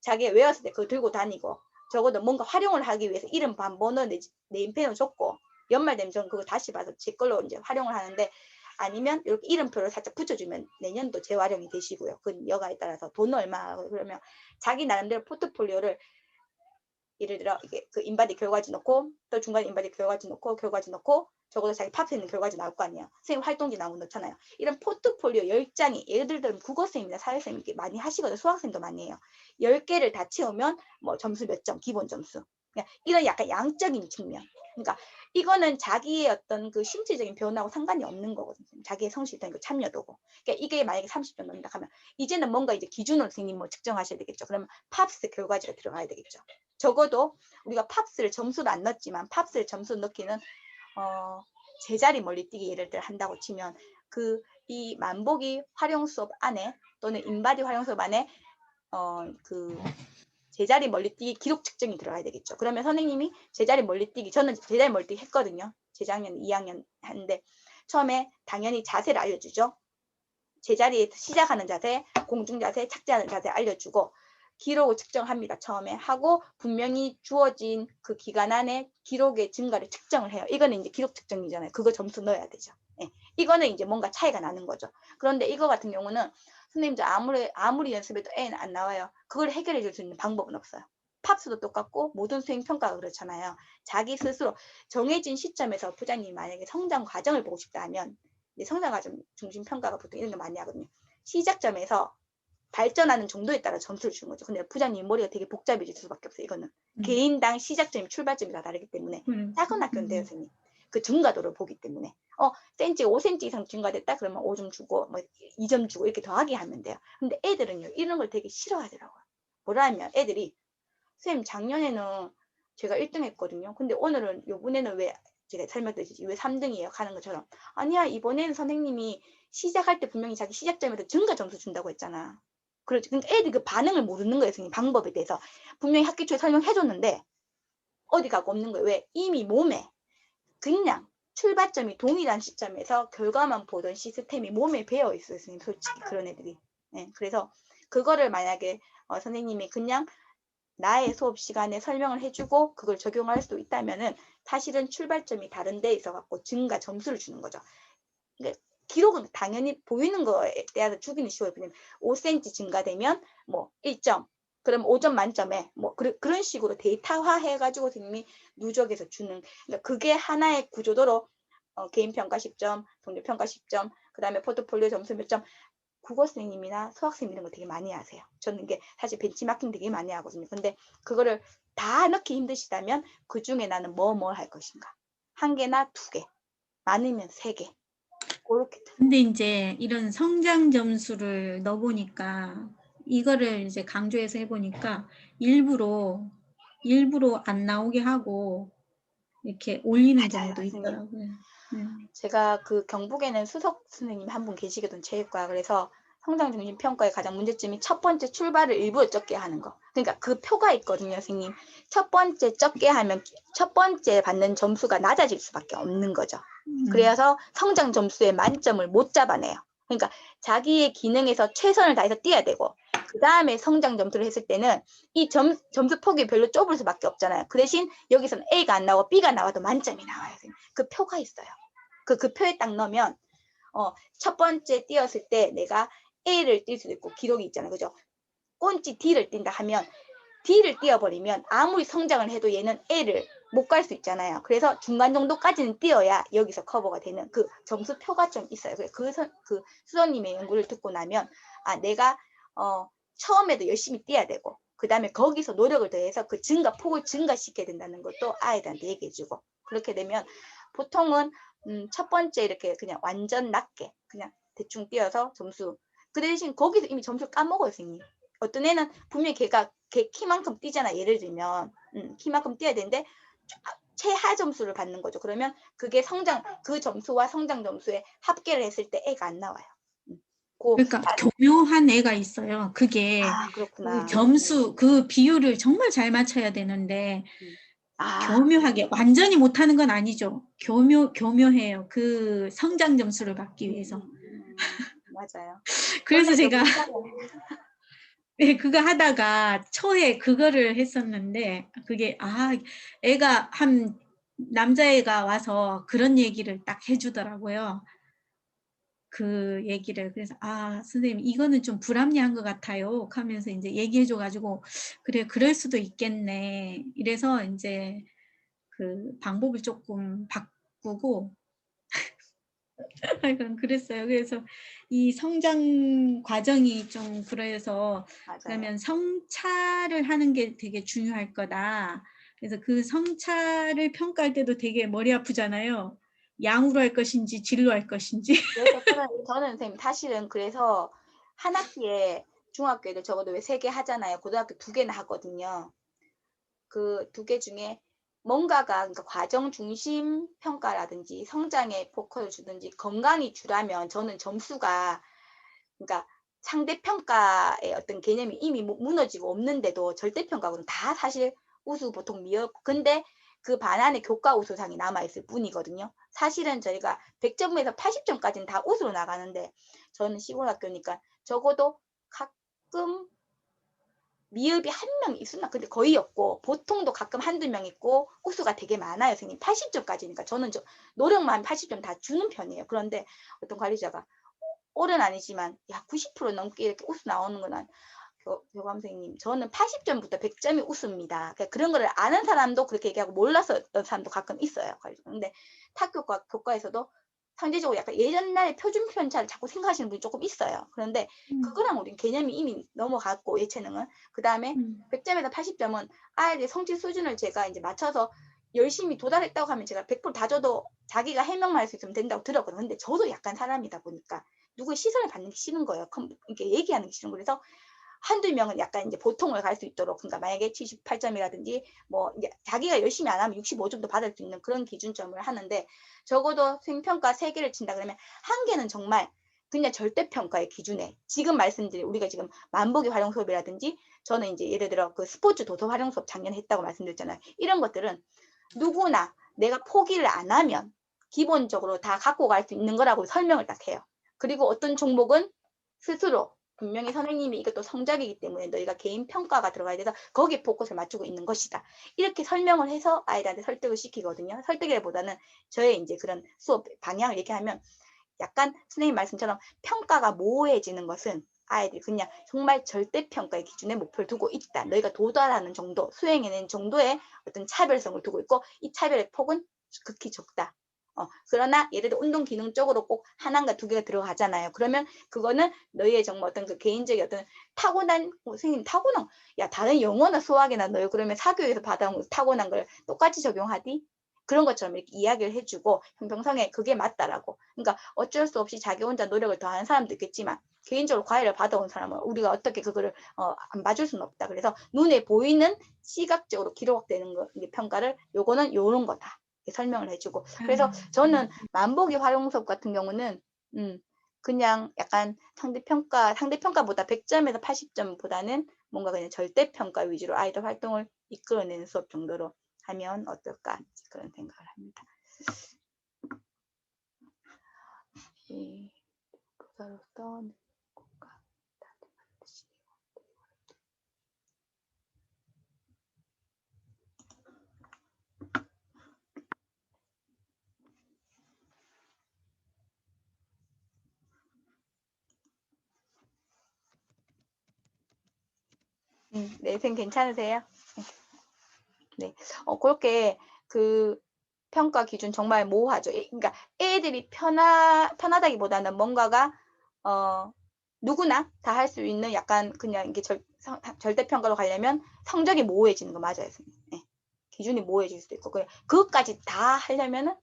자기가 외웠을 때 그거 들고 다니고 적어도 뭔가 활용을 하기 위해서 이름 번호 네임펜을 줬고 연말 되면 저는 그거 다시 봐서 제 걸로 이제 활용을 하는데 아니면 이렇게 이름표를 살짝 붙여주면 내년도 재활용이 되시고요. 그 여가에 따라서 돈 얼마 하고 그러면 자기 나름대로 포트폴리오를 예를 들어 이게 그 인바디 결과지 넣고 또 중간에 인바디 결과지 넣고 적어도 자기 팝에 있는 결과지 나올 거 아니에요. 선생님 활동지 나오면 넣잖아요. 이런 포트폴리오 10장이 예를 들면 국어쌤이나 사회쌤 이렇게 많이 하시거든요. 수학생도 많이 해요. 10개를 다 채우면 뭐 점수 몇 점, 기본 점수. 그러니까 이런 약간 양적인 측면. 그러니까 이거는 자기의 어떤 그 신체적인 변화하고 상관이 없는 거거든요. 자기의 성실성, 참여도고. 그러니까 이게 만약에 30점 넣는다 하면 이제는 뭔가 이제 기준으로 선생님 뭐 측정하셔야 되겠죠. 그러면 팝스 결과지가 들어가야 되겠죠. 적어도 우리가 팝스를 점수를 안 넣었지만 팝스를 점수 넣기는 제자리 멀리뛰기 예를 들어 한다고 치면 이 만보기 활용 수업 안에 또는 인바디 활용 수업 안에 그 제자리 멀리뛰기 기록 측정이 들어가야 되겠죠. 그러면 선생님이 제자리 멀리뛰기, 저는 제자리 멀리뛰기 했거든요. 재작년 2학년 하는데 처음에 당연히 자세를 알려주죠. 제자리에 시작하는 자세, 공중 자세, 착지하는 자세 알려주고 기록을 측정합니다. 처음에 하고 분명히 주어진 그 기간 안에 기록의 증가를 측정을 해요. 이거는 이제 기록 측정이잖아요. 그거 점수 넣어야 되죠. 예. 이거는 이제 뭔가 차이가 나는 거죠. 그런데 이거 같은 경우는 선생님들 아무리 연습해도 A는 안 나와요. 그걸 해결해 줄 수 있는 방법은 없어요. 팝스도 똑같고 모든 수행 평가가 그렇잖아요. 자기 스스로 정해진 시점에서 부장님이 만약에 성장 과정을 보고 싶다 하면 성장 과정 중심 평가가 보통 이런 거 많이 하거든요. 시작점에서 발전하는 정도에 따라 점수를 주는 거죠. 근데 부장님 머리가 되게 복잡해질 수밖에 없어요. 이거는 개인당 시작점이 출발점이 다 다르기 때문에 작은 학교는 돼요, 선생님. 그 증가도를 보기 때문에 센치 5cm 이상 증가됐다 그러면 5점 주고 뭐 2점 주고 이렇게 더하게 하면 돼요. 근데 애들은요 이런 걸 되게 싫어하더라고요. 뭐라 하면 애들이 선생님 작년에는 제가 1등 했거든요. 근데 오늘은 요번에는 왜 제가 설명드렸지 왜 3등이에요 하는 것처럼 아니야 이번에는 선생님이 시작할 때 분명히 자기 시작점에서 증가 점수 준다고 했잖아. 그렇죠. 그러니까 애들이 그 반응을 모르는 거예요. 선생님 방법에 대해서 분명히 학기 초에 설명해줬는데 어디 가고 없는 거예요. 왜? 이미 몸에 그냥 출발점이 동일한 시점에서 결과만 보던 시스템이 몸에 배어 있어요. 선생님 솔직히 그런 애들이. 네, 그래서 그거를 만약에 선생님이 그냥 나의 수업 시간에 설명을 해주고 그걸 적용할 수도 있다면은 사실은 출발점이 다른 데 있어 갖고 증가 점수를 주는 거죠. 그러니까 기록은 당연히 보이는 거에 대해서 주기는 쉬워요. 그냥 5cm 증가되면 뭐 1점, 그럼 5점 만점에 뭐 그런 식으로 데이터화 해가지고 선생님이 누적해서 주는. 그러니까 그게 하나의 구조도로 개인 평가 10점, 동료 평가 10점, 그 다음에 포트폴리오 점수 몇 점. 국어 선생님이나 수학 선생님 이런 거 되게 많이 하세요. 저는 이게 사실 벤치마킹 되게 많이 하거든요. 근데 그거를 다 넣기 힘드시다면 그 중에 나는 뭐 할 것인가. 1개나 2개, 많으면 3개. 그렇게. 근데 이제 이런 성장 점수를 넣어보니까 이거를 이제 강조해서 해보니까 일부러 안 나오게 하고 이렇게 올리는 맞아요, 경우도 선생님. 있더라고요. 네. 제가 그 경북에는 수석 선생님 한 분 계시거든, 체육과. 그래서 성장 중심 평가의 가장 문제점이 첫 번째 출발을 일부러 적게 하는 거. 그러니까 그 표가 있거든요, 선생님. 첫 번째 적게 하면 첫 번째 받는 점수가 낮아질 수밖에 없는 거죠. 그래서 성장 점수의 만점을 못 잡아내요. 그러니까 자기의 기능에서 최선을 다해서 뛰어야 되고 그 다음에 성장 점수를 했을 때는 이 점수 폭이 별로 좁을 수밖에 없잖아요. 그 대신 여기서는 A가 안 나오고 B가 나와도 만점이 나와요. 선생님. 그 표가 있어요. 그 표에 딱 넣으면 첫 번째 뛰었을 때 내가 A를 뛸 수도 있고 기록이 있잖아요. 그죠? 꼰지 D를 뛴다 하면 D를 뛰어버리면 아무리 성장을 해도 얘는 A를 못 갈 수 있잖아요. 그래서 중간 정도까지는 뛰어야 여기서 커버가 되는 그 점수표가 좀 있어요. 그 수석님의 연구를 듣고 나면 내가 처음에도 열심히 뛰어야 되고 그 다음에 거기서 노력을 더해서 그 폭을 증가시켜야 된다는 것도 아이들한테 얘기해주고 그렇게 되면 보통은 첫 번째 이렇게 그냥 완전 낮게 그냥 대충 뛰어서 점수 그 대신 거기서 이미 점수를 까먹어요, 선생님. 어떤 애는 분명히 걔 키만큼 뛰잖아. 예를 들면 키만큼 뛰어야 되는데 최하 점수를 받는 거죠. 그러면 그게 그 점수와 성장 점수에 합계를 했을 때 애가 안 나와요. 그러니까 교묘한 애가 있어요. 그게 그렇구나. 점수 그 비율을 정말 잘 맞춰야 되는데 교묘하게 완전히 못하는 건 아니죠. 교묘해요. 그 성장 점수를 받기 위해서. 맞아요. 그래서 제가 네, 그거 하다가 초에 그거를 했었는데 그게 애가 남자애가 와서 그런 얘기를 딱 해주더라고요. 그 얘기를. 그래서 "아 선생님 이거는 좀 불합리한 것 같아요." 하면서 인제 얘기해 줘 가지고 '그래 그럴 수도 있겠네.' 이래서 인제 그 방법을 쪼끔 바꾸고 하여간 그랬어요. 그래서 이 성장 과정이 좀 그래서 맞아요. 그러면 "성찰을 하는 게 되게 중요할 거다." 그래서 그 성찰을 평가할 때도 되게 머리 아프잖아요. 양으로 할 것인지 질로 할 것인지. 그래서 저는 선생님 사실은 그래서 한 학기에 중학교 애들 적어도 왜 3개 하잖아요. 고등학교 2개나 하거든요. 그 2개 중에 뭔가가 그러니까 과정 중심 평가라든지 성장에 포커를 주든지 건강이 주라면 저는 점수가 그러니까 상대 평가의 어떤 개념이 이미 무너지고 없는데도 절대 평가고는 다 사실 우수, 보통, 미흡. 근데 그 반안에 교과 우수상이 남아 있을 뿐이거든요. 사실은 저희가 100점에서 80점까지는 다 우수로 나가는데 저는 시골 학교니까 적어도 가끔 미흡이 한 명 있으나 근데 거의 없고 보통도 가끔 한두 명 있고 우수가 되게 많아요. 선생님 80점까지니까 저는 노력만 하면 80점 다 주는 편이에요. 그런데 어떤 관리자가 올해는 아니지만 야 90% 넘게 이렇게 우수 나오는 거는 교감 선생님 저는 80점부터 100점이 우수입니다. 그러니까 그런 거를 아는 사람도 그렇게 얘기하고 몰라서 어떤 사람도 가끔 있어요. 근데 타교과 교과에서도 상대적으로 약간 옛날에 표준 편차를 자꾸 생각하시는 분이 조금 있어요. 그런데 음. 그거랑 우린 개념이 이미 넘어갔고 예체능은 그다음에 음. 100점에서 80점은 아이들의 성취 수준을 제가 이제 맞춰서 열심히 도달했다고 하면 제가 100%다 줘도 자기가 해명만 할 수 있으면 된다고 들었거든요. 근데 저도 약간 사람이다 보니까 누구의 시선을 받는 게 싫은 거예요. 이렇게 얘기하는 게 싫은 거예요. 그래서 한두 명은 약간 이제 보통을 갈 수 있도록 그러니까 만약에 78점이라든지 뭐 이제 자기가 열심히 안 하면 65점도 받을 수 있는 그런 기준점을 하는데 적어도 수행평가 3개를 친다 그러면 한 개는 정말 그냥 절대평가의 기준에 지금 말씀드린 우리가 지금 만보기 활용 수업이라든지 저는 이제 예를 들어 그 스포츠 도서 활용 수업 작년에 했다고 말씀드렸잖아요. 이런 것들은 누구나 내가 포기를 안 하면 기본적으로 다 갖고 갈 수 있는 거라고 설명을 딱 해요. 그리고 어떤 종목은 스스로 분명히 선생님이 이것도 성적이기 때문에 너희가 개인 평가가 들어가야 돼서 거기에 포커스를 맞추고 있는 것이다. 이렇게 설명을 해서 아이들한테 설득을 시키거든요. 설득이보다는 저의 이제 그런 수업 방향을 얘기하면 약간 선생님 말씀처럼 평가가 모호해지는 것은 아이들이 그냥 정말 절대평가의 기준에 목표를 두고 있다. 너희가 도달하는 정도, 수행해낸 정도의 어떤 차별성을 두고 있고 이 차별의 폭은 극히 적다. 그러나 예를 들어 운동 기능 쪽으로 꼭 하나인가 2개가 들어가잖아요. 그러면 그거는 너희의 정말 어떤 그 개인적인 어떤 타고난 선생님 타고난 야 다른 영어나 수학이나 너희 그러면 사교육에서 받아온 타고난 걸 똑같이 적용하디? 그런 것처럼 이렇게 이야기를 해주고 형평성에 그게 맞다라고. 그러니까 어쩔 수 없이 자기 혼자 노력을 더하는 사람도 있겠지만 개인적으로 과외를 받아온 사람은 우리가 어떻게 그거를 안 봐줄 수는 없다. 그래서 눈에 보이는 시각적으로 기록되는 거 평가를 요거는 요런 거다. 설명을 해주고 그래서 저는 만보기 활용 수업 같은 경우는 그냥 약간 상대평가보다 100점에서 80점보다는 뭔가 그냥 절대평가 위주로 아이들 활동을 이끌어내는 수업 정도로 하면 어떨까 그런 생각을 합니다. 교사로서 네, 선 괜찮으세요? 네, 그렇게 그 평가 기준 정말 모호하죠. 그러니까 애들이 편하다기보다는 뭔가가 누구나 다 할 수 있는 약간 그냥 이게 절대 평가로 가려면 성적이 모호해지는 거 맞아요, 선생님. 네. 기준이 모호해질 수도 있고 그것까지 다 하려면은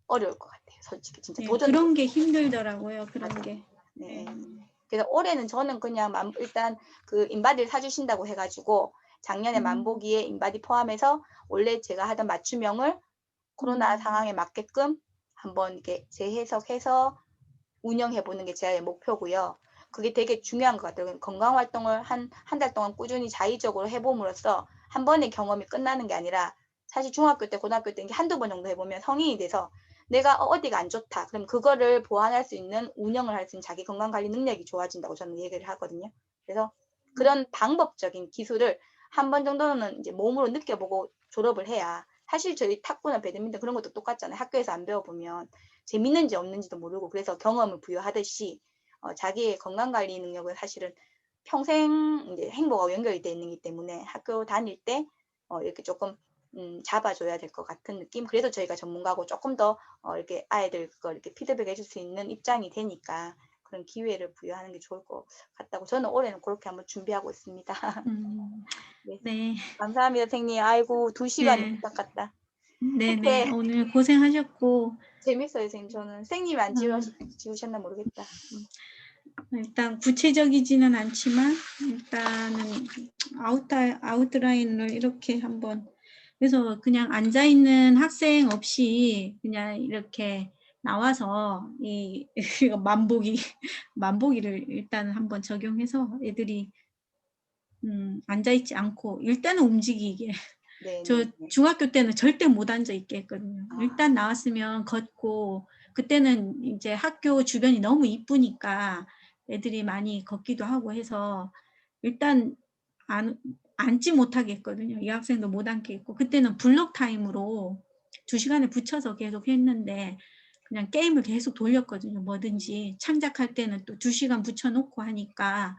어려울 것 같아요, 솔직히 진짜 네, 도전. 그런 게 힘들더라고요. 그런 맞아요. 게. 네. 네. 그래서 올해는 저는 그냥 일단 그 인바디를 사주신다고 해가지고 작년에 만보기에 인바디 포함해서 원래 제가 하던 맞춤형을 코로나 상황에 맞게끔 한번 이렇게 재해석해서 운영해보는 게 제 목표고요. 그게 되게 중요한 것 같아요. 건강 활동을 한 달 동안 꾸준히 자의적으로 해봄으로써 한 번의 경험이 끝나는 게 아니라 사실 중학교 때, 고등학교 때 한두 번 정도 해보면 성인이 돼서 내가 어디가 안 좋다. 그럼 그거를 보완할 수 있는 운영을 할 수 있는 자기 건강관리 능력이 좋아진다고 저는 얘기를 하거든요. 그래서 그런 방법적인 기술을 한 번 정도는 이제 몸으로 느껴보고 졸업을 해야 사실 저희 탁구나 배드민턴 그런 것도 똑같잖아요. 학교에서 안 배워보면 재밌는지 없는지도 모르고 그래서 경험을 부여하듯이 자기의 건강관리 능력은 사실은 평생 이제 행복하고 연결이 돼 있는 기 때문에 학교 다닐 때 이렇게 조금 잡아줘야 될 것 같은 느낌. 그래서 저희가 전문가고 조금 더 이렇게 아이들 그걸 이렇게 피드백 해줄 수 있는 입장이 되니까 그런 기회를 부여하는 게 좋을 것 같다고 저는 올해는 그렇게 한번 준비하고 있습니다. 네. 네. 감사합니다, 선생님. 아이고, 2시간이 네. 후딱 갔다. 네네. 이렇게 오늘 고생하셨고, 재밌어요, 선생님. 저는 선생님이 안 지우셨나 모르겠다. 일단 구체적이지는 않지만, 일단은 아웃라인을 이렇게 한번, 그래서 그냥 앉아있는 학생 없이 그냥 이렇게 나와서 이거 만보기를 일단 한번 적용해서 애들이 앉아있지 않고 일단은 움직이게. 저 네네. 중학교 때는 절대 못 앉아 있게 했거든요. 아, 일단 나왔으면 걷고, 그때는 이제 학교 주변이 너무 이쁘니까 애들이 많이 걷기도 하고 해서 일단 앉지 못하게 했거든요. 이 학생도 못 앉게 했고, 그때는 블록 타임으로 2시간을 붙여서 계속 했는데 그냥 게임을 계속 돌렸거든요. 뭐든지 창작할 때는 또 2시간 붙여놓고 하니까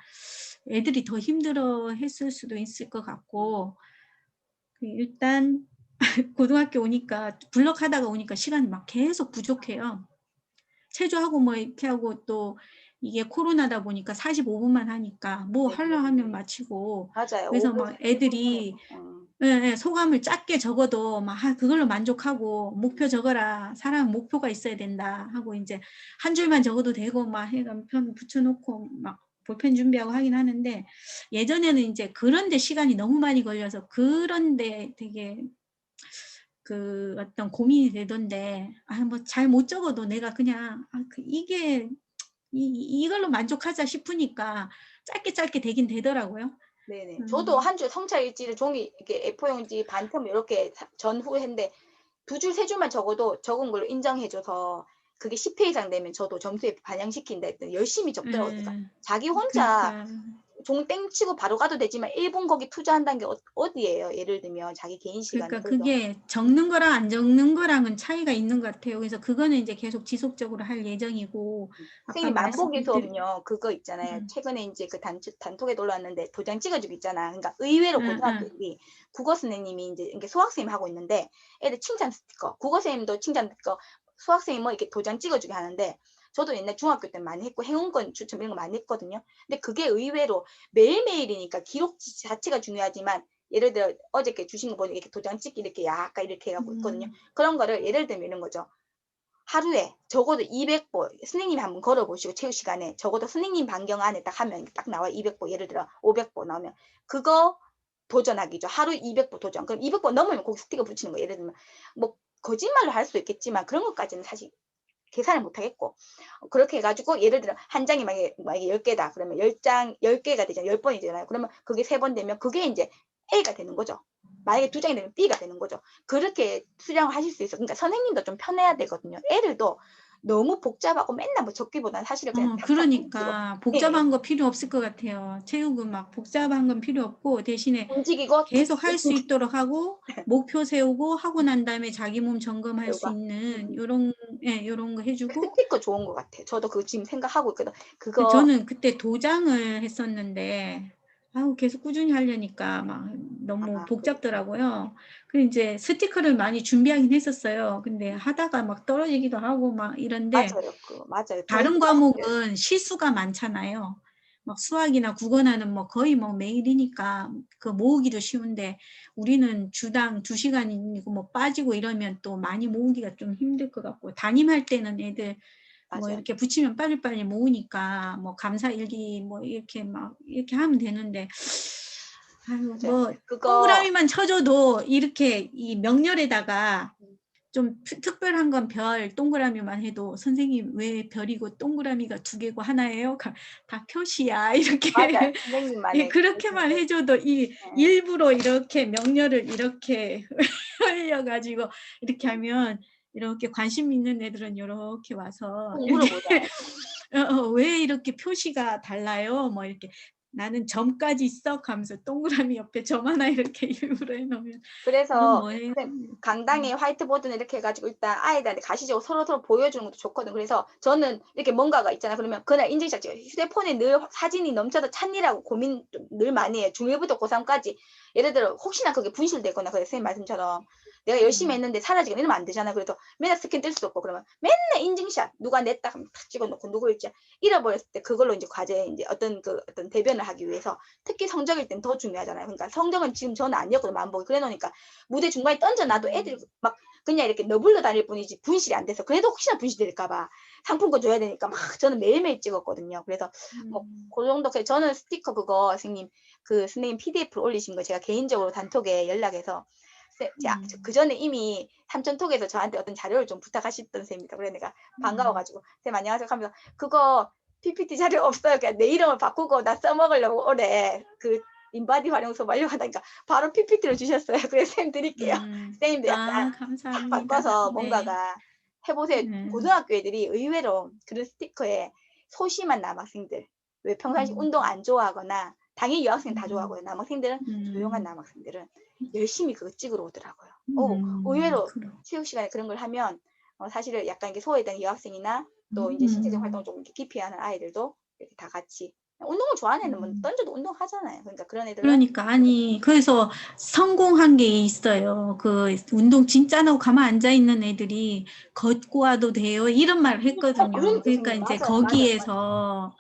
애들이 더 힘들어 했을 수도 있을 것 같고, 일단 고등학교 오니까 블럭 하다가 오니까 시간이 막 계속 부족해요. 체조하고 뭐 이렇게 하고 또 이게 코로나다 보니까 45분만 하니까 뭐 하려 하면 네네네. 마치고, 맞아요. 그래서 5분, 막 10분 애들이 하면. 소감을 작게 적어도 막 그걸로 만족하고 목표 적어라. 사람 목표가 있어야 된다 하고 이제 한 줄만 적어도 되고 막 해가 편 붙여놓고 막 볼펜 준비하고 하긴 하는데, 예전에는 이제 그런데 시간이 너무 많이 걸려서 그런데 되게 그 어떤 고민이 되던데, 뭐 잘 못 적어도 내가 그냥 이게 이걸로 만족하자 싶으니까 짧게 되긴 되더라고요. 네네. 저도 한 줄 성찰일지를 종이 이렇게 A4용지 반텀 이렇게 전후 했는데 2줄, 3줄만 적어도 적은 걸로 인정해줘서 그게 10회 이상 되면 저도 점수에 반영시킨다 했더니 열심히 적더라고요. 그러니까 자기 혼자 그러니까 종 땡치고 바로 가도 되지만 1분 거기 투자한다는 게 어디예요? 예를 들면 자기 개인 시간에. 그러니까 그래서 그게 적는 거랑 안 적는 거랑은 차이가 있는 것 같아요. 그래서 그거는 이제 계속 지속적으로 할 예정이고, 아까 선생님 만보기 말씀드린 수업은요 그거 있잖아요. 음, 최근에 이제 그 단톡에 올라왔는데 도장 찍어주기 있잖아. 그러니까 의외로 고등학교 애들이 국어 선생님이 이제 이게 수학선생님 하고 있는데 애들 칭찬 스티커, 국어 선생님도 칭찬 스티커, 수학생님 뭐 이렇게 도장 찍어주기 하는데 저도 옛날 중학교 때 많이 했고 행운권 추첨 이런 거 많이 했거든요. 근데 그게 의외로 매일매일이니까 기록 자체가 중요하지만 예를 들어 어저께 주신 거 보니까 이렇게 도장 찍기 이렇게 약간 이렇게 해갖고 있거든요. 그런 거를 예를 들면 이런 거죠. 하루에 적어도 200보 선생님이 한번 걸어보시고 체육 시간에 적어도 선생님 반경 안에 딱 하면 딱 나와 200보 예를 들어 500보 나오면 그거 도전하기죠. 하루 200보 도전. 그럼 200보 넘으면 거기 스티커 붙이는 거. 예를 들면 뭐 거짓말로 할 수 있겠지만 그런 것까지는 사실 계산을 못 하겠고 그렇게 해가지고 예를 들어 한 장이 만약에 10개다 그러면 10장 10개가 되잖아요. 10번이 되잖아요. 그러면 그게 3번 되면 그게 이제 A가 되는 거죠. 만약에 2장이 되면 B가 되는 거죠. 그렇게 수량을 하실 수 있어요. 그러니까 선생님도 좀 편해야 되거든요. 애들도 너무 복잡하고 맨날 뭐 적기보다는 사실은 그냥 탁탁 움직이고 그러니까 복잡한 거 필요 없을 것 같아요. 체육은 막 복잡한 건 필요 없고 대신에 움직이고 계속 할 수 있도록 하고 목표 세우고 하고 난 다음에 자기 몸 점검할 수 결과. 있는 요런 거 해주고. 스티커 좋은 것 같아요. 저도 그거 지금 생각하고 있거든. 그거 저는 그때 도장을 했었는데 계속 꾸준히 하려니까 막 너무 그렇구나. 복잡더라고요. 그리고 이제 스티커를 많이 준비하긴 했었어요. 근데 하다가 막 떨어지기도 하고 막 이런데, 맞아요. 맞아요. 다른 사실 과목은 실수가 많잖아요. 막 수학이나 국어나는 뭐 거의 뭐 매일이니까 그 모으기도 쉬운데, 우리는 주당 2시간이고 뭐 빠지고 이러면 또 많이 모으기가 좀 힘들 것 같고, 담임할 때는 애들 뭐 맞아요. 이렇게 붙이면 빨리빨리 모으니까 뭐 감사일기 뭐 이렇게 막 이렇게 하면 되는데, 맞아요. 뭐 그거 동그라미만 쳐줘도 이렇게 이 명렬에다가 좀 특별한 건 별 동그라미만 해도 선생님 왜 별이고 동그라미가 2개고 하나예요? 다 표시야. 맞아요. 이렇게 예, 선생님만의 그렇게만 해줘도 일부러 이렇게 명렬을 이렇게 흘려가지고 이렇게 하면, 이렇게 관심 있는 애들은 이렇게 와서 꼭 이렇게 물어보잖아요. 왜 이렇게 표시가 달라요? 뭐 이렇게 나는 점까지 써 하면서 동그라미 옆에 점 하나 이렇게 일부러 해놓으면 이건 그래서 뭐예요? 강당에 화이트보드는 이렇게 해가지고 일단 아이들한테 가시적으로 서로 보여주는 것도 좋거든. 그래서 저는 이렇게 뭔가가 있잖아. 그러면 그날 인증샷 찍어. 휴대폰에 늘 사진이 넘쳐서 찾니라고 고민 늘 많이 해. 중1부터 고3까지. 예를 들어 혹시나 그게 분실되거나 그래 선생님 말씀처럼 내가 열심히 했는데 사라지거나 이러면 안 되잖아. 그래서 맨날 스캔 뜰 수도 없고 그러면 맨날 인증샷 누가 냈다 하면 탁 찍어놓고 누구일지 잃어버렸을 때 그걸로 이제 과제 이제 어떤 대변을 하기 위해서 특히 성적일 땐 더 중요하잖아요. 그러니까 성적은 지금 저는 아니었거든 만보기 그래놓으니까 무대 중간에 던져놔도 애들이 막 그냥 이렇게 너불러 다닐 뿐이지 분실이 안 돼서 그래도 혹시나 분실될까봐 상품권 줘야 되니까 막 저는 매일매일 찍었거든요. 그래서 뭐 그 정도 저는 스티커 그거 선생님 PDF로 올리신 거 제가 개인적으로 단톡에 연락해서 그 전에 이미 삼천톡에서 저한테 어떤 자료를 좀 부탁하셨던 선생님이다. 그래 내가 반가워가지고 선생님 안녕하세요 하면서 그거 PPT 자료 없어요. 그냥 내 이름을 바꾸고 나 써먹으려고 올해 그 인바디 활용서 완료하다니까 바로 PPT를 주셨어요. 그래서 선생님 드릴게요. 선생님도 약간 감사합니다. 바꿔서 네. 뭔가가 해보세요. 고등학교 애들이 의외로 그런 스티커에 소심한 남학생들 왜 평상시 운동 안 좋아하거나 당연히 여학생 다 좋아하고요. 남학생들은 조용한 남학생들은 열심히 그거 찍으러 오더라고요. 의외로 체육 시간에 그런 걸 하면 사실은 약간 이게 소외된 여학생이나 또 이제 신체적 활동을 좀 깊이 하는 아이들도 이렇게 다 같이 운동을 좋아하는 애는 뭐 던져도 운동하잖아요. 그러니까 그런 애들은 그러니까 아니 그래서 성공한 게 있어요. 그 운동 진짜 안 하고 가만 앉아 있는 애들이 걷고 와도 돼요. 이런 말을 했거든요. 그러니까 선생님. 이제 맞아요. 거기에서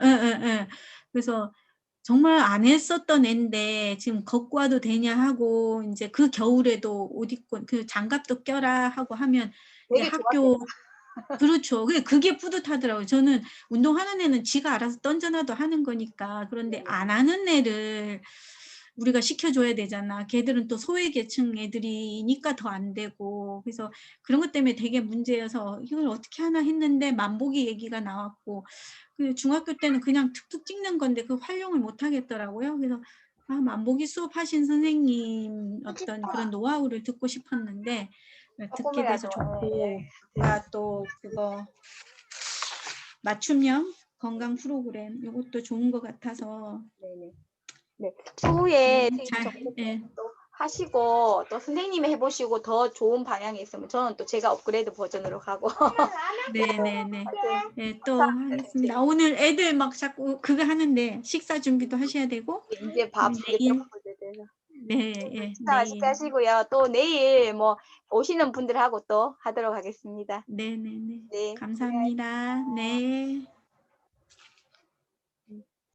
그래서 정말 안 했었던 애인데 지금 걷고 와도 되냐 하고 이제 그 겨울에도 옷 입고 그 장갑도 껴라 하고 하면 이제 되게 학교 그렇죠. 그게 뿌듯하더라고요. 저는 운동하는 애는 지가 알아서 던져놔도 하는 거니까. 그런데 안 하는 애를 우리가 시켜줘야 되잖아. 걔들은 또 소외계층 애들이니까 더 안 되고. 그래서 그런 것 때문에 되게 문제여서 이걸 어떻게 하나 했는데 만보기 얘기가 나왔고 그 중학교 때는 그냥 툭툭 찍는 건데 그 활용을 못 하겠더라고요. 그래서 만보기 수업하신 선생님 어떤 그런 노하우를 듣고 싶었는데 듣게 돼서 좋고 또 그거 맞춤형 건강 프로그램 이것도 좋은 것 같아서 네네. 네. 추후에 예. 또 하시고 또 선생님이 해보시고 더 좋은 방향이 있으면 저는 또 제가 업그레이드 버전으로 가고 네네네. 네, 또 하겠습니다. 오늘 애들 막 자꾸 그거 하는데 식사 준비도 하셔야 되고 이제 밥 내일 돼서 네, 예, 식사 맛있게 하시고요. 또 내일 뭐 오시는 분들하고 또 하도록 하겠습니다. 네네네. 네. 감사합니다. 네.